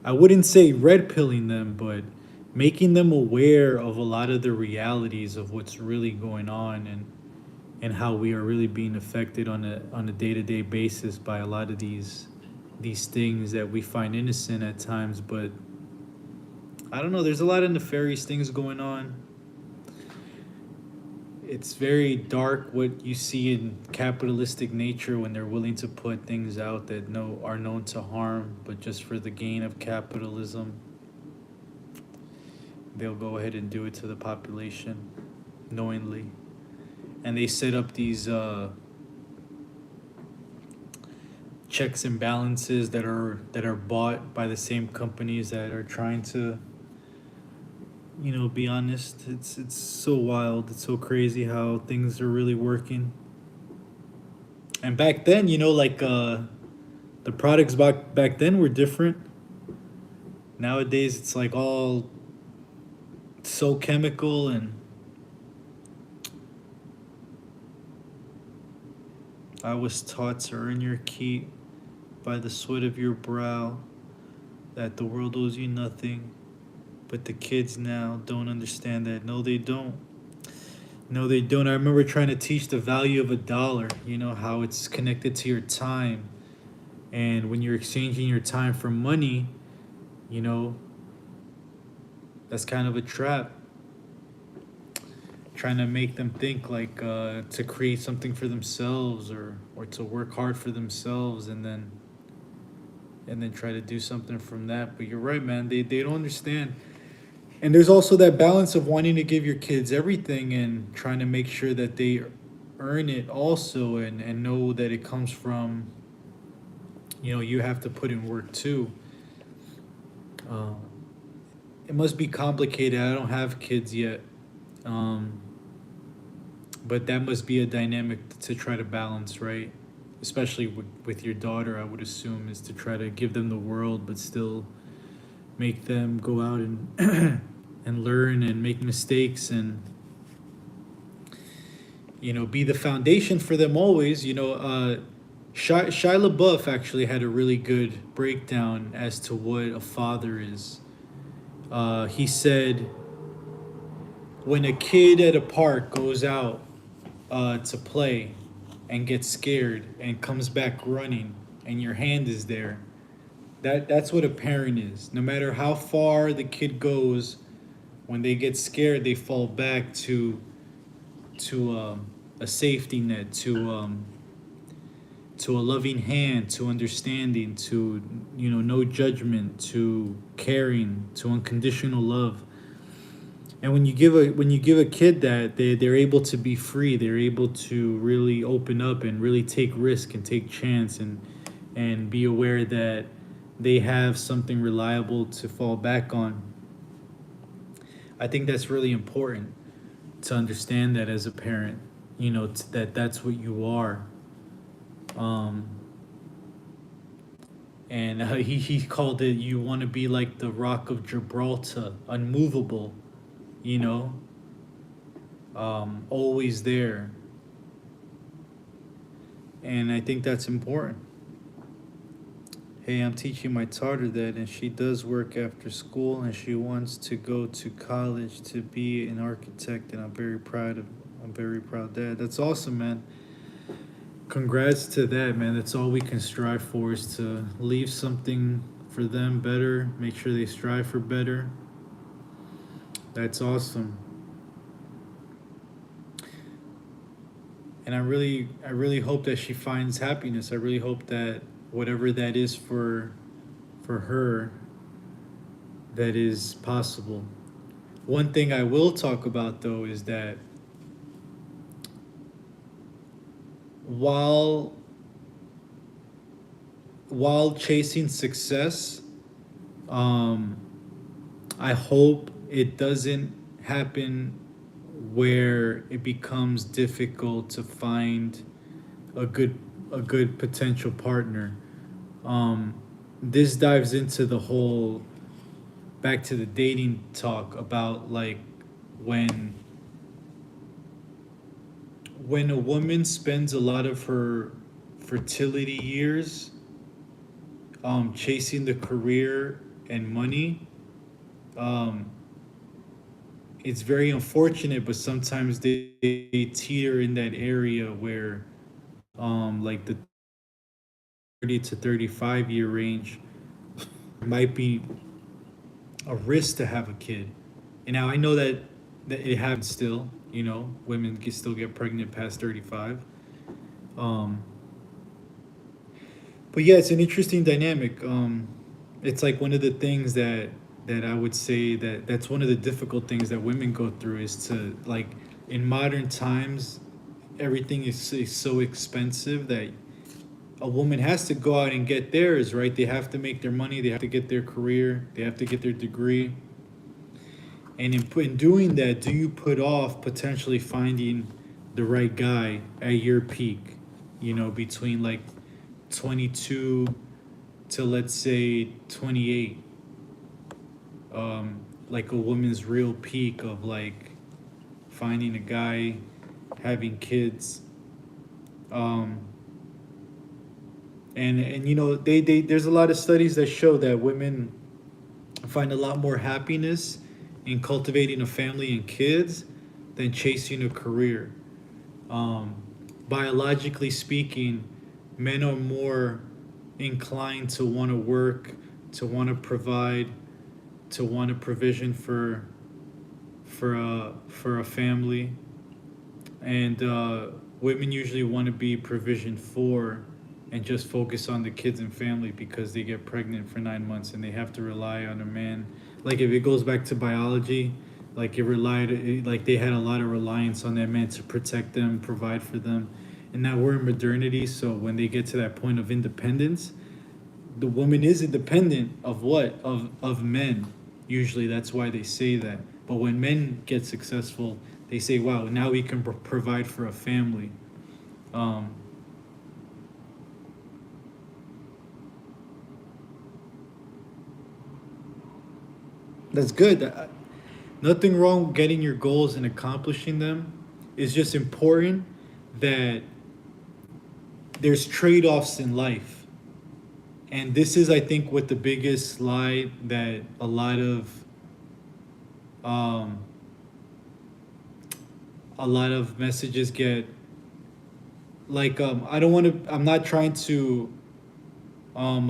I wouldn't say red pilling them, but making them aware of a lot of the realities of what's really going on, and how we are really being affected on a day-to-day basis by a lot of these things that we find innocent at times. But I don't know, there's a lot of nefarious things going on. It's very dark what you see in capitalistic nature, when they're willing to put things out that are known to harm, but just for the gain of capitalism, they'll go ahead and do it to the population knowingly. And they set up these checks and balances that are bought by the same companies that are trying to, be honest. It's so wild. It's so crazy how things are really working. And back then, like the products back then were different. Nowadays, it's like all so chemical, and I was taught to earn your keep by the sweat of your brow, that the world owes you nothing. But the kids now don't understand that. No, they don't. No, they don't. I remember trying to teach the value of a dollar, how it's connected to your time. And when you're exchanging your time for money, you know, that's kind of a trap. Trying to make them think like to create something for themselves or to work hard for themselves and then try to do something from that. But you're right, man. They don't understand. And there's also that balance of wanting to give your kids everything and trying to make sure that they earn it also and know that it comes from, you have to put in work too. Uh, it must be complicated. I don't have kids yet. But that must be a dynamic to try to balance, right? Especially with your daughter, I would assume, is to try to give them the world, but still make them go out and and learn and make mistakes and be the foundation for them always. Shia LaBeouf actually had a really good breakdown as to what a father is. He said, when a kid at a park goes out to play and gets scared and comes back running and your hand is there, that's what a parent is. No matter how far the kid goes, when they get scared, they fall back to a safety net, to a loving hand, to understanding, to no judgment, to caring, to unconditional love. And when you give a kid that, they're able to be free, they're able to really open up and really take risk and take chance and be aware that they have something reliable to fall back on. I think that's really important to understand that as a parent, that's what you are. And he called it, you want to be like the Rock of Gibraltar, unmovable, always there. And I think that's important. Hey, I'm teaching my daughter that, and she does work after school, and she wants to go to college to be an architect, and I'm very proud, Dad. That's awesome, man. Congrats to that, man. That's all we can strive for, is to leave something for them better, make sure they strive for better. That's awesome. And I really hope that she finds happiness. I really hope that whatever that is for her, that is possible. One thing I will talk about though is that while chasing success, I hope it doesn't happen where it becomes difficult to find a good potential partner. This dives into the whole, back to the dating talk about like when a woman spends a lot of her fertility years chasing the career and money, it's very unfortunate, but sometimes they teeter in that area where like the 30 to 35-year range might be a risk to have a kid. And now I know that it happens still, women can still get pregnant past 35. But yeah, it's an interesting dynamic. It's like one of the things that I would say that's one of the difficult things that women go through, is to, like, in modern times, everything is so expensive that a woman has to go out and get theirs, right? They have to make their money, they have to get their career, they have to get their degree. And in doing that, do you put off potentially finding the right guy at your peak, between like 22 to, let's say, 28? Like a woman's real peak of like finding a guy, having kids. And you know, there's a lot of studies that show that women find a lot more happiness in cultivating a family and kids than chasing a career. Um, Biologically speaking, men are more inclined to want to work, to want to provide, to want a provision for a family, and women usually want to be provision for and just focus on the kids and family because they get pregnant for 9 months and they have to rely on a man. Like if it goes back to biology, like like they had a lot of reliance on that man to protect them, provide for them. And now we're in modernity, so when they get to that point of independence, the woman is independent of what? Of men. Usually that's why they say that. But when men get successful, they say, wow, now we can provide for a family. Um, that's good. Nothing wrong with getting your goals and accomplishing them. It's just important that there's trade-offs in life. And this is, I think, what the biggest lie that um, a lot of messages get. Like I don't want to. I'm not trying to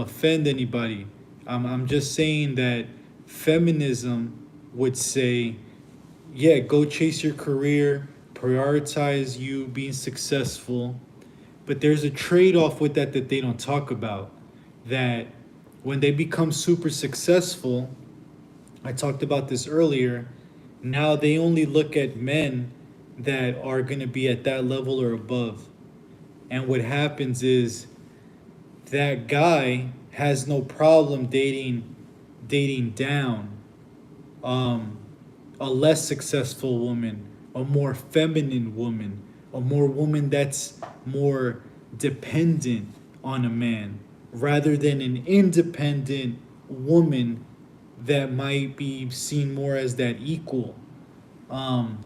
offend anybody. I'm just saying that feminism would say, yeah, go chase your career, prioritize you being successful, but there's a trade-off with that they don't talk about. That when they become super successful, I talked about this earlier, now they only look at men that are going to be at that level or above. And what happens is that guy has no problem dating down a less successful woman, a more feminine woman, a more woman that's more dependent on a man, rather than an independent woman that might be seen more as that equal. Um,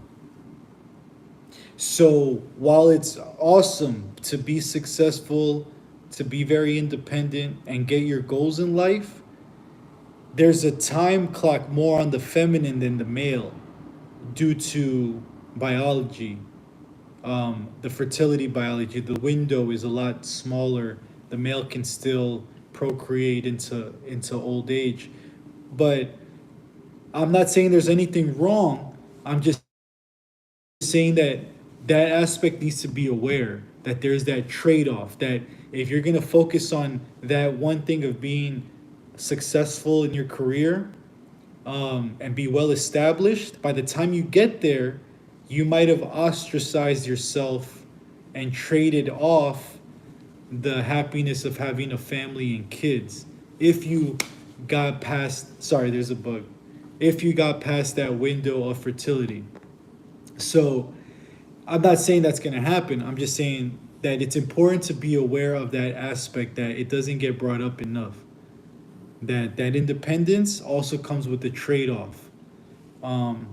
so while it's awesome to be successful, to be very independent and get your goals in life, there's a time clock more on the feminine than the male due to biology. The fertility biology, the window is a lot smaller. The male can still procreate into old age. But I'm not saying there's anything wrong. I'm just saying that that aspect needs to be aware that there's that trade-off, that if you're going to focus on that one thing of being successful in your career, and be well established, by the time you get there, you might have ostracized yourself and traded off the happiness of having a family and kids. If you got past, sorry, there's a bug. If you got past that window of fertility. So I'm not saying that's going to happen. I'm just saying that it's important to be aware of that aspect, that it doesn't get brought up enough. That independence also comes with a trade-off.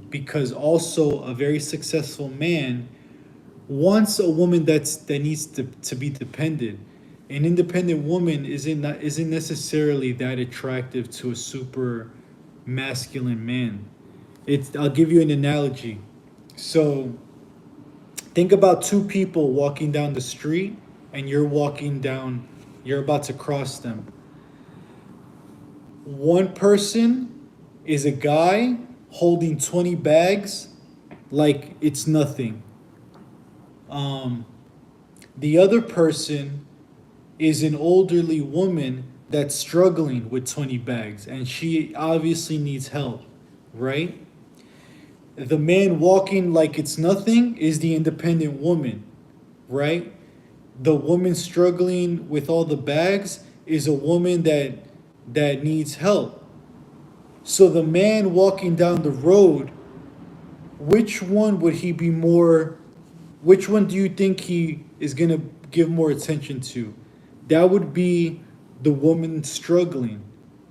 Because also a very successful man wants a woman that needs to be dependent. An independent woman isn't necessarily that attractive to a super masculine man. I'll give you an analogy. So think about two people walking down the street and you're about to cross them. One person is a guy holding 20 bags like it's nothing. The other person is an elderly woman that's struggling with 20 bags and she obviously needs help, right? The man walking like it's nothing is the independent woman, right? The woman struggling with all the bags is a woman that needs help. So the man walking down the road, which one do you think he is going to give more attention to? That would be the woman struggling,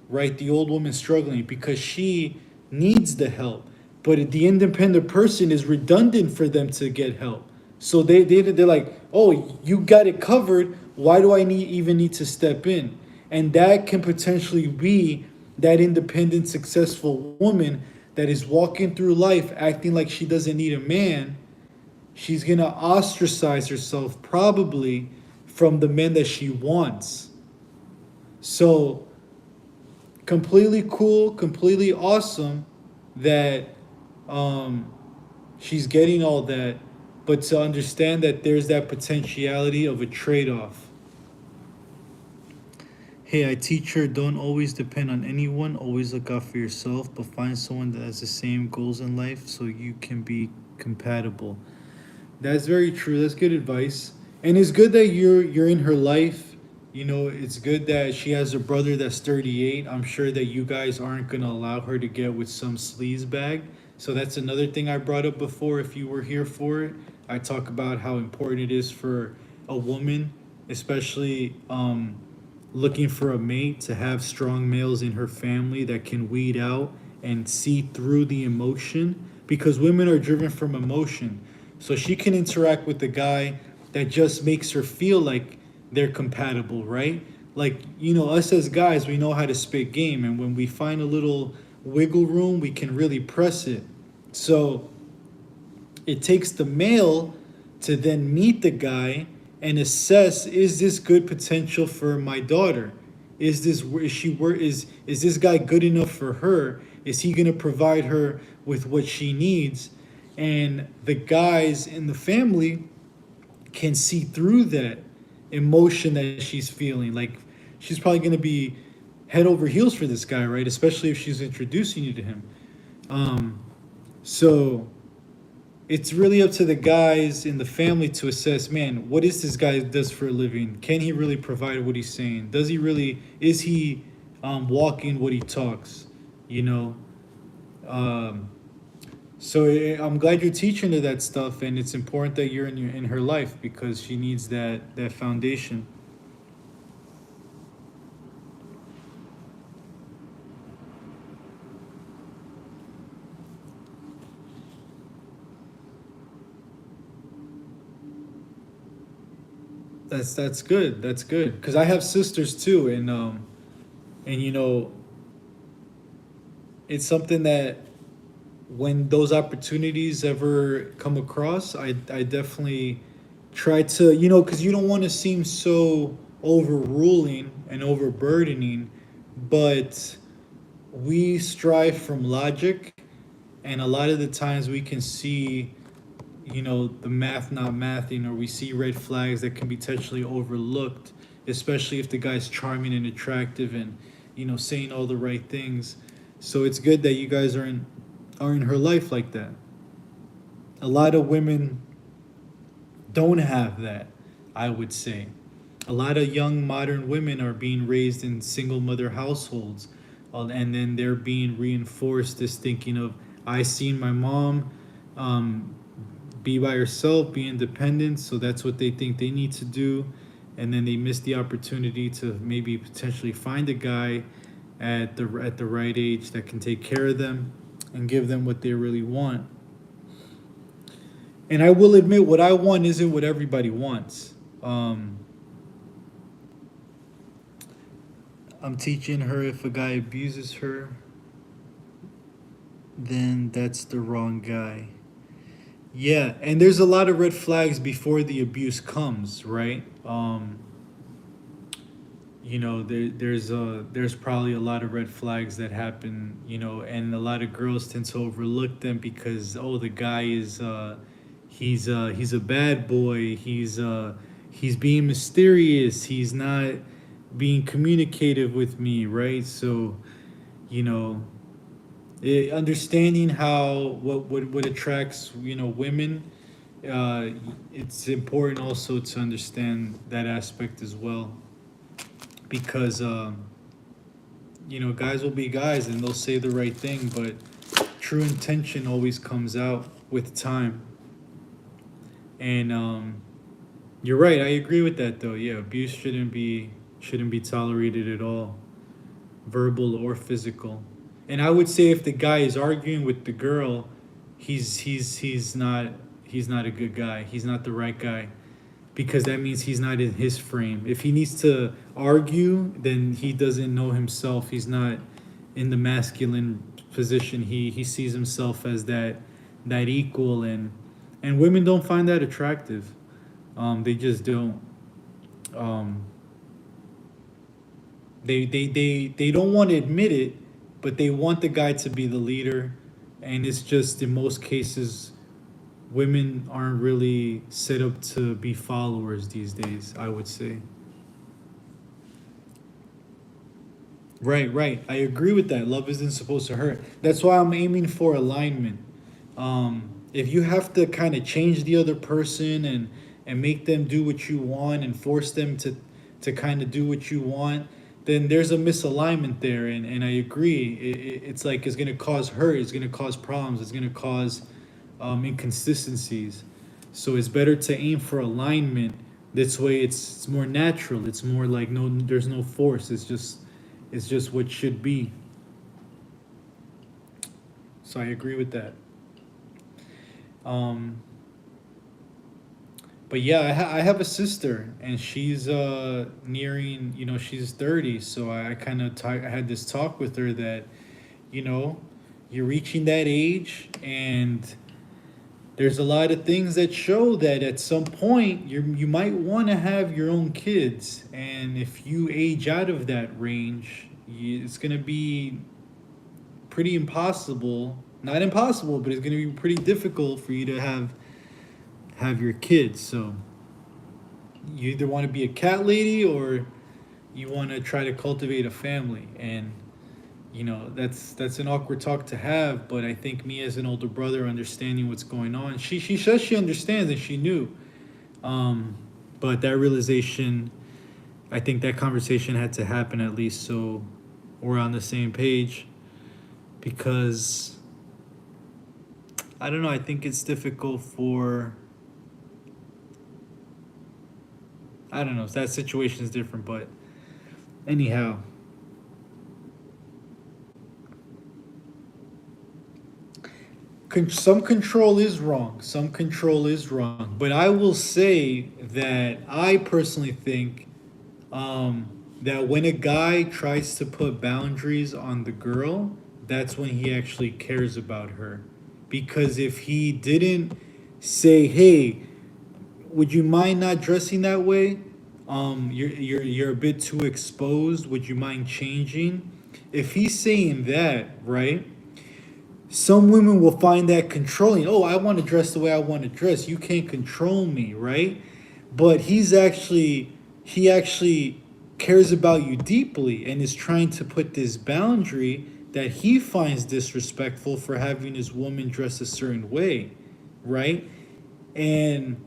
right? The old woman struggling because she needs the help. But the independent person is redundant for them to get help. So they're like, oh, you got it covered. why do I even need to step in? And that can potentially be that independent, successful woman that is walking through life acting like she doesn't need a man. She's gonna ostracize herself probably from the men that she wants. So, completely cool, completely awesome that um, she's getting all that, but to understand that there's that potentiality of a trade off. Hey, I teach her don't always depend on anyone, always look out for yourself, but find someone that has the same goals in life so you can be compatible. That's very true. That's good advice. And it's good that you're in her life. You know, it's good that she has a brother that's 38. I'm sure that you guys aren't going to allow her to get with some sleaze bag. So that's another thing I brought up before if you were here for it. I talk about how important it is for a woman, especially looking for a mate, to have strong males in her family that can weed out and see through the emotion, because women are driven from emotion. So she can interact with the guy that just makes her feel like they're compatible, right? Like, you know, us as guys, we know how to spit game. And when we find a little wiggle room, we can really press it. So it takes the male to then meet the guy and assess, is this good potential for my daughter? Is this guy good enough for her? Is he going to provide her with what she needs? And the guys in the family can see through that emotion that she's feeling. Like, she's probably going to be head over heels for this guy, right? Especially if she's introducing you to him. So it's really up to the guys in the family to assess, man, what is this guy does for a living? Can he really provide what he's saying? Is he walking what he talks? You know? So I'm glad you're teaching her that stuff, and it's important that you're in her life because she needs that foundation. That's good. That's good because I have sisters too, and you know, it's something that when those opportunities ever come across, I definitely try to, you know, because you don't want to seem so overruling and overburdening, but we strive from logic, and a lot of the times we can see, you know, the math not mathing, or we see red flags that can be potentially overlooked, especially if the guy's charming and attractive and, you know, saying all the right things. So it's good that you guys are in her life like that. A lot of women don't have that, I would say. A lot of young modern women are being raised in single mother households, and then they're being reinforced this thinking of, I seen my mom be by herself, be independent, so that's what they think they need to do, and then they miss the opportunity to maybe potentially find a guy at the right age that can take care of them and give them what they really want. And I will admit, what I want isn't what everybody wants. I'm teaching her, if a guy abuses her, then that's the wrong guy. Yeah, and there's a lot of red flags before the abuse comes, right? You know, there's probably a lot of red flags that happen, you know, and a lot of girls tend to overlook them because, oh, the guy is he's a bad boy, he's being mysterious, he's not being communicative with me, right? So, you know, understanding how what attracts, you know, women, it's important also to understand that aspect as well, because you know, guys will be guys and they'll say the right thing, but true intention always comes out with time. And you're right, I agree with that though. Yeah, abuse shouldn't be tolerated at all, verbal or physical. And I would say if the guy is arguing with the girl, he's not a good guy. He's not the right guy. because that means he's not in his frame. If he needs to argue, then he doesn't know himself. He's not in the masculine position. He sees himself as that equal, and women don't find that attractive. They just don't. Um, they don't want to admit it, but they want the guy to be the leader, and it's just in most cases women aren't really set up to be followers these days, I would say. Right. I agree with that. Love isn't supposed to hurt. That's why I'm aiming for alignment. If you have to kind of change the other person and make them do what you want and force them to kind of do what you want, then there's a misalignment there. And I agree. It's like it's going to cause hurt. It's going to cause problems. It's going to cause inconsistencies. So it's better to aim for alignment. This way it's more natural. It's more like there's no force. It's just what should be. So I agree with that. But yeah, I have a sister, and she's nearing, she's 30. So I kind of I had this talk with her that, you're reaching that age, and there's a lot of things that show that at some point you might want to have your own kids, and if you age out of that range, it's gonna be pretty impossible. Not impossible, but it's gonna be pretty difficult for you to have your kids. So you either want to be a cat lady or you want to try to cultivate a family, and that's an awkward talk to have. But I think me as an older brother, understanding what's going on, she says she understands and she knew, but that realization, I think that conversation had to happen at least so we're on the same page, because I don't know, I think it's difficult for, I don't know, that situation is different, but anyhow. Some control is wrong. Some control is wrong. But I will say that I personally think that when a guy tries to put boundaries on the girl, that's when he actually cares about her. Because if he didn't say, "Hey, would you mind not dressing that way? You're a bit too exposed. Would you mind changing?" If he's saying that, right? Some women will find that controlling. Oh, I want to dress the way I want to dress. You can't control me, right? But he actually cares about you deeply and is trying to put this boundary that he finds disrespectful for having his woman dress a certain way, right? And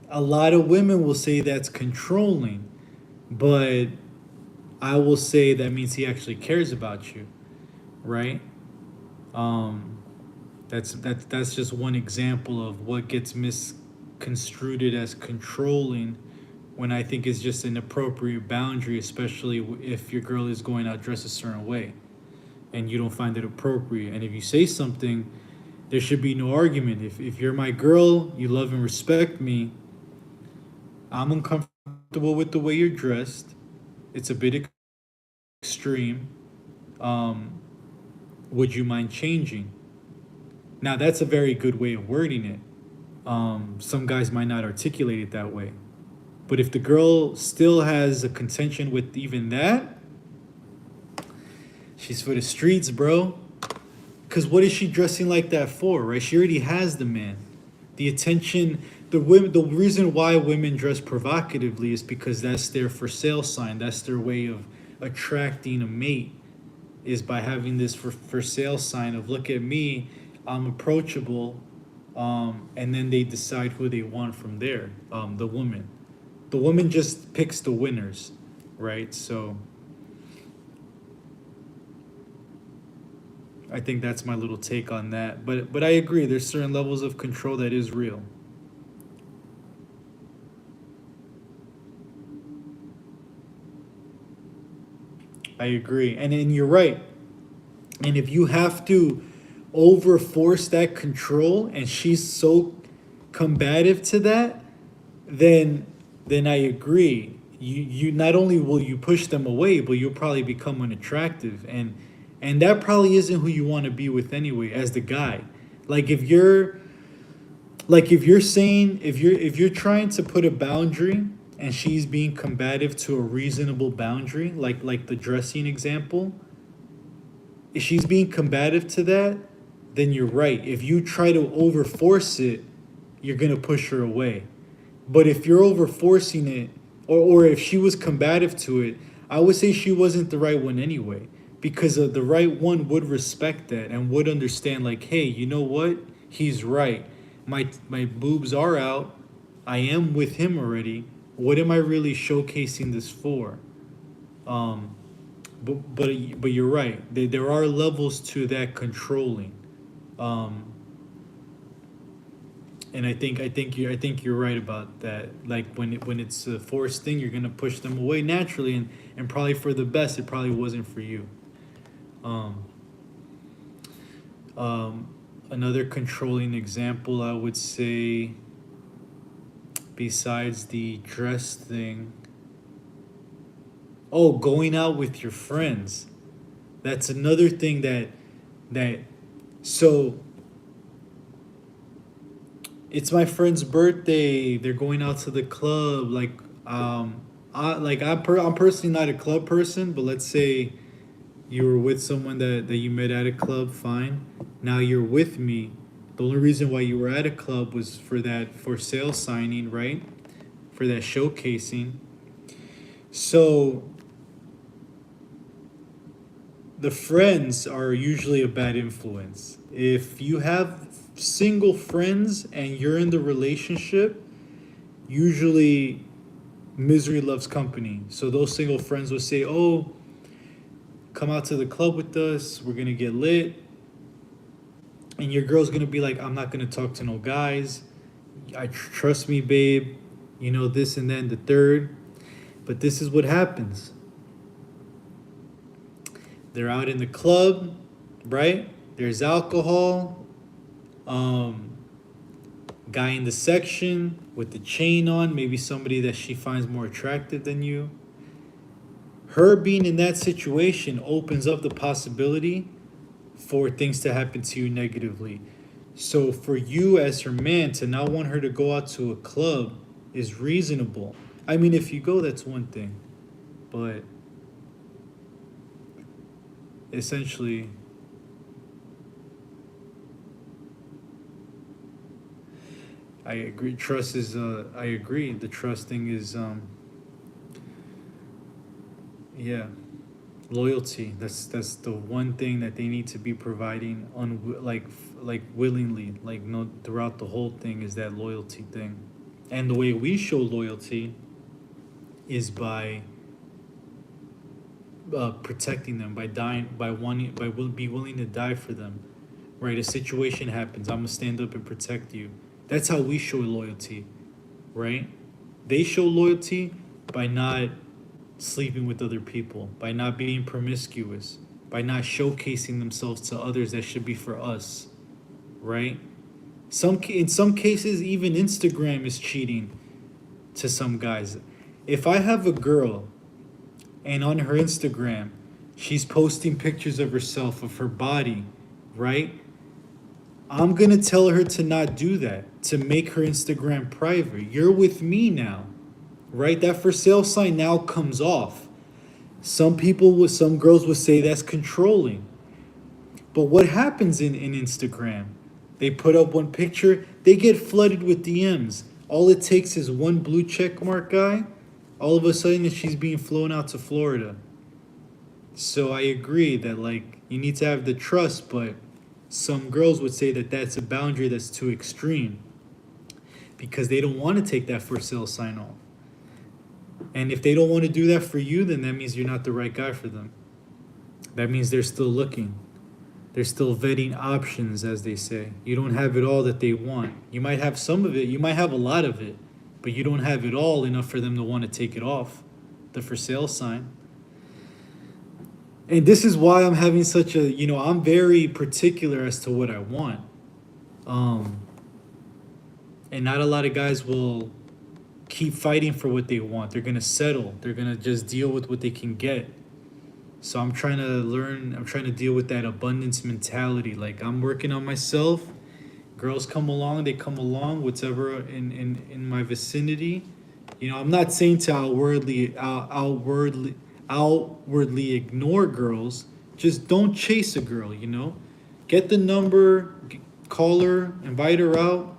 a lot of women will say that's controlling, but I will say that means he actually cares about you, right? That's just one example of what gets misconstrued as controlling, when I think it's just an appropriate boundary, especially if your girl is going out dressed a certain way and you don't find it appropriate. And if you say something, there should be no argument. If you're my girl, you love and respect me, I'm uncomfortable with the way you're dressed. It's a bit extreme. Would you mind changing? Now, that's a very good way of wording it. Some guys might not articulate it that way. But if the girl still has a contention with even that, she's for the streets, bro. Because what is she dressing like that for, right? She already has the man. The attention, the reason why women dress provocatively is because that's their for sale sign. That's their way of attracting a mate, is by having this for sale sign of, look at me, I'm approachable, and then they decide who they want from there. The woman just picks the winners, right? So I think that's my little take on that. But I agree, there's certain levels of control that is real. I agree. And you're right. And if you have to over force that control and she's so combative to that, then I agree. You not only will you push them away, but you'll probably become unattractive, and that probably isn't who you want to be with anyway as the guy. Like if you're saying if you're trying to put a boundary and she's being combative to a reasonable boundary, like the dressing example, if she's being combative to that, then you're right. If you try to overforce it, you're gonna push her away. But if you're overforcing it, or if she was combative to it, I would say she wasn't the right one anyway. Because the right one would respect that and would understand, like, hey, you know what? He's right. My boobs are out. I am with him already. What am I really showcasing this for? But you're right. There are levels to that controlling. And I think you're right about that. Like when it's a forced thing, you're gonna push them away naturally, and probably for the best. It probably wasn't for you. Um, Another controlling example, I would say, besides the dress thing. Oh, going out with your friends. That's another thing that so it's my friend's birthday. They're going out to the club. I'm personally not a club person, but let's say you were with someone that you met at a club, fine. Now you're with me. The only reason why you were at a club was for that for sale signing, right? For that showcasing. So the friends are usually a bad influence. If you have single friends and you're in the relationship, usually misery loves company. So those single friends will say, "Oh, come out to the club with us. We're going to get lit." And your girl's going to be like, "I'm not going to talk to no guys. Trust me, babe. You know, this and then the third." But this is what happens. They're out in the club, right? There's alcohol. Guy in the section with the chain on, maybe somebody that she finds more attractive than you. Her being in that situation opens up the possibility for things to happen to you negatively. So for you as her man to not want her to go out to a club is reasonable. I mean, if you go, that's one thing. But essentially, I agree. Trust is, I agree. The trust thing is, yeah, loyalty. That's the one thing that they need to be providing like willingly, like no throughout the whole thing is that loyalty thing, and the way we show loyalty is by protecting them, by dying, be willing to die for them. Right, a situation happens, I'm gonna stand up and protect you. That's how we show loyalty, right? They show loyalty by not sleeping with other people, by not being promiscuous, by not showcasing themselves to others that should be for us, right? In some cases, even Instagram is cheating to some guys. If I have a girl and on her Instagram, she's posting pictures of herself, of her body, right? I'm going to tell her to not do that, to make her Instagram private. You're with me now, right? That for sale sign now comes off. Some girls would say that's controlling. But what happens in Instagram? They put up one picture, they get flooded with DMs. All it takes is one blue check mark guy. All of a sudden, she's being flown out to Florida. So I agree that, like, you need to have the trust, but some girls would say that that's a boundary that's too extreme because they don't want to take that for sale sign off. And if they don't want to do that for you, then that means you're not the right guy for them. That means they're still looking. They're still vetting options, as they say. You don't have it all that they want. You might have some of it. You might have a lot of it. But you don't have it all enough for them to want to take it off, the for sale sign. And this is why I'm having such a, I'm very particular as to what I want. And not a lot of guys will keep fighting for what they want. They're gonna settle. They're gonna just deal with what they can get. So I'm trying to learn. I'm trying to deal with that abundance mentality. Like, I'm working on myself. Girls come along, they come along. Whatever in my vicinity. You know, I'm not saying to outwardly ignore girls. Just don't chase a girl. You know, get the number, call her, invite her out.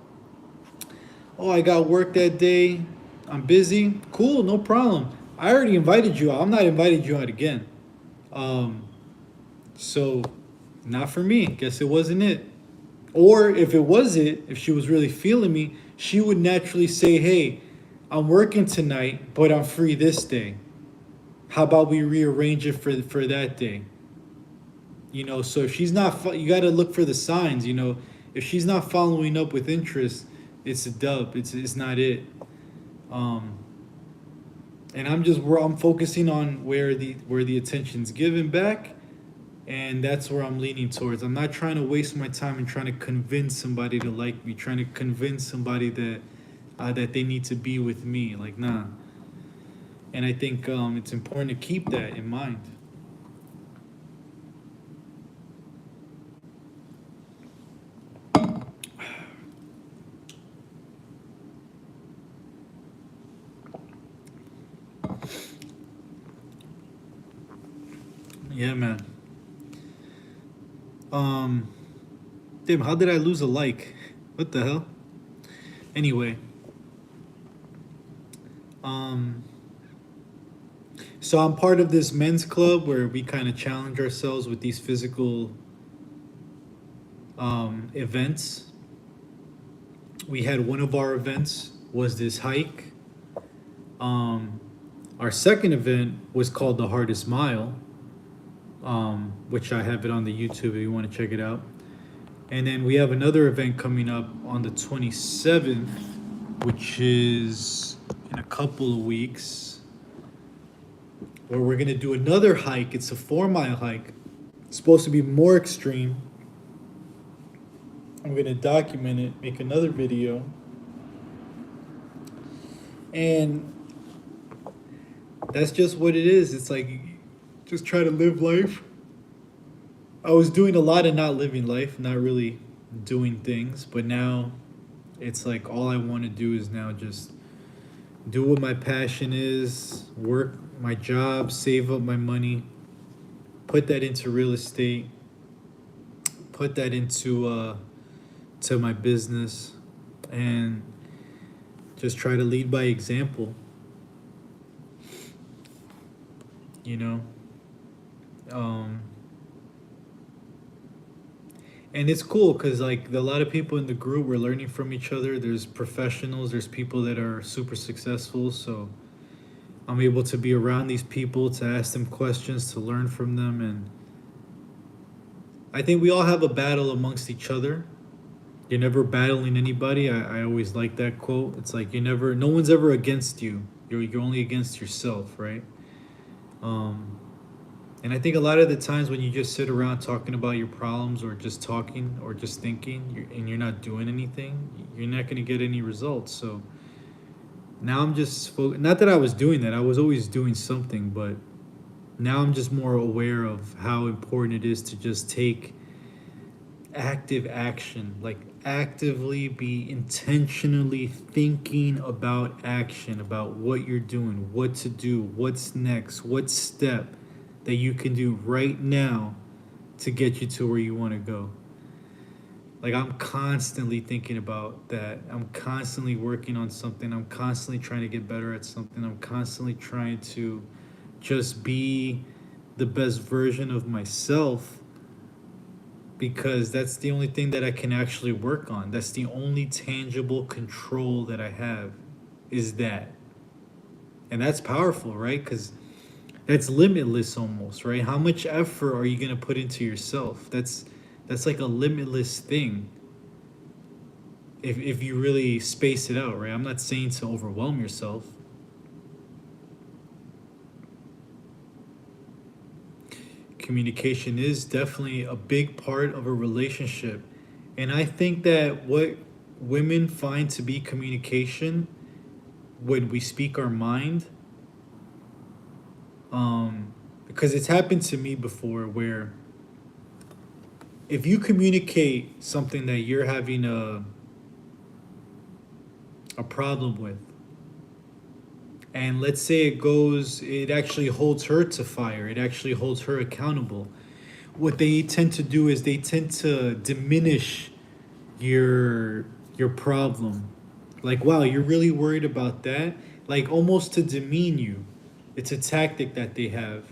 Oh, I got work that day. I'm busy. Cool, no problem. I already invited you out. I'm not inviting you out again. So not for me. Guess it wasn't it. Or if it was it, if she was really feeling me, she would naturally say, "Hey, I'm working tonight, but I'm free this day. How about we rearrange it for that day?" You know, so if she's not, you got to look for the signs. You know, if she's not following up with interest, it's a dub. It's not it. And I'm focusing on where the attention's given back, and that's where I'm leaning towards. I'm not trying to waste my time and trying to convince somebody to like me, trying to convince somebody that they need to be with me. Like, nah. And I think it's important to keep that in mind. Yeah, man. Damn, how did I lose a like? What the hell? Anyway. So I'm part of this men's club where we kind of challenge ourselves with these physical events. We had one of our events was this hike. Our second event was called the Hardest Mile, which I have it on the YouTube if you want to check it out. And then we have another event coming up on the 27th, which is in a couple of weeks, where we're going to do another hike. It's a 4-mile hike. It's supposed to be more extreme. I'm going to document it, make another video. And that's just what it is. It's like, just try to live life. I was doing a lot of not living life, not really doing things, but now it's like all I want to do is now just do what my passion is, work my job, save up my money, put that into real estate, put that into to my business, and just try to lead by example. You know? And it's cool because like a lot of people in the group, we're learning from each other. There's professionals, there's people that are super successful. So I'm able to be around these people, to ask them questions, to learn from them. And I think we all have a battle amongst each other. You're never battling anybody. I always like that quote. It's like no one's ever against you. You're only against yourself, right? And I think a lot of the times when you just sit around talking about your problems or just talking or just thinking and you're not doing anything, you're not going to get any results. So now I'm just not that I was doing that. I was always doing something, but now I'm just more aware of how important it is to just take active action, like actively be intentionally thinking about action, about what you're doing, what to do, what's next, what step that you can do right now to get you to where you want to go. Like, I'm constantly thinking about that. I'm constantly working on something. I'm constantly trying to get better at something. I'm constantly trying to just be the best version of myself, because that's the only thing that I can actually work on. That's the only tangible control that I have, is that. And that's powerful, right? Because that's limitless almost, right? How much effort are you going to put into yourself? That's like a limitless thing if you really space it out, right? I'm not saying to overwhelm yourself. Communication is definitely a big part of a relationship. And I think that what women find to be communication when we speak our mind. Because it's happened to me before where if you communicate something that you're having a problem with, and let's say it actually holds her to fire, it actually holds her accountable, what they tend to do is they tend to diminish your problem. Like, wow, you're really worried about that? Like, almost to demean you. It's a tactic that they have.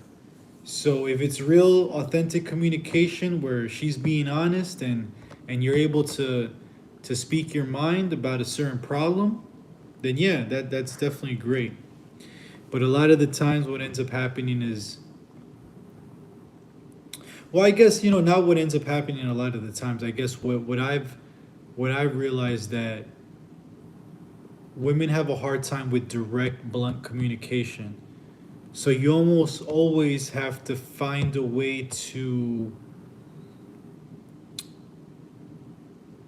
So if it's real authentic communication where she's being honest and you're able to speak your mind about a certain problem, then yeah, that's definitely great. But a lot of the times what ends up happening is, well, I guess, not what ends up happening a lot of the times. I guess what I've realized that women have a hard time with direct, blunt communication. So you almost always have to find a way to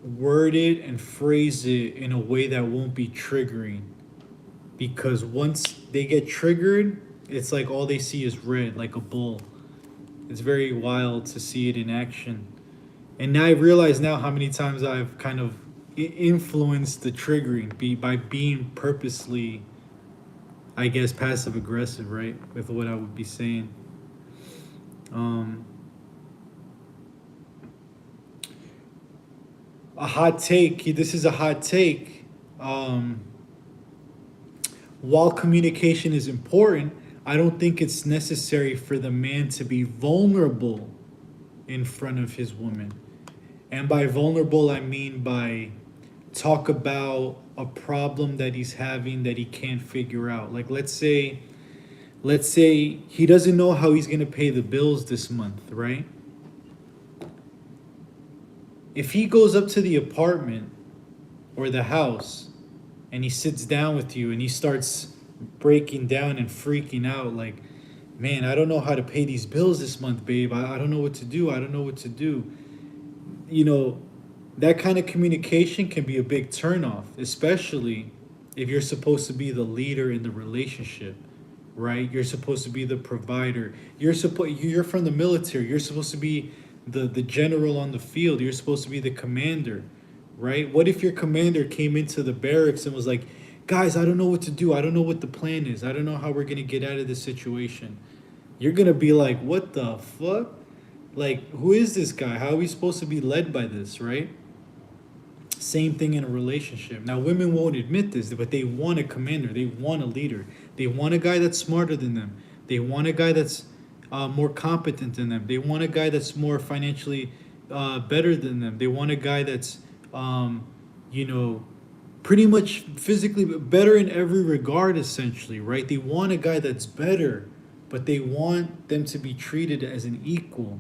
word it and phrase it in a way that won't be triggering. Because once they get triggered, it's like all they see is red, like a bull. It's very wild to see it in action. And now I realize now how many times I've kind of influenced the triggering by being purposely, I guess, passive aggressive, right? With what I would be saying. A hot take. This is a hot take. While communication is important, I don't think it's necessary for the man to be vulnerable in front of his woman. And by vulnerable, I mean by talk about a problem that he's having that he can't figure out. Like, let's say he doesn't know how he's going to pay the bills this month, right? If he goes up to the apartment or the house and he sits down with you and he starts breaking down and freaking out, like, man, I don't know how to pay these bills this month, babe. I don't know what to do. I don't know what to do. That kind of communication can be a big turnoff, especially if you're supposed to be the leader in the relationship, right? You're supposed to be the provider. You're from the military. You're supposed to be the general on the field. You're supposed to be the commander, right? What if your commander came into the barracks and was like, guys, I don't know what to do. I don't know what the plan is. I don't know how we're going to get out of this situation. You're going to be like, what the fuck? Like, who is this guy? How are we supposed to be led by this, right? Same thing in a relationship. Now, women won't admit this, but they want a commander. They want a leader. They want a guy that's smarter than them. They want a guy that's more competent than them. They want a guy that's more financially better than them. They want a guy that's, pretty much physically better in every regard, essentially, right? They want a guy that's better, but they want them to be treated as an equal.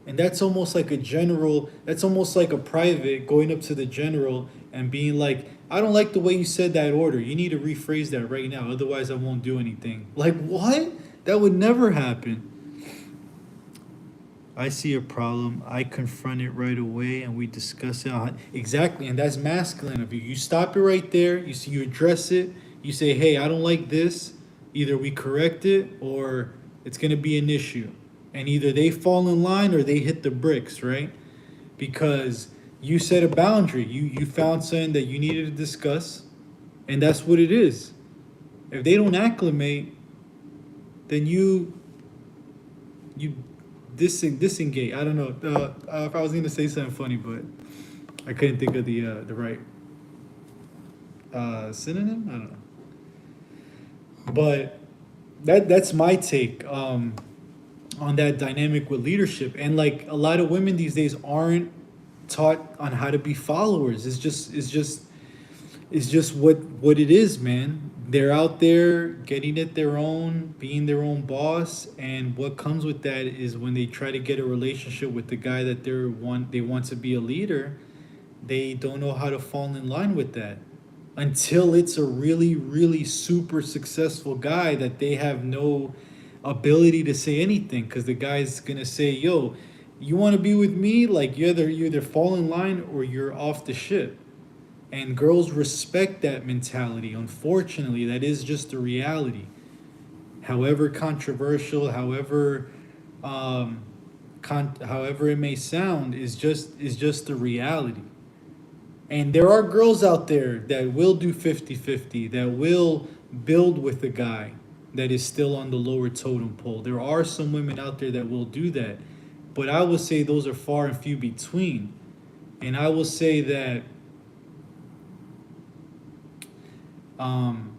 And that's almost like a general, that's almost like a private going up to the general and being like, I don't like the way you said that order. You need to rephrase that right now. Otherwise, I won't do anything. Like, what? That would never happen. I see a problem. I confront it right away and we discuss it. Exactly. And that's masculine of you. You stop it right there. You address it. You say, hey, I don't like this. Either we correct it or it's going to be an issue. And either they fall in line or they hit the bricks, right? Because you set a boundary. You found something that you needed to discuss, and that's what it is. If they don't acclimate, then you disengage. I don't know if I was going to say something funny, but I couldn't think of the right synonym. I don't know. But that's my take on that dynamic with leadership. And like a lot of women these days aren't taught on how to be followers. It's just what it is, man. They're out there getting it their own, being their own boss, and what comes with that is when they try to get a relationship with the guy that they want to be a leader, they don't know how to fall in line with that until it's a really, really super successful guy that they have no ability to say anything, because the guy's gonna say, yo, you want to be with me? Like, you either fall in line or you're off the ship. And girls respect that mentality. Unfortunately, that is just the reality. However controversial, um, however it may sound, is just the reality. And there are girls out there that will do 50-50, that will build with a guy that is still on the lower totem pole. There are some women out there that will do that. But I will say those are far and few between. And I will say that um,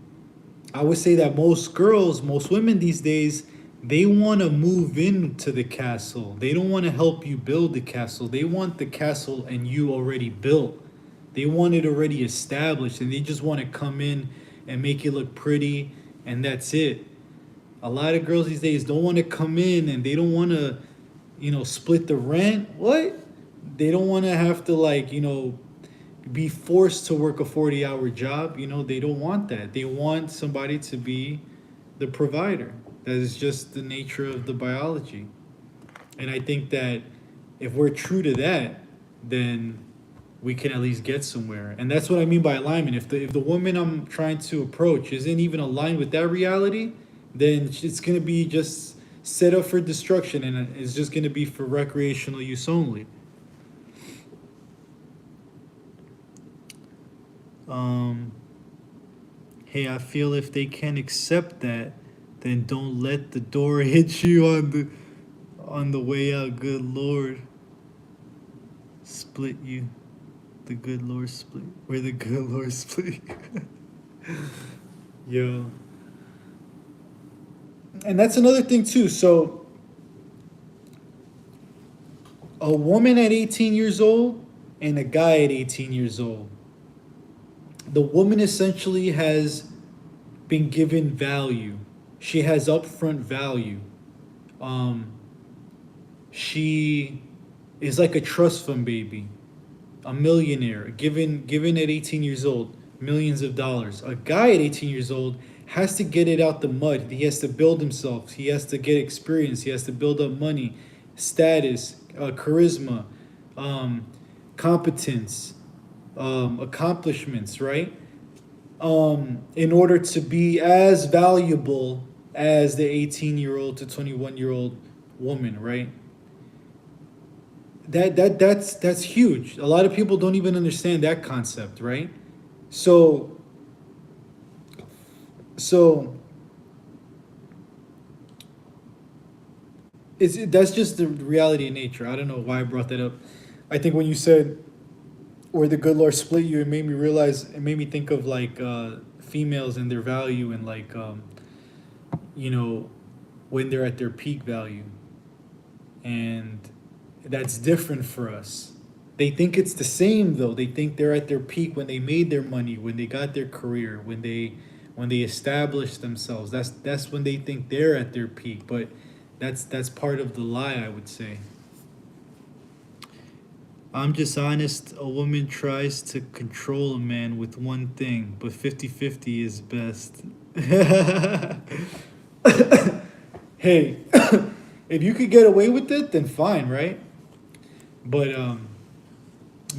most girls, most women these days, they want to move into the castle. They don't want to help you build the castle. They want the castle and you already built. They want it already established, and they just want to come in and make it look pretty, and that's it. A lot of girls these days don't want to come in, and they don't want to, split the rent. What? They don't want to have to, be forced to work a 40-hour job. They don't want that. They want somebody to be the provider. That is just the nature of the biology. And I think that if we're true to that, then we can at least get somewhere. And that's what I mean by alignment. If the woman I'm trying to approach isn't even aligned with that reality, then it's going to be just set up for destruction, and it's just going to be for recreational use only. Hey, I feel if they can't accept that, then don't let the door hit you on the way out. Good Lord, split you. The good Lord split. Where the good Lord split. Yo. And that's another thing too. So a woman at 18 years old and a guy at 18 years old. The woman essentially has been given value. She has upfront value. She is like a trust fund baby, a millionaire, given at 18 years old, millions of dollars. A guy at 18 years old has to get it out the mud. He has to build himself. He has to get experience. He has to build up money, status, charisma, competence, accomplishments, right? In order to be as valuable as the 18-year-old to 21-year-old woman, right? That's huge. A lot of people don't even understand that concept, right? So that's just the reality of nature. I don't know why I brought that up. I think when you said where the good Lord split you, it made me think of females and their value, and when they're at their peak value. And that's different for us. They think it's the same though. They think they're at their peak when they made their money, when they got their career, when they established themselves. That's when they think they're at their peak. But that's part of the lie, I would say. I'm just honest. A woman tries to control a man with one thing, but 50-50 is best. Hey, if you could get away with it, then fine, right? But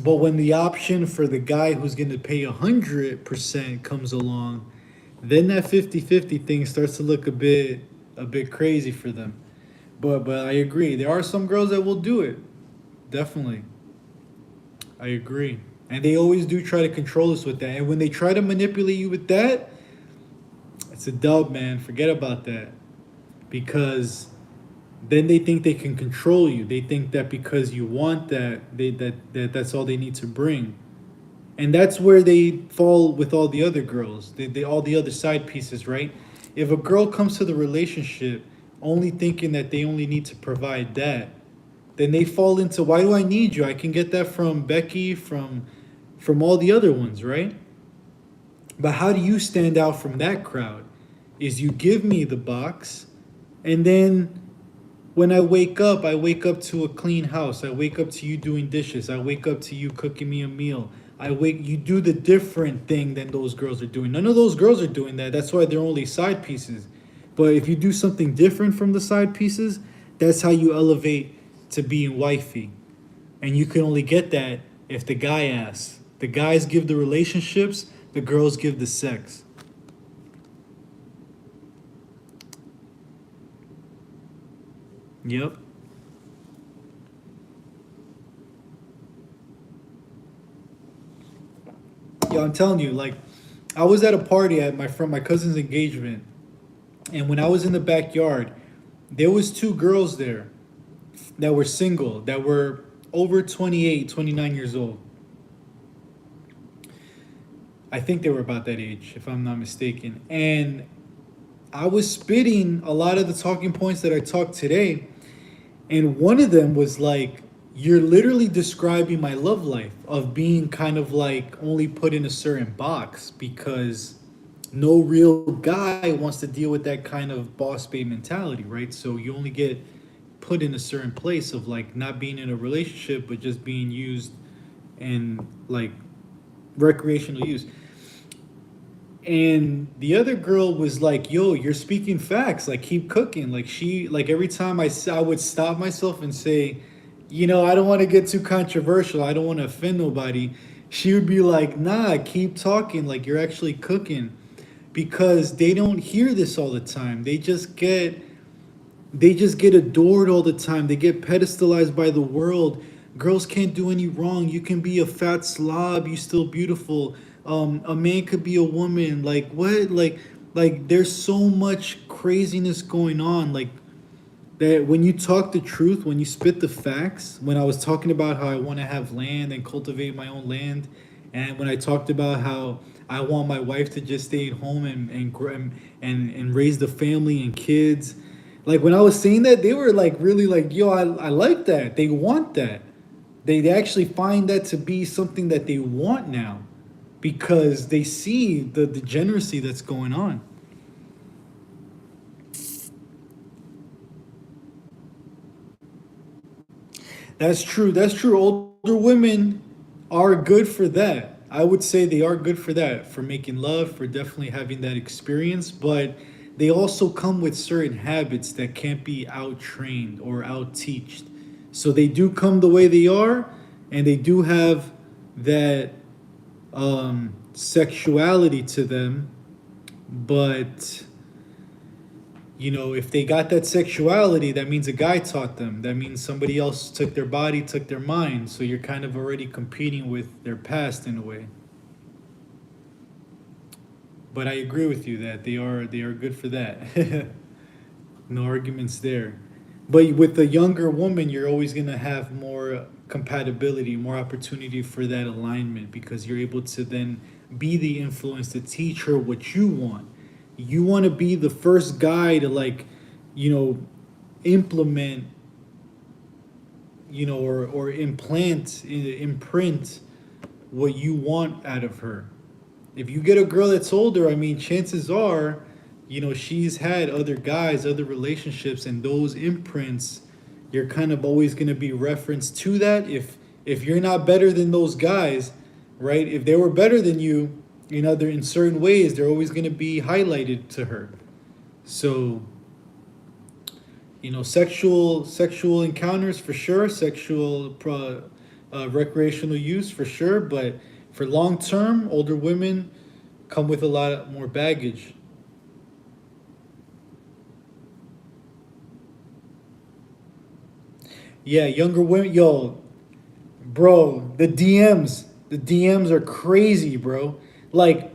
when the option for the guy who's going to pay 100% comes along, then that 50-50 thing starts to look a bit crazy for them. But I agree. There are some girls that will do it. Definitely. I agree. And they always do try to control us with that. And when they try to manipulate you with that, it's a dub, man. Forget about that. Because then they think they can control you. They think that because you want that, that's all they need to bring. And that's where they fall with all the other girls. They all the other side pieces, right? If a girl comes to the relationship only thinking that they only need to provide that, then they fall into, why do I need you? I can get that from Becky, from all the other ones, right? But how do you stand out from that crowd? Is you give me the box, and then when I wake up to a clean house. I wake up to you doing dishes. I wake up to you cooking me a meal. You do the different thing than those girls are doing. None of those girls are doing that. That's why they're only side pieces. But if you do something different from the side pieces, that's how you elevate to being wifey. And you can only get that if the guy asks. The guys give the relationships, the girls give the sex. Yep. Yo, I'm telling you, like, I was at a party at my cousin's engagement, and when I was in the backyard, there was two girls there that were single, that were over 28, 29 years old. I think they were about that age, if I'm not mistaken. And I was spitting a lot of the talking points that I talked today, and one of them was like, you're literally describing my love life of being kind of like only put in a certain box, because no real guy wants to deal with that kind of boss babe mentality, right? So you only get put in a certain place of like not being in a relationship, but just being used in like recreational use. And the other girl was like, yo, you're speaking facts, like keep cooking. Like she, like every time I would stop myself and say, you know, I don't want to get too controversial, I don't want to offend nobody, she would be like, nah, keep talking, like you're actually cooking. Because they don't hear this all the time. They just get adored all the time. They get pedestalized by the world. Girls can't do any wrong. You can be a fat slob, you still beautiful. A man could be a woman. Like what? Like there's so much craziness going on. Like that when you talk the truth, when you spit the facts, when I was talking about how I want to have land and cultivate my own land, and when I talked about how I want my wife to just stay at home and raise the family and kids, like when I was saying that, they were like really like, yo, I like that. They want that. They actually find that to be something that they want now, because they see the degeneracy that's going on. That's true. That's true. Older women are good for that. I would say they are good for that, for making love, for definitely having that experience. But they also come with certain habits that can't be out trained or out teached. So they do come the way they are, and they do have that sexuality to them. But you know, if they got that sexuality, that means a guy taught them. That means somebody else took their body, took their mind. So you're kind of already competing with their past in a way. But I agree with you that they are good for that. No arguments there. But with the younger woman, you're always gonna have more compatibility, more opportunity for that alignment, because you're able to then be the influence to teach her what you want. You want to be the first guy to, like, you know, implement, you know, or imprint what you want out of her. If you get a girl that's older, I mean, chances are, you know, she's had other guys, other relationships, and those imprints, you're kind of always going to be referenced to that. If you're not better than those guys, right? If they were better than you in certain ways, they're always going to be highlighted to her. So, you know, sexual encounters for sure, recreational use for sure, but for long term, older women come with a lot more baggage. Yeah, younger women, yo, bro, the DMs are crazy, bro. Like,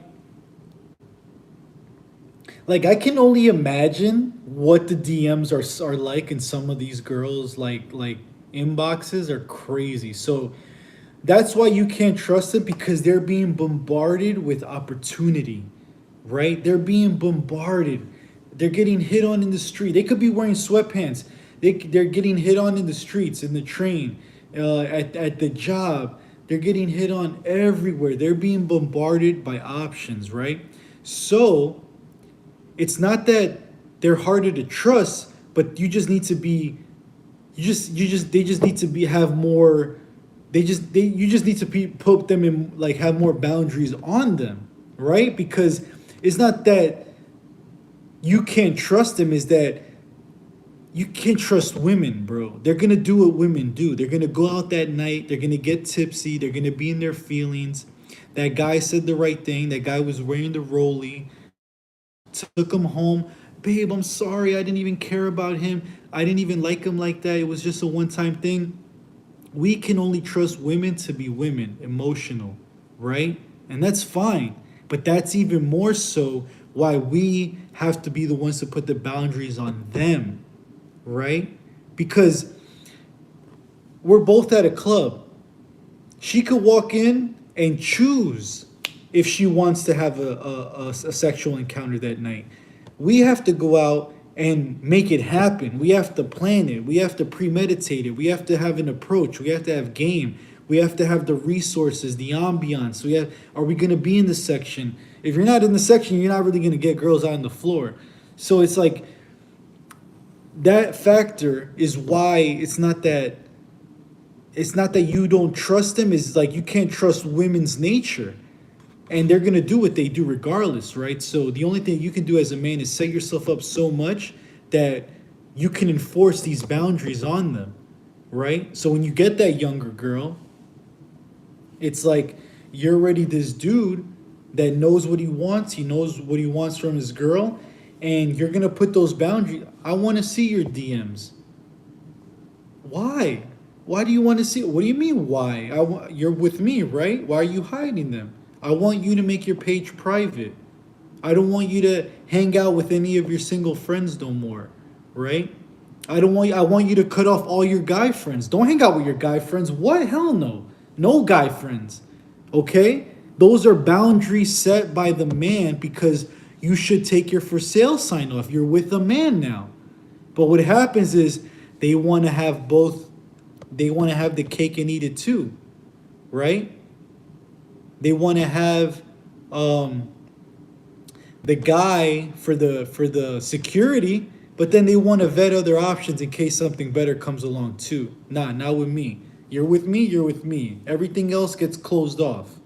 I can only imagine what the DMs are like in some of these girls, like inboxes are crazy. So that's why you can't trust them, because they're being bombarded with opportunity, right? They're being bombarded. They're getting hit on in the street. They could be wearing sweatpants. They're getting hit on in the streets, in the train, at the job. They're getting hit on everywhere. They're being bombarded by options, right? So it's not that they're harder to trust, but you just need to be, they just need to be, have more, you just need to put them in, like, have more boundaries on them, right? Because it's not that you can't trust them, is that you can't trust women, bro. They're gonna do what women do. They're gonna go out that night. They're gonna get tipsy. They're gonna be in their feelings. That guy said the right thing. That guy was wearing the rollie, took him home. Babe, I'm sorry. I didn't even care about him. I didn't even like him like that. It was just a one time thing. We can only trust women to be women, emotional, right? And that's fine. But that's even more so why we have to be the ones to put the boundaries on them, right? Because we're both at a club. She could walk in and choose if she wants to have a sexual encounter that night. We have to go out and make it happen. We have to plan it. We have to premeditate it. We have to have an approach. We have to have game. We have to have the resources, the ambiance. Are we going to be in the section? If you're not in the section, you're not really going to get girls out on the floor. So it's like that factor is why it's not that you don't trust them. It's like you can't trust women's nature. And they're going to do what they do regardless, right? So the only thing you can do as a man is set yourself up so much that you can enforce these boundaries on them, right? So when you get that younger girl, it's like you're already this dude that knows what he wants. He knows what he wants from his girl. And you're going to put those boundaries. I want to see your DMs. Why? Why do you want to see it? What do you mean why? You're with me, right? Why are you hiding them? I want you to make your page private. I don't want you to hang out with any of your single friends no more, right? I want you to cut off all your guy friends. Don't hang out with your guy friends. What? Hell no. No guy friends. Okay? Those are boundaries set by the man because you should take your for sale sign off. You're with a man now. But what happens is they want to have both. They want to have the cake and eat it too, right? They want to have the guy for the security, but then they want to vet other options in case something better comes along too. Nah, not with me. You're with me, you're with me. Everything else gets closed off.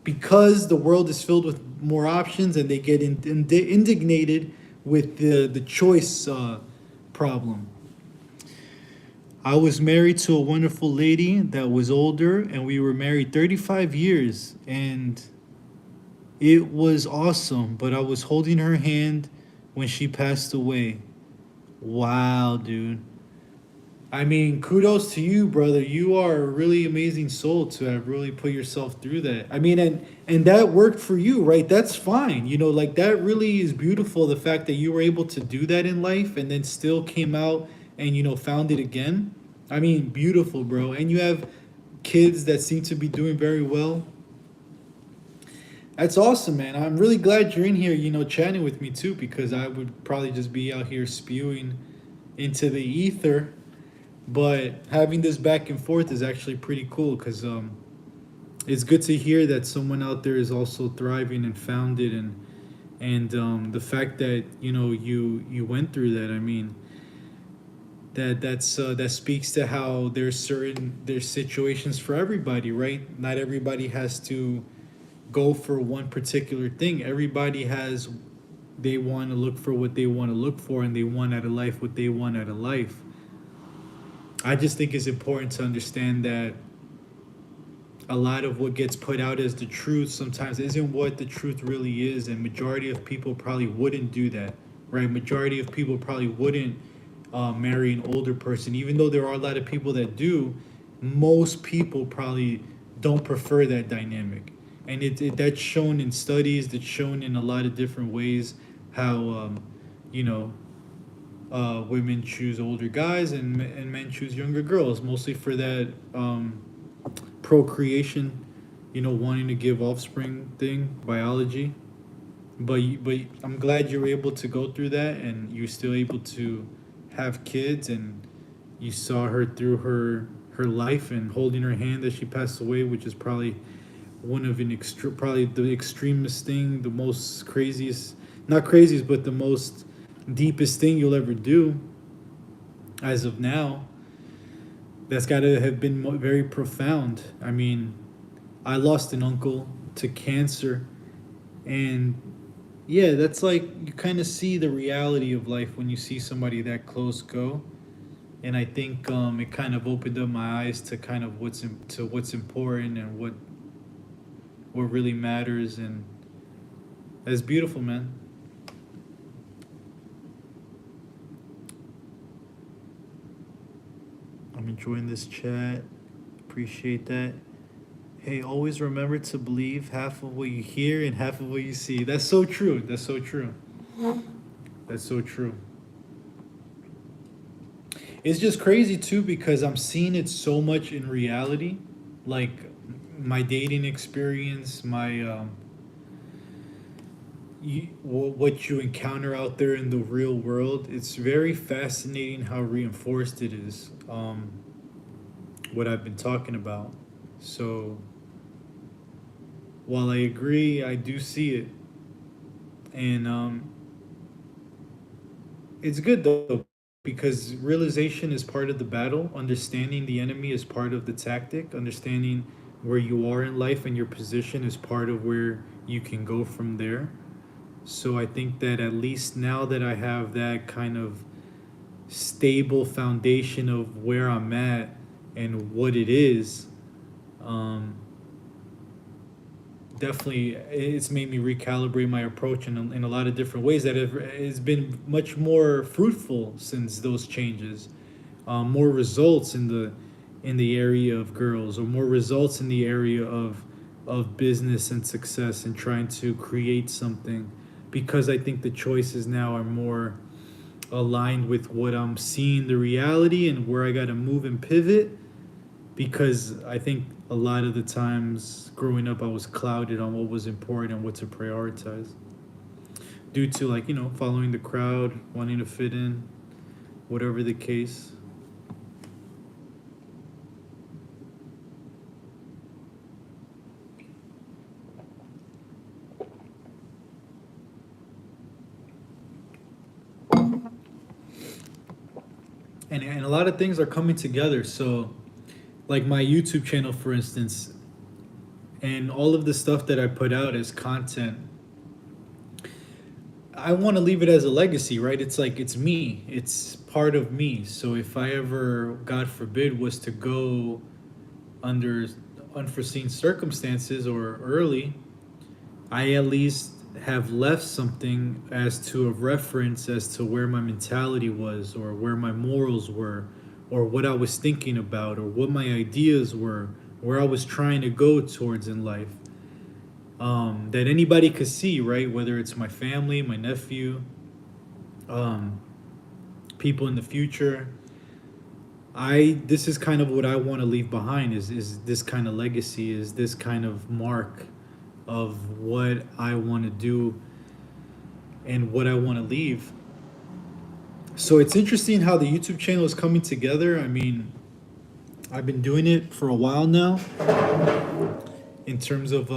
Because the world is filled with more options and they get indignated with the choice problem. I was married to a wonderful lady that was older, and we were married 35 years, and it was awesome, but I was holding her hand when she passed away. Wow, dude. I mean, kudos to you, brother. You are a really amazing soul to have really put yourself through that. I mean, and that worked for you, right? That's fine. You know, like that really is beautiful, the fact that you were able to do that in life and then still came out and, you know, found it again. I mean, beautiful, bro. And you have kids that seem to be doing very well. That's awesome, man. I'm really glad you're in here, you know, chatting with me too, because I would probably just be out here spewing into the ether. But having this back and forth is actually pretty cool because it's good to hear that someone out there is also thriving and found it, and the fact that, you know, you went through that. I mean, that speaks to how there's situations for everybody, right? Not everybody has to go for one particular thing. Everybody they want to look for what they want to look for, and they want out of life what they want out of life. I just think it's important to understand that a lot of what gets put out as the truth sometimes isn't what the truth really is, and majority of people probably wouldn't do that, right? Majority of people probably wouldn't marry an older person, even though there are a lot of people that do. Most people probably don't prefer that dynamic, and that's shown in studies. That's shown in a lot of different ways how you know, women choose older guys and men choose younger girls, mostly for that procreation, you know, wanting to give offspring thing, biology. But I'm glad you were able to go through that, and you're still able to have kids, and you saw her through her life and holding her hand as she passed away, which is probably one of probably the extremest thing, the most craziest, not craziest, but the most deepest thing you'll ever do as of now. That's got to have been very profound. I mean, I lost an uncle to cancer, and yeah, that's like, you kind of see the reality of life when you see somebody that close go. And I think it kind of opened up my eyes to kind of what's important and what really matters, and that's beautiful, man. I'm enjoying this chat. Appreciate that. Hey, always remember to believe half of what you hear and half of what you see. That's so true. That's so true. That's so true. It's just crazy too because I'm seeing it so much in reality. Like my dating experience, my what you encounter out there in the real world. It's very fascinating how reinforced it is. What I've been talking about. So while I agree, I do see it, and it's good though because realization is part of the battle. Understanding the enemy is part of the tactic. Understanding where you are in life and your position is part of where you can go from there. So I think that at least now that I have that kind of stable foundation of where I'm at and what it is, definitely it's made me recalibrate my approach in a lot of different ways that has been much more fruitful since those changes. More results in the area of girls, or more results in the area of business and success and trying to create something, because I think the choices now are more aligned with what I'm seeing the reality and where I got to move and pivot, because I think a lot of the times growing up I was clouded on what was important and what to prioritize due to, like, following the crowd, wanting to fit in, whatever the case. And a lot of things are coming together. So like my YouTube channel, for instance, and all of the stuff that I put out as content, I want to leave it as a legacy, right? It's like, it's me, it's part of me. So if I ever, God forbid, was to go under unforeseen circumstances or early, I at least have left something as to a reference as to where my mentality was, or where my morals were, or what I was thinking about, or what my ideas were, where I was trying to go towards in life. That anybody could see, right? Whether it's my family, my nephew, people in the future. This is kind of what I want to leave behind, is this kind of legacy, is this kind of mark of what I want to do and what I want to leave. So it's interesting how the YouTube channel is coming together. I mean, I've been doing it for a while now in terms of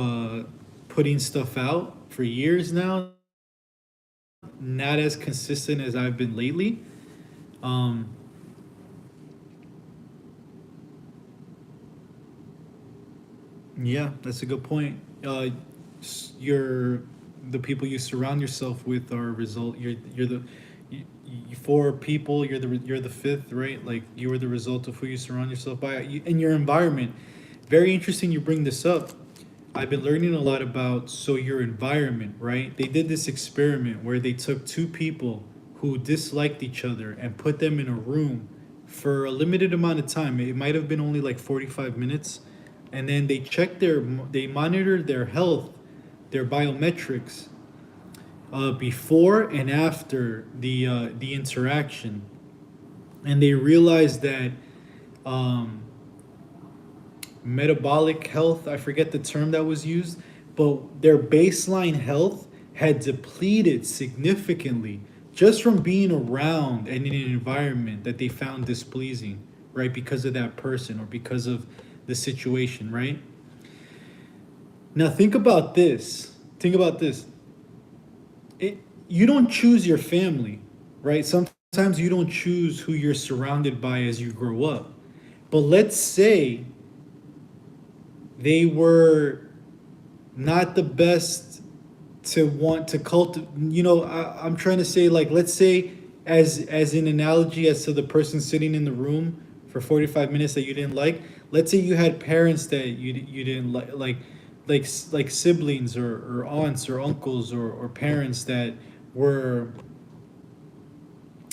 putting stuff out for years now. Not as consistent as I've been lately. Yeah, that's a good point. You're the people you surround yourself with are a result. You're the four people. You're the fifth, right? Like, you are the result of who you surround yourself by, and your environment. Very interesting you bring this up. I've been learning a lot about, so your environment, right? They did this experiment where they took two people who disliked each other and put them in a room for a limited amount of time. It might have been only like 45 minutes. And then they monitored their health, their biometrics, before and after the interaction. And they realized that metabolic health, I forget the term that was used, but their baseline health had depleted significantly just from being around and in an environment that they found displeasing, right? Because of that person or because of the situation, right? Now think about this. You don't choose your family, right? Sometimes you don't choose who you're surrounded by as you grow up. But let's say they were not the best to want to cultivate. I'm trying to say, like, let's say, as an analogy, as to the person sitting in the room for 45 minutes that you didn't like. Let's say you had parents that you didn't like like siblings or aunts or uncles or parents that were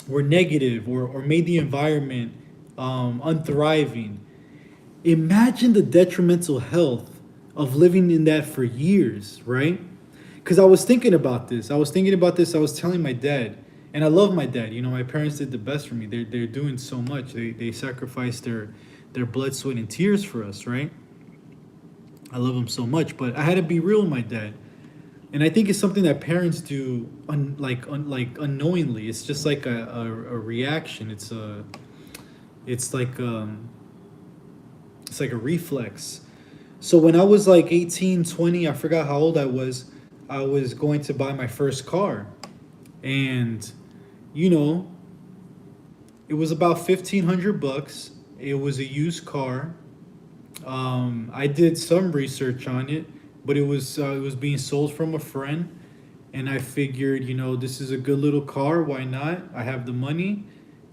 were negative or made the environment unthriving. Imagine the detrimental health of living in that for years, right? Because I was thinking about this. I was thinking about this. I was telling my dad, and I love my dad. You know, my parents did the best for me. They're doing so much. They sacrificed their blood, sweat, and tears for us, right? I love them so much. But I had to be real with my dad, and I think it's something that parents do like unknowingly. It's just like a reaction. It's it's like a reflex. So when I was like 18, 20, I forgot how old I was going to buy my first car. And you know, it was about $1,500. It was a used car. I did some research on it, but it was being sold from a friend, and I figured, you know, this is a good little car. Why not? I have the money.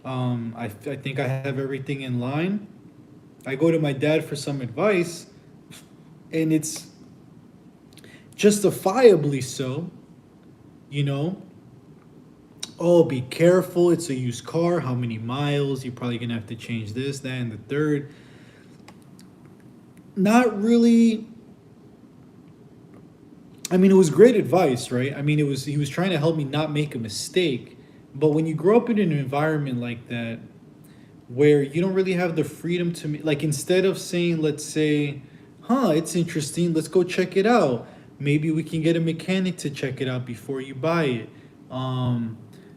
I think I have everything in line. I go to my dad for some advice, and it's justifiably so, you know. Oh, be careful. It's a used car. How many miles? You're probably going to have to change this, that, and the third. Not really. I mean, it was great advice, right? I mean, he was trying to help me not make a mistake. But when you grow up in an environment like that, where you don't really have the freedom to like, instead of saying, let's say, huh, it's interesting, let's go check it out. Maybe we can get a mechanic to check it out before you buy it.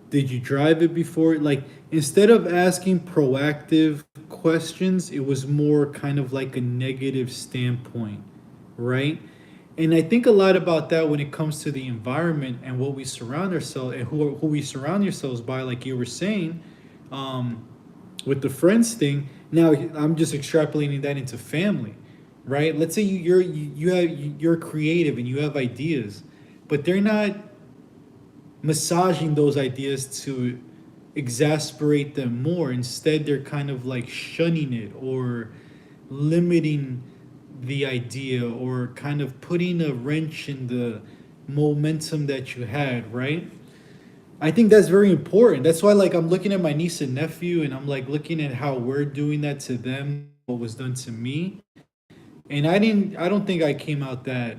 Did you drive it before? Like, instead of asking proactive questions, it was more kind of like a negative standpoint, right? And I think a lot about that when it comes to the environment and what we surround ourselves and who we surround ourselves by, like you were saying, with the friends thing. Now I'm just extrapolating that into family, right? Let's say you're creative and you have ideas, but they're not massaging those ideas to exasperate them more. Instead, they're kind of like shunning it or limiting the idea or kind of putting a wrench in the momentum that you had, right? I think that's very important. That's why, like, I'm looking at my niece and nephew and I'm like looking at how we're doing that to them, what was done to me. And I don't think I came out that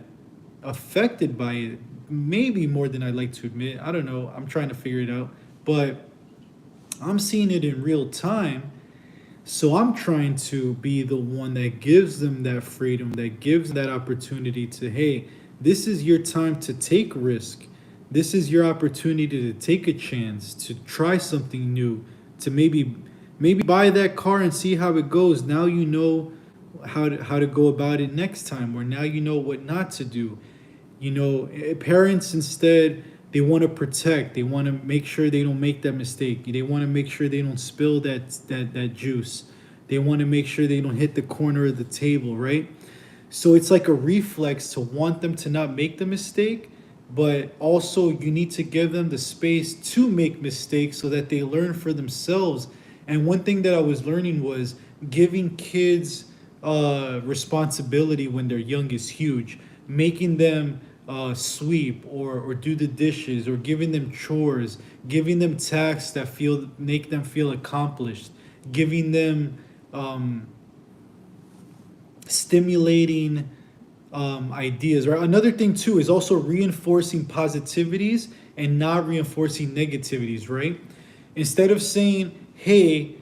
affected by it. Maybe more than I'd like to admit. I don't know. I'm trying to figure it out. But I'm seeing it in real time. So I'm trying to be the one that gives them that freedom, that gives that opportunity to, hey, this is your time to take risk. This is your opportunity to take a chance, to try something new, to maybe buy that car and see how it goes. Now you know how to go about it next time, or now you know what not to do. You know, parents instead, they want to protect. They want to make sure they don't make that mistake. They want to make sure they don't spill that juice. They want to make sure they don't hit the corner of the table, right? So it's like a reflex to want them to not make the mistake, but also you need to give them the space to make mistakes so that they learn for themselves. And one thing that I was learning was giving kids responsibility when they're young is huge. Making them sweep or do the dishes, or giving them chores, giving them tasks that make them feel accomplished, giving them stimulating ideas. Right. Another thing too is also reinforcing positivities and not reinforcing negativities. Right. Instead of saying, "Hey,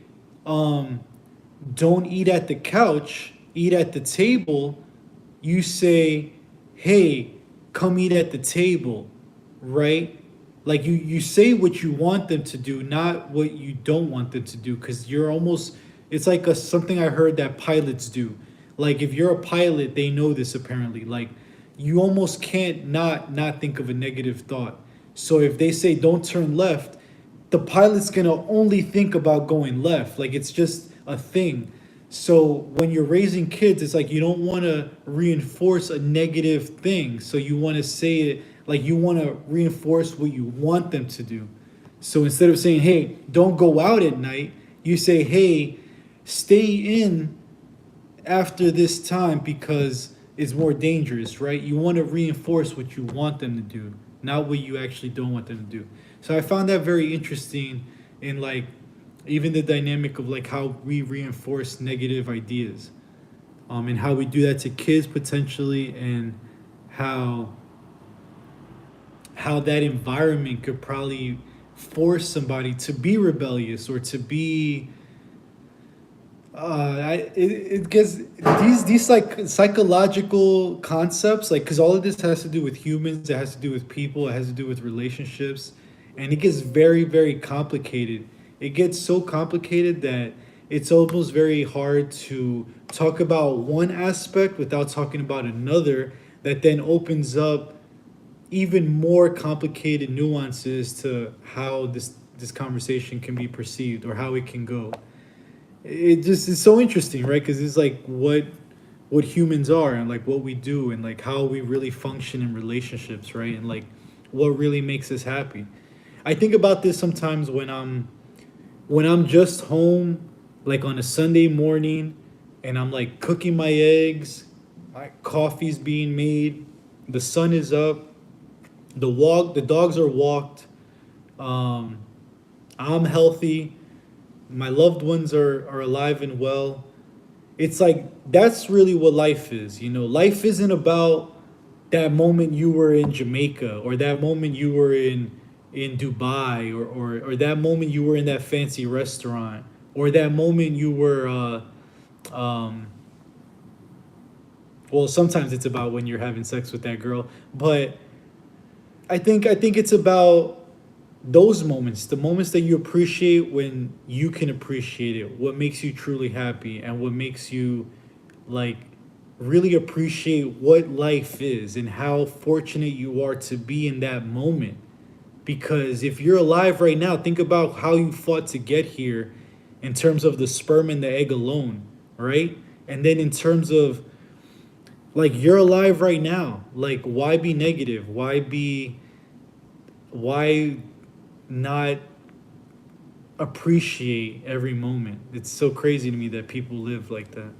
don't eat at the couch, eat at the table," you say, "Hey, come eat at the table," right? Like you say what you want them to do, not what you don't want them to do, because you're almost, it's like something I heard that pilots do. Like if you're a pilot, they know this apparently. Like you almost can't not think of a negative thought. So if they say don't turn left, the pilot's gonna only think about going left. Like it's just a thing. So when you're raising kids, it's like you don't want to reinforce a negative thing. So you want to say it like you want to reinforce what you want them to do. So instead of saying, "Hey, don't go out at night," you say, "Hey, stay in after this time because is more dangerous, right? You want to reinforce what you want them to do, not what you actually don't want them to do. So I found that very interesting in like even the dynamic of like how we reinforce negative ideas, and how we do that to kids potentially, and how that environment could probably force somebody to be rebellious or to be it gets these like psychological concepts, like, because all of this has to do with humans, it has to do with people, it has to do with relationships, and it gets very, very complicated. It gets so complicated that it's almost very hard to talk about one aspect without talking about another, that then opens up even more complicated nuances to how this conversation can be perceived or how it can go. It just is so interesting, right? Because it's like what humans are and like what we do and like how we really function in relationships, right? And like what really makes us happy. I think about this sometimes when I'm just home, like on a Sunday morning, and I'm like cooking my eggs, my coffee's being made, the sun is up, the dogs are walked, I'm healthy, my loved ones are alive and well. It's like that's really what life is. Life isn't about that moment you were in Jamaica, or that moment you were in Dubai, or that moment you were in that fancy restaurant, or that moment you were well, sometimes it's about when you're having sex with that girl, but I think it's about those moments, the moments that you appreciate when you can appreciate it, what makes you truly happy, and what makes you like really appreciate what life is and how fortunate you are to be in that moment. Because if you're alive right now, think about how you fought to get here in terms of the sperm and the egg alone, right? And then in terms of like you're alive right now, like why be negative? Why not appreciate every moment? It's so crazy to me that people live like that.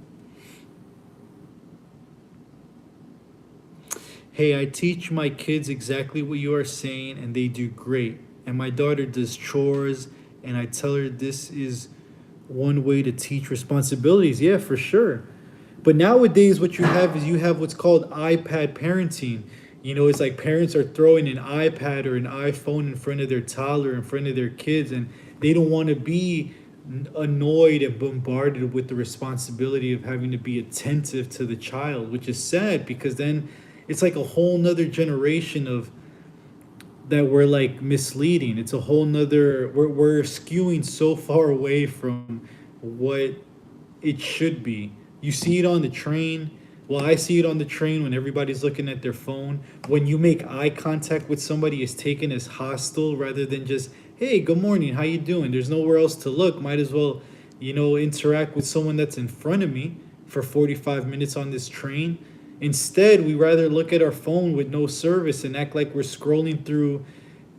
Hey, I teach my kids exactly what you are saying, and they do great. And my daughter does chores, and I tell her this is one way to teach responsibilities. Yeah, for sure. But nowadays, what you have what's called iPad parenting. It's like parents are throwing an iPad or an iPhone in front of their toddler, in front of their kids, and they don't want to be annoyed and bombarded with the responsibility of having to be attentive to the child, which is sad because then it's like a whole nother generation of that we're like misleading. It's a whole nother, we're skewing so far away from what it should be. You see it on the train. Well, I see it on the train when everybody's looking at their phone. When you make eye contact with somebody, it's taken as hostile rather than just, hey, good morning, how you doing? There's nowhere else to look. Might as well, interact with someone that's in front of me for 45 minutes on this train. Instead, we rather look at our phone with no service and act like we're scrolling through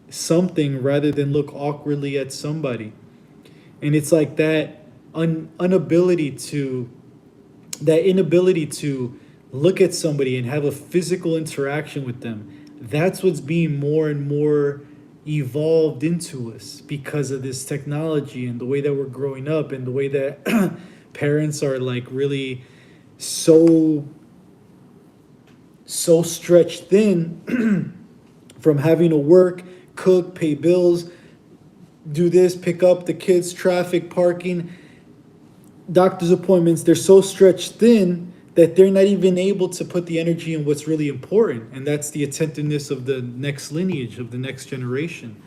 something rather than look awkwardly at somebody. And it's like that inability to look at somebody and have a physical interaction with them. That's what's being more and more evolved into us because of this technology and the way that we're growing up and the way that parents are like really so stretched thin from having to work, cook, pay bills, do this, pick up the kids, traffic, parking, doctor's appointments. They're so stretched thin that they're not even able to put the energy in what's really important, and that's the attentiveness of the next lineage, of the next generation.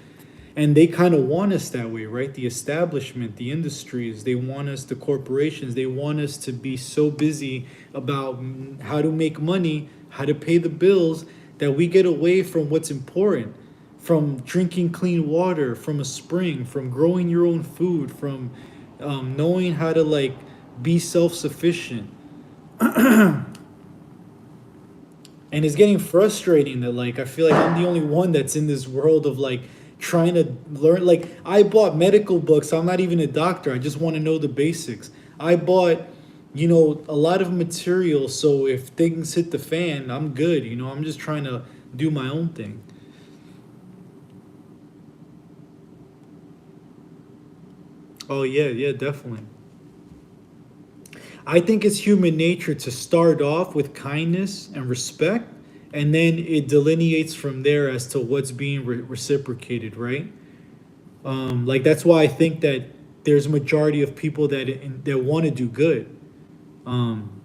And they kind of want us that way, right? The establishment, the industries, they want us, the corporations, they want us to be so busy about how to make money, how to pay the bills, that we get away from what's important, from drinking clean water from a spring, from growing your own food, from knowing how to like be self-sufficient. And it's getting frustrating that like I feel like I'm the only one that's in this world of like trying to learn. Like I bought medical books. I'm not even a doctor. I just want to know the basics. I bought a lot of material. So if things hit the fan, I'm good. I'm just trying to do my own thing. Oh, yeah, yeah, definitely. I think it's human nature to start off with kindness and respect, and then it delineates from there as to what's being reciprocated, right? Like that's why I think that there's a majority of people that want to do good. Um,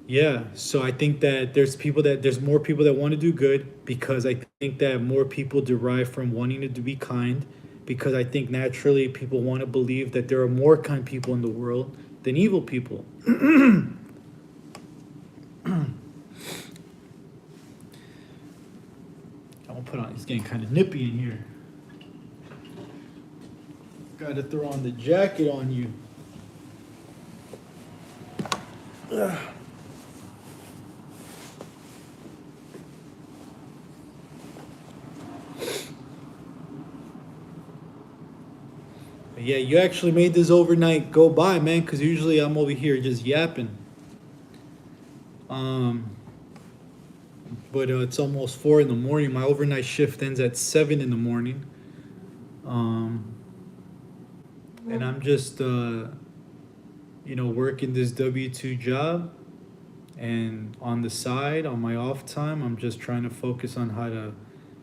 yeah, so I think that there's more people that want to do good because I think that more people derive from wanting to be kind because I think naturally people want to believe that there are more kind people in the world than evil people. I'll put on. It's getting kind of nippy in here. Got to throw on the jacket on you. Ugh. Yeah, you actually made this overnight go by, man, because usually I'm over here just yapping. Um, but it's almost 4 in the morning. My overnight shift ends at 7 in the morning. Um, and I'm just, working this W-2 job. And on the side, on my off time, I'm just trying to focus on how to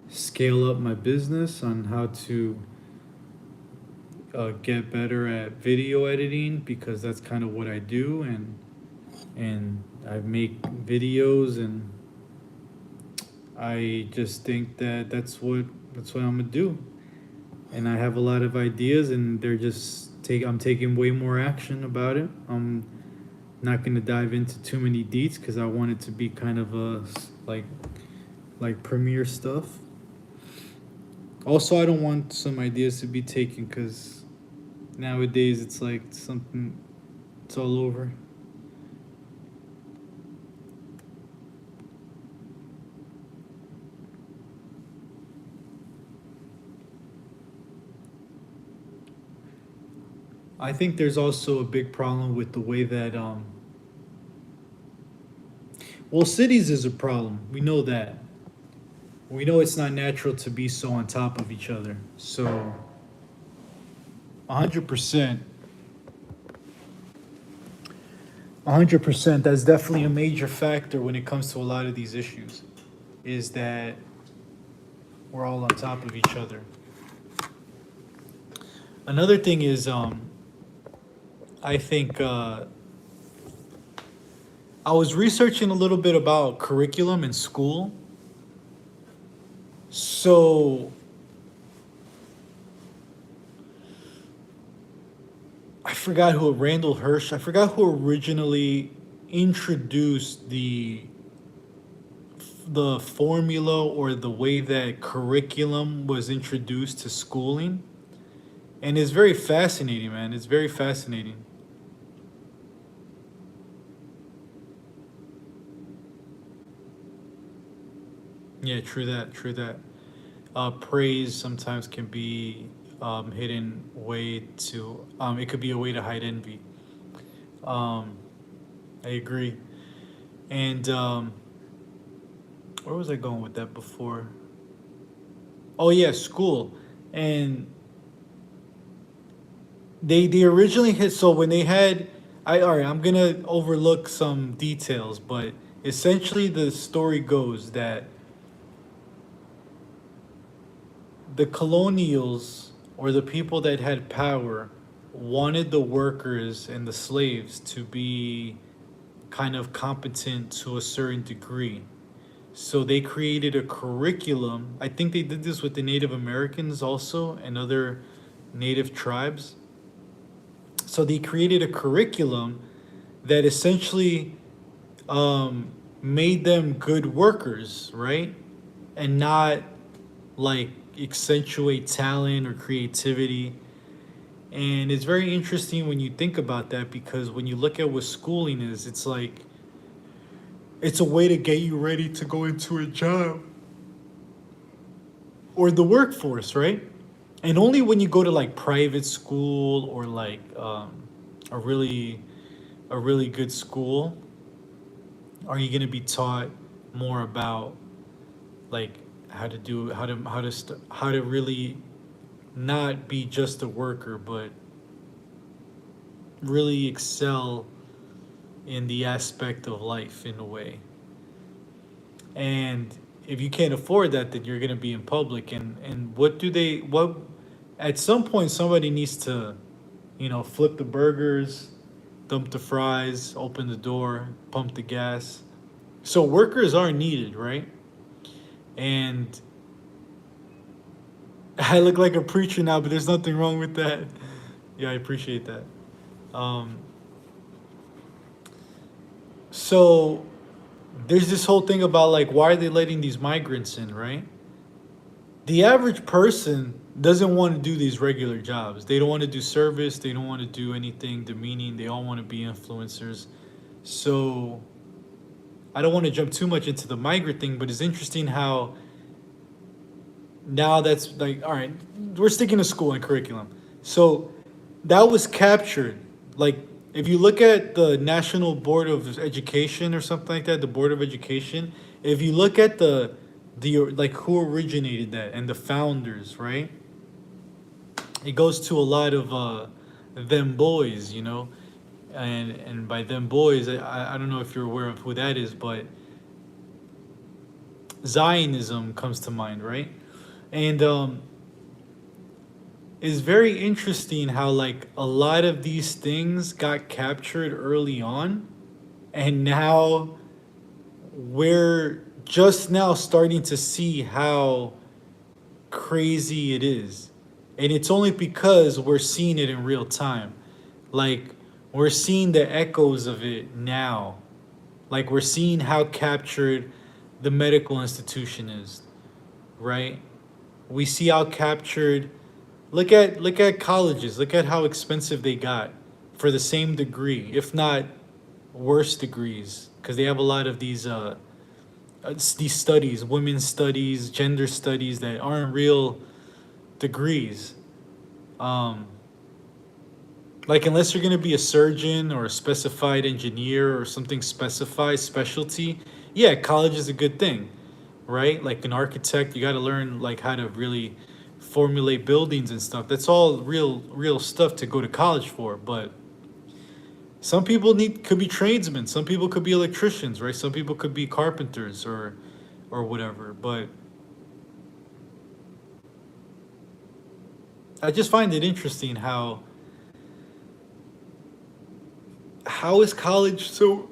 scale up my business, on how to get better at video editing because that's kind of what I do, and I make videos, and I just think that that's what I'm gonna do, and I have a lot of ideas, and I'm taking way more action about it. I'm not gonna dive into too many deets because I want it to be kind of a like premiere stuff. Also, I don't want some ideas to be taken because nowadays it's like something, it's all over. I think there's also a big problem with the way that well, cities is a problem. We know that. We know it's not natural to be so on top of each other. So 100%, 100%, that's definitely a major factor when it comes to a lot of these issues, is that we're all on top of each other. Another thing is, I think I was researching a little bit about curriculum in school. So I forgot who, Randall Hirsch. I forgot who originally introduced the formula or the way that curriculum was introduced to schooling. And it's very fascinating, man. It's very fascinating. Yeah, true that, true that. Praise sometimes can be hidden way to, it could be a way to hide envy. Um, I agree. And where was I going with that before? Oh yeah, school. And they originally hit, so when they had, all right, I'm gonna overlook some details, but essentially the story goes that the colonials or the people that had power wanted the workers and the slaves to be kind of competent to a certain degree. So they created a curriculum. I think they did this with the Native Americans also and other native tribes. So they created a curriculum that essentially made them good workers, right? And not like accentuate talent or creativity. And it's very interesting when you think about that because when you look at what schooling is, it's like it's a way to get you ready to go into a job or the workforce, right? And only when you go to like private school or like a really good school, are you going to be taught more about like how to really not be just a worker, but really excel in the aspect of life in a way. And if you can't afford that, then you're going to be in public. And what at some point somebody needs to, flip the burgers, dump the fries, open the door, pump the gas. So workers are needed, right? And I look like a preacher now, but there's nothing wrong with that. Yeah, I appreciate that. Um, so there's this whole thing about like, why are they letting these migrants in, right? The average person doesn't want to do these regular jobs. They don't want to do service. They don't want to do anything demeaning. They all want to be influencers. So I don't want to jump too much into the migrant thing, but it's interesting how now that's like, all right, we're sticking to school and curriculum. So that was captured. Like, if you look at the National Board of Education or something like that, the Board of Education, if you look at the like who originated that and the founders, right? It goes to a lot of them boys, and by them boys, I don't know if you're aware of who that is, but Zionism comes to mind, right? And it's very interesting how like a lot of these things got captured early on, and now we're just now starting to see how crazy it is. And it's only because we're seeing it in real time. Like, we're seeing the echoes of it now. Like, we're seeing how captured the medical institution is, right? We see how captured. Look at colleges. Look at how expensive they got for the same degree, if not worse degrees, because they have a lot of these studies, women's studies, gender studies that aren't real degrees. Like, unless you're gonna be a surgeon or a specified engineer or something specified specialty, yeah, college is a good thing, right? Like an architect, you got to learn like how to really formulate buildings and stuff. That's all real stuff to go to college for. But some people could be tradesmen. Some people could be electricians, right? Some people could be carpenters or whatever. But I just find it interesting how is college so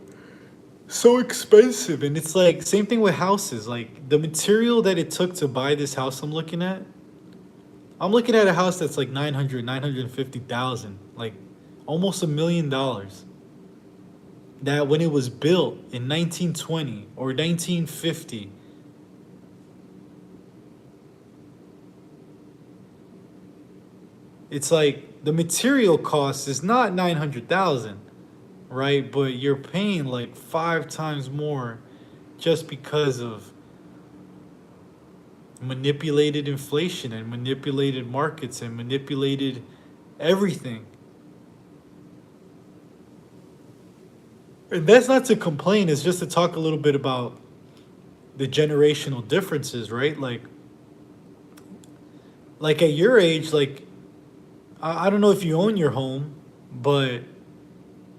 expensive. And it's like same thing with houses. Like the material that it took to buy this house I'm looking at a house that's like 950,000, like almost $1 million. That when it was built in 1920 or 1950, it's like the material cost is not 900,000, right? But you're paying like 5 times more just because of manipulated inflation and manipulated markets and manipulated everything. And that's not to complain, it's just to talk a little bit about the generational differences, right? Like at your age, like I don't know if you own your home, but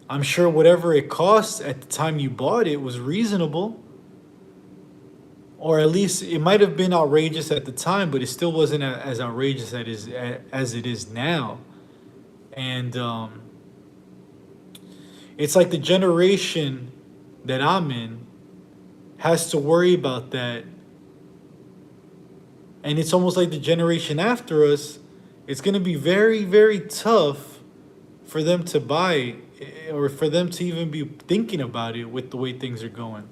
I'm sure whatever it costs at the time you bought it was reasonable. Or at least it might have been outrageous at the time, but it still wasn't as outrageous as it is now. And it's like the generation that I'm in has to worry about that. And it's almost like the generation after us, it's going to be very, very tough for them to buy or for them to even be thinking about it with the way things are going.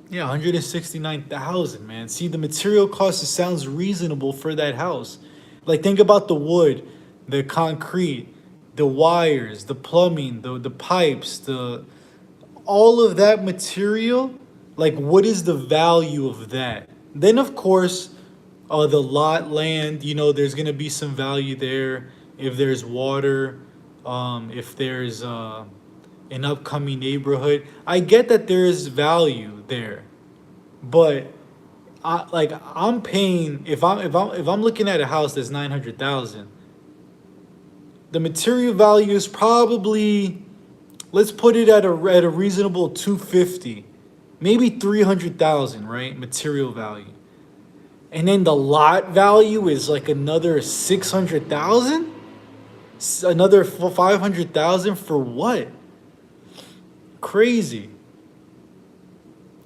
Yeah, 169,000, man. See, the material cost, it sounds reasonable for that house. Like, think about the wood, the concrete, the wires, the plumbing, the pipes, the all of that material. Like, what is the value of that? Then, of course, the lot land, there's gonna be some value there if there's water, if there's an upcoming neighborhood. I get that there is value there, but I'm paying if I'm looking at a house that's 900,000. The material value is probably, let's put it at a reasonable 250, maybe 300,000, right? Material value. And then the lot value is like another 600,000, another 500,000 for what? Crazy.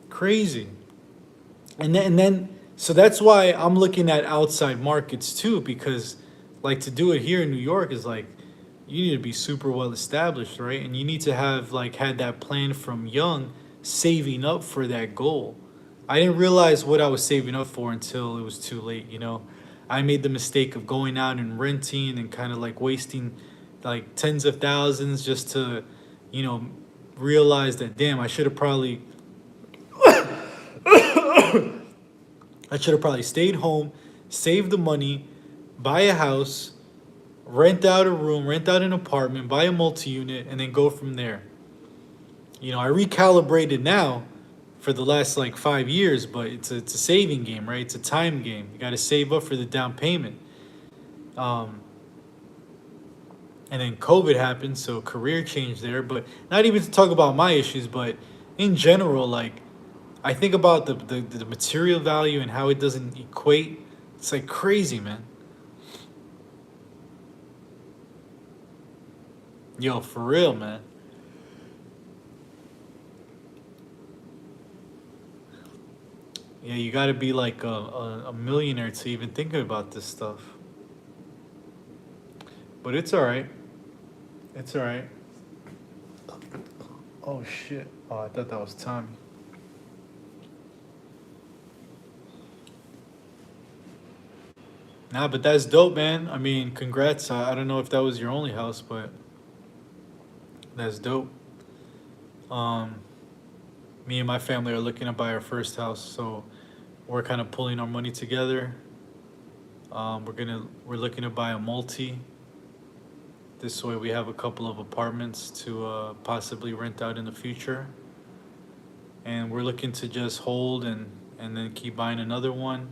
Crazy. And then so that's why I'm looking at outside markets too, because like to do it here in New York is like you need to be super well established, right? And you need to have like had that plan from young, saving up for that goal. I didn't realize what I was saving up for until it was too late. I made the mistake of going out and renting and kind of like wasting like tens of thousands just to, you know, realize that damn, I should have probably stayed home, saved the money, buy a house, rent out a room, rent out an apartment, buy a multi-unit, and then go from there. I recalibrated now for the last like 5 years, but it's a saving game, right? It's a time game. You got to save up for the down payment. And then COVID happened, so career change there. But not even to talk about my issues, but in general, like I think about the material value and how it doesn't equate. It's like crazy, man. Yo, for real, man. Yeah, you got to be like a millionaire to even think about this stuff. But it's all right. It's all right. Oh shit! Oh, I thought that was Tommy. Nah, but that's dope, man. I mean, congrats. I don't know if that was your only house, but that's dope. Um, Me and my family are looking to buy our first house, so we're kind of pulling our money together. We're looking to buy a multi. This way, we have a couple of apartments to possibly rent out in the future, and we're looking to just hold and then keep buying another one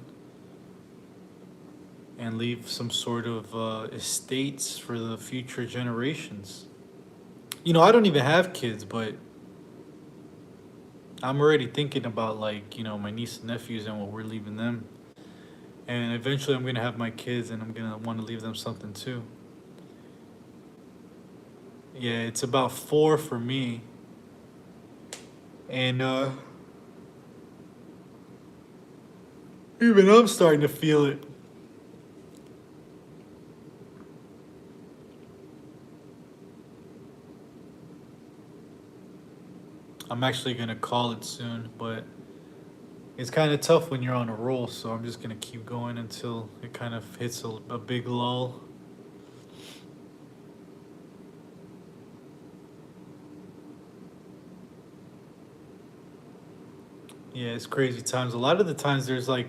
and leave some sort of estates for the future generations. I don't even have kids, but I'm already thinking about like, my niece and nephews and what we're leaving them. And eventually I'm gonna have my kids and I'm gonna want to leave them something too. Yeah, it's about four for me. And even I'm starting to feel it. I'm actually gonna call it soon, but it's kind of tough when you're on a roll, so I'm just gonna keep going until it kind of hits a big lull. Yeah, it's crazy times. A lot of the times there's like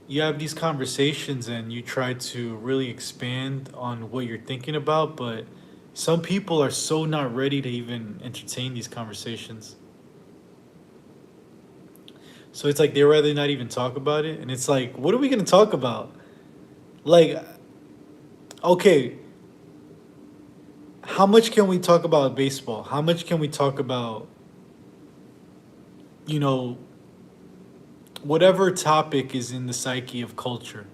you have these conversations and you try to really expand on what you're thinking about, but some people are so not ready to even entertain these conversations. So it's like they rather not even talk about it. And it's like, what are we going to talk about? Like, okay, how much can we talk about baseball? How much can we talk about, you know, whatever topic is in the psyche of culture?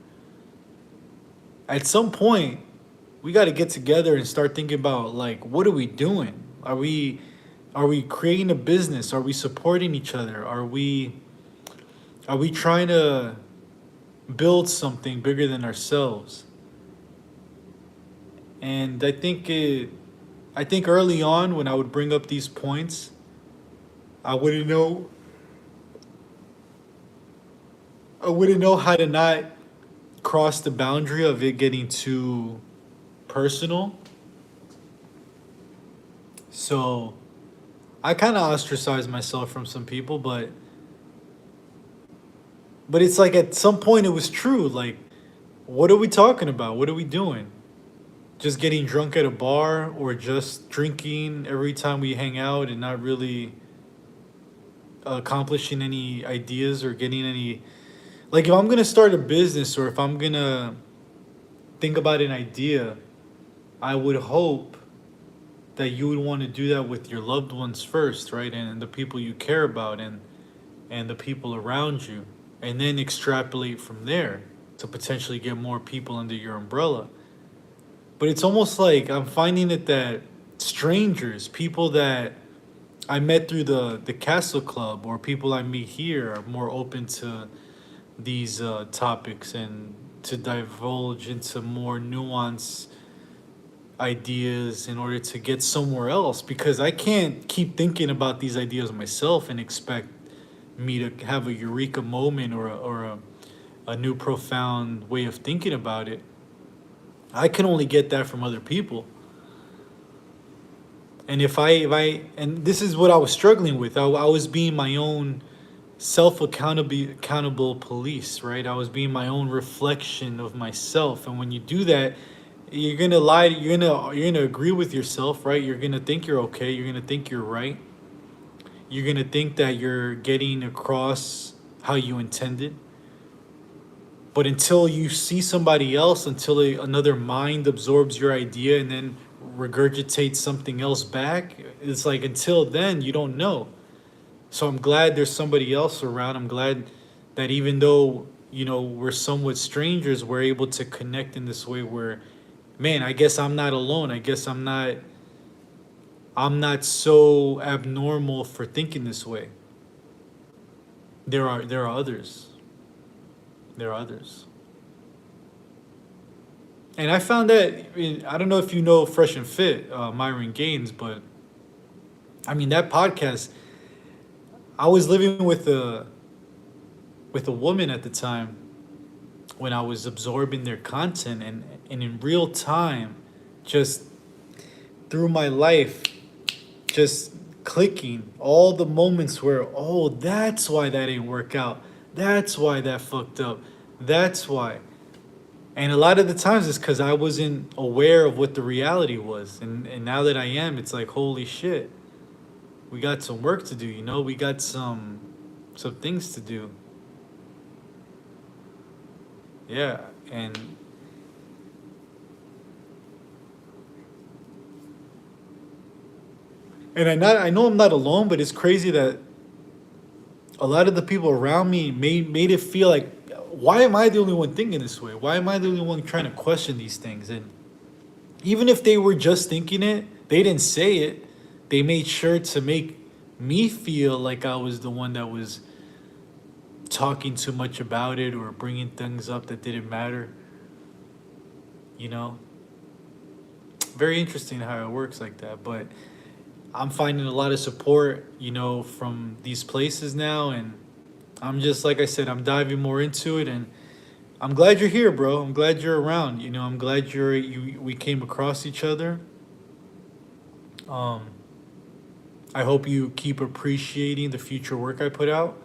At some point, we got to get together and start thinking about like, what are we doing? Are we creating a business? Are we supporting each other? Are we trying to build something bigger than ourselves? And I think early on when I would bring up these points, I wouldn't know I wouldn't know how to not cross the boundary of it getting too personal. So I kind of ostracized myself from some people, but But it's like at some point it was true. Like, what are we talking about? What are we doing? Just getting drunk at a bar or just drinking every time we hang out and not really accomplishing any ideas or getting any. Like, if I'm going to start a business or if I'm going to think about an idea, I would hope that you would want to do that with your loved ones first, right? And the people you care about and the people around you, and then extrapolate from there to potentially get more people under your umbrella. But it's almost like I'm finding it that strangers, people that I met through the Castle Club or people I meet here are more open to these topics and to divulge into more nuanced ideas in order to get somewhere else, because I can't keep thinking about these ideas myself and expect me to have a eureka moment or a new profound way of thinking about it. I can only get that from other people. And if I and this is what I was struggling with. I was being my own accountable police, right? I was being my own reflection of myself. And when you do that, you're gonna lie. You're gonna agree with yourself, right? You're gonna think you're okay. You're gonna think you're right. You're gonna think that you're getting across how you intended. But until you see somebody else, until another mind absorbs your idea and then regurgitates something else back, it's like until then you don't know. So I'm glad there's somebody else around. I'm glad that even though we're somewhat strangers, we're able to connect in this way where, man, I guess I'm not alone. I guess I'm not so abnormal for thinking this way. There are others. There are others. And I found that, I don't know if you know Fresh and Fit, Myron Gaines, but I mean, that podcast, I was living with a woman at the time when I was absorbing their content, and in real time, just through my life, just clicking all the moments where, oh, that's why that didn't work out. That's why that fucked up. That's why. And a lot of the times it's because I wasn't aware of what the reality was. And now that I am, it's like, holy shit. We got some work to do, We got some things to do. Yeah, and I know I'm not alone, but it's crazy that a lot of the people around me made it feel like, why am I the only one thinking this way? Why am I the only one trying to question these things? And even if they were just thinking it, they didn't say it. They made sure to make me feel like I was the one that was talking too much about it or bringing things up that didn't matter. Very interesting how it works like that. But I'm finding a lot of support, from these places now. And I'm just, like I said, I'm diving more into it. And I'm glad you're here, bro. I'm glad you're around. I'm glad we came across each other. I hope you keep appreciating the future work I put out.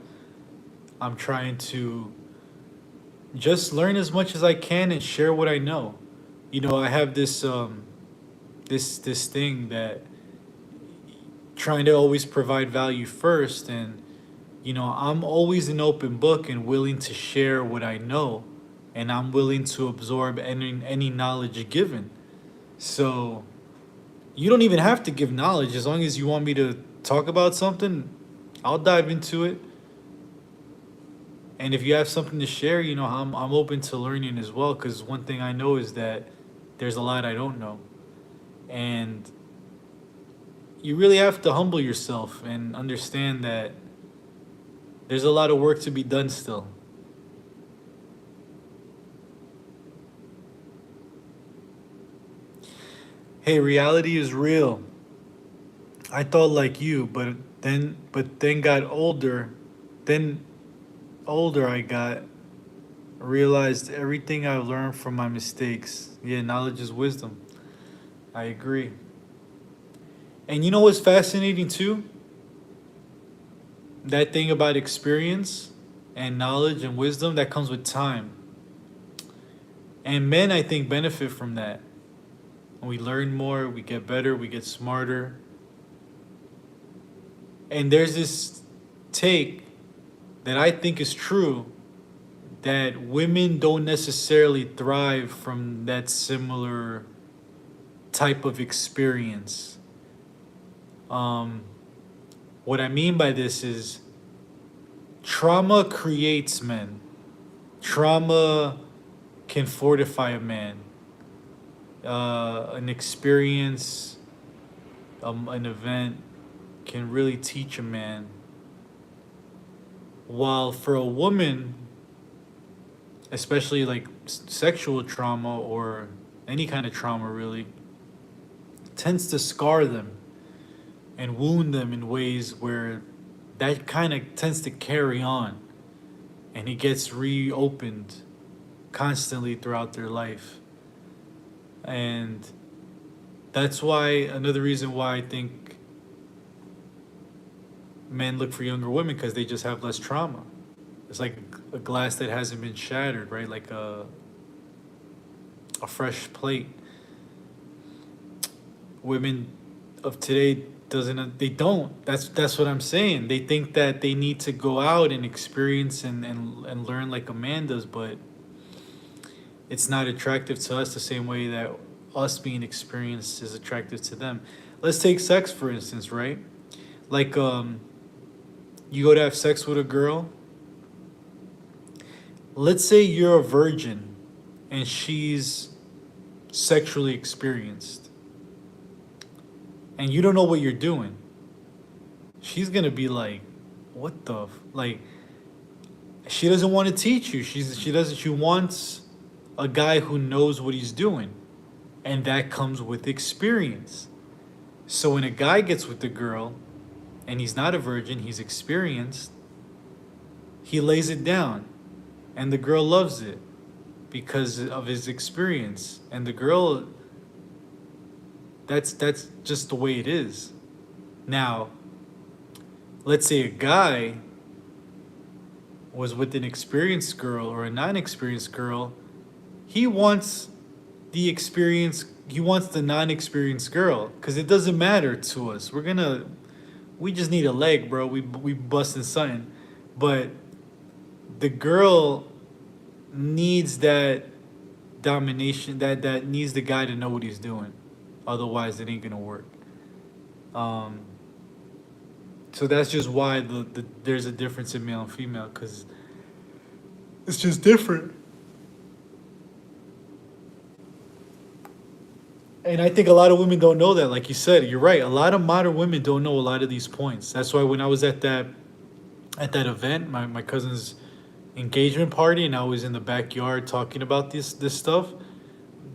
I'm trying to just learn as much as I can and share what I know. I have this this thing that trying to always provide value first, and I'm always an open book and willing to share what I know, and I'm willing to absorb any knowledge given. So you don't even have to give knowledge. As long as you want me to talk about something, I'll dive into it. And if you have something to share, I'm open to learning as well, because one thing I know is that there's a lot I don't know. And you really have to humble yourself and understand that there's a lot of work to be done still. Hey, reality is real. I thought like you, but then got older. Then older I got, realized everything I learned from my mistakes. Yeah, knowledge is wisdom. I agree. And you know what's fascinating too? That thing about experience and knowledge and wisdom that comes with time. And men, I think, benefit from that. We learn more, we get better, we get smarter. And there's this take that I think is true, that women don't necessarily thrive from that similar type of experience. What I mean by this is trauma creates men. Trauma can fortify a man. An experience, an event can really teach a man. While for a woman, especially like sexual trauma or any kind of trauma really, tends to scar them and wound them in ways where that kind of tends to carry on, and it gets reopened constantly throughout their life. And that's why, another reason why I think men look for younger women, because they just have less trauma. It's like a glass that hasn't been shattered, right? Like a fresh plate. Women of today they don't. That's what I'm saying. They think that they need to go out and experience and learn like a man does, but it's not attractive to us the same way that us being experienced is attractive to them. Let's take sex for instance, right? Like you go to have sex with a girl. Let's say you're a virgin and she's sexually experienced, and you don't know what you're doing. She's gonna be like, what the like, she doesn't want to teach you. She wants a guy who knows what he's doing. And that comes with experience. So when a guy gets with the girl and he's not a virgin, he's experienced, he lays it down. And the girl loves it because of his experience. And the girl, that's just the way it is. Now, let's say a guy was with an experienced girl or a non-experienced girl. He wants the experience, he wants the non-experienced girl, because it doesn't matter to us. We just need a leg, bro. We busting something. But the girl needs that domination, that needs the guy to know what he's doing. Otherwise, it ain't gonna work. So that's just why there's a difference in male and female, because it's just different. And I think a lot of women don't know that. Like you said, you're right. A lot of modern women don't know a lot of these points. That's why when I was at that event, my cousin's engagement party, and I was in the backyard talking about this stuff,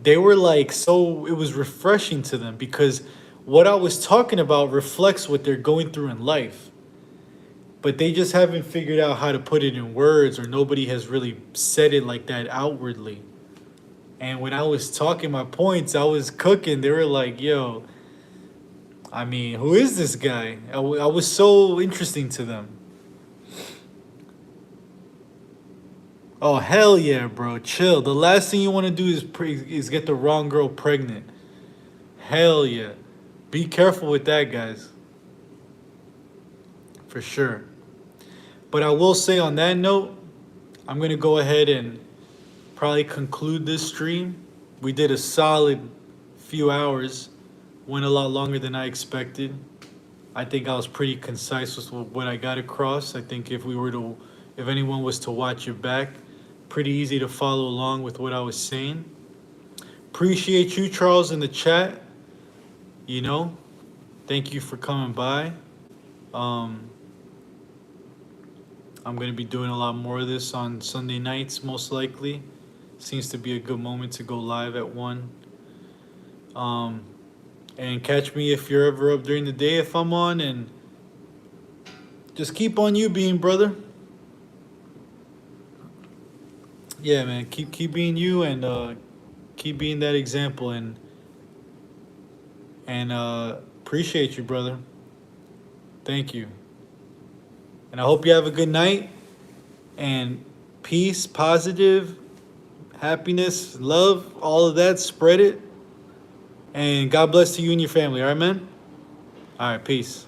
they were like, so it was refreshing to them, because what I was talking about reflects what they're going through in life. But they just haven't figured out how to put it in words, or nobody has really said it like that outwardly. And when I was talking my points, I was cooking. They were like, yo, I mean, who is this guy? I was so interesting to them. Oh, hell yeah, bro. Chill. The last thing you want to do is get the wrong girl pregnant. Hell yeah. Be careful with that, guys. For sure. But I will say on that note, I'm going to go ahead and probably conclude this stream. We did a solid few hours. Went a lot longer than I expected. I think I was pretty concise with what I got across. I think if anyone was to watch it back, pretty easy to follow along with what I was saying. Appreciate you, Charles, in the chat. You know, thank you for coming by. I'm going to be doing a lot more of this on Sunday nights, most likely. Seems to be a good moment to go live at 1. And catch me if you're ever up during the day if I'm on. And just keep on you being, brother. Yeah, man. Keep being you, and keep being that example. And appreciate you, brother. Thank you. And I hope you have a good night. And peace, positive, happiness, love, all of that. Spread it. And God bless to you and your family. All right, man? All right, peace.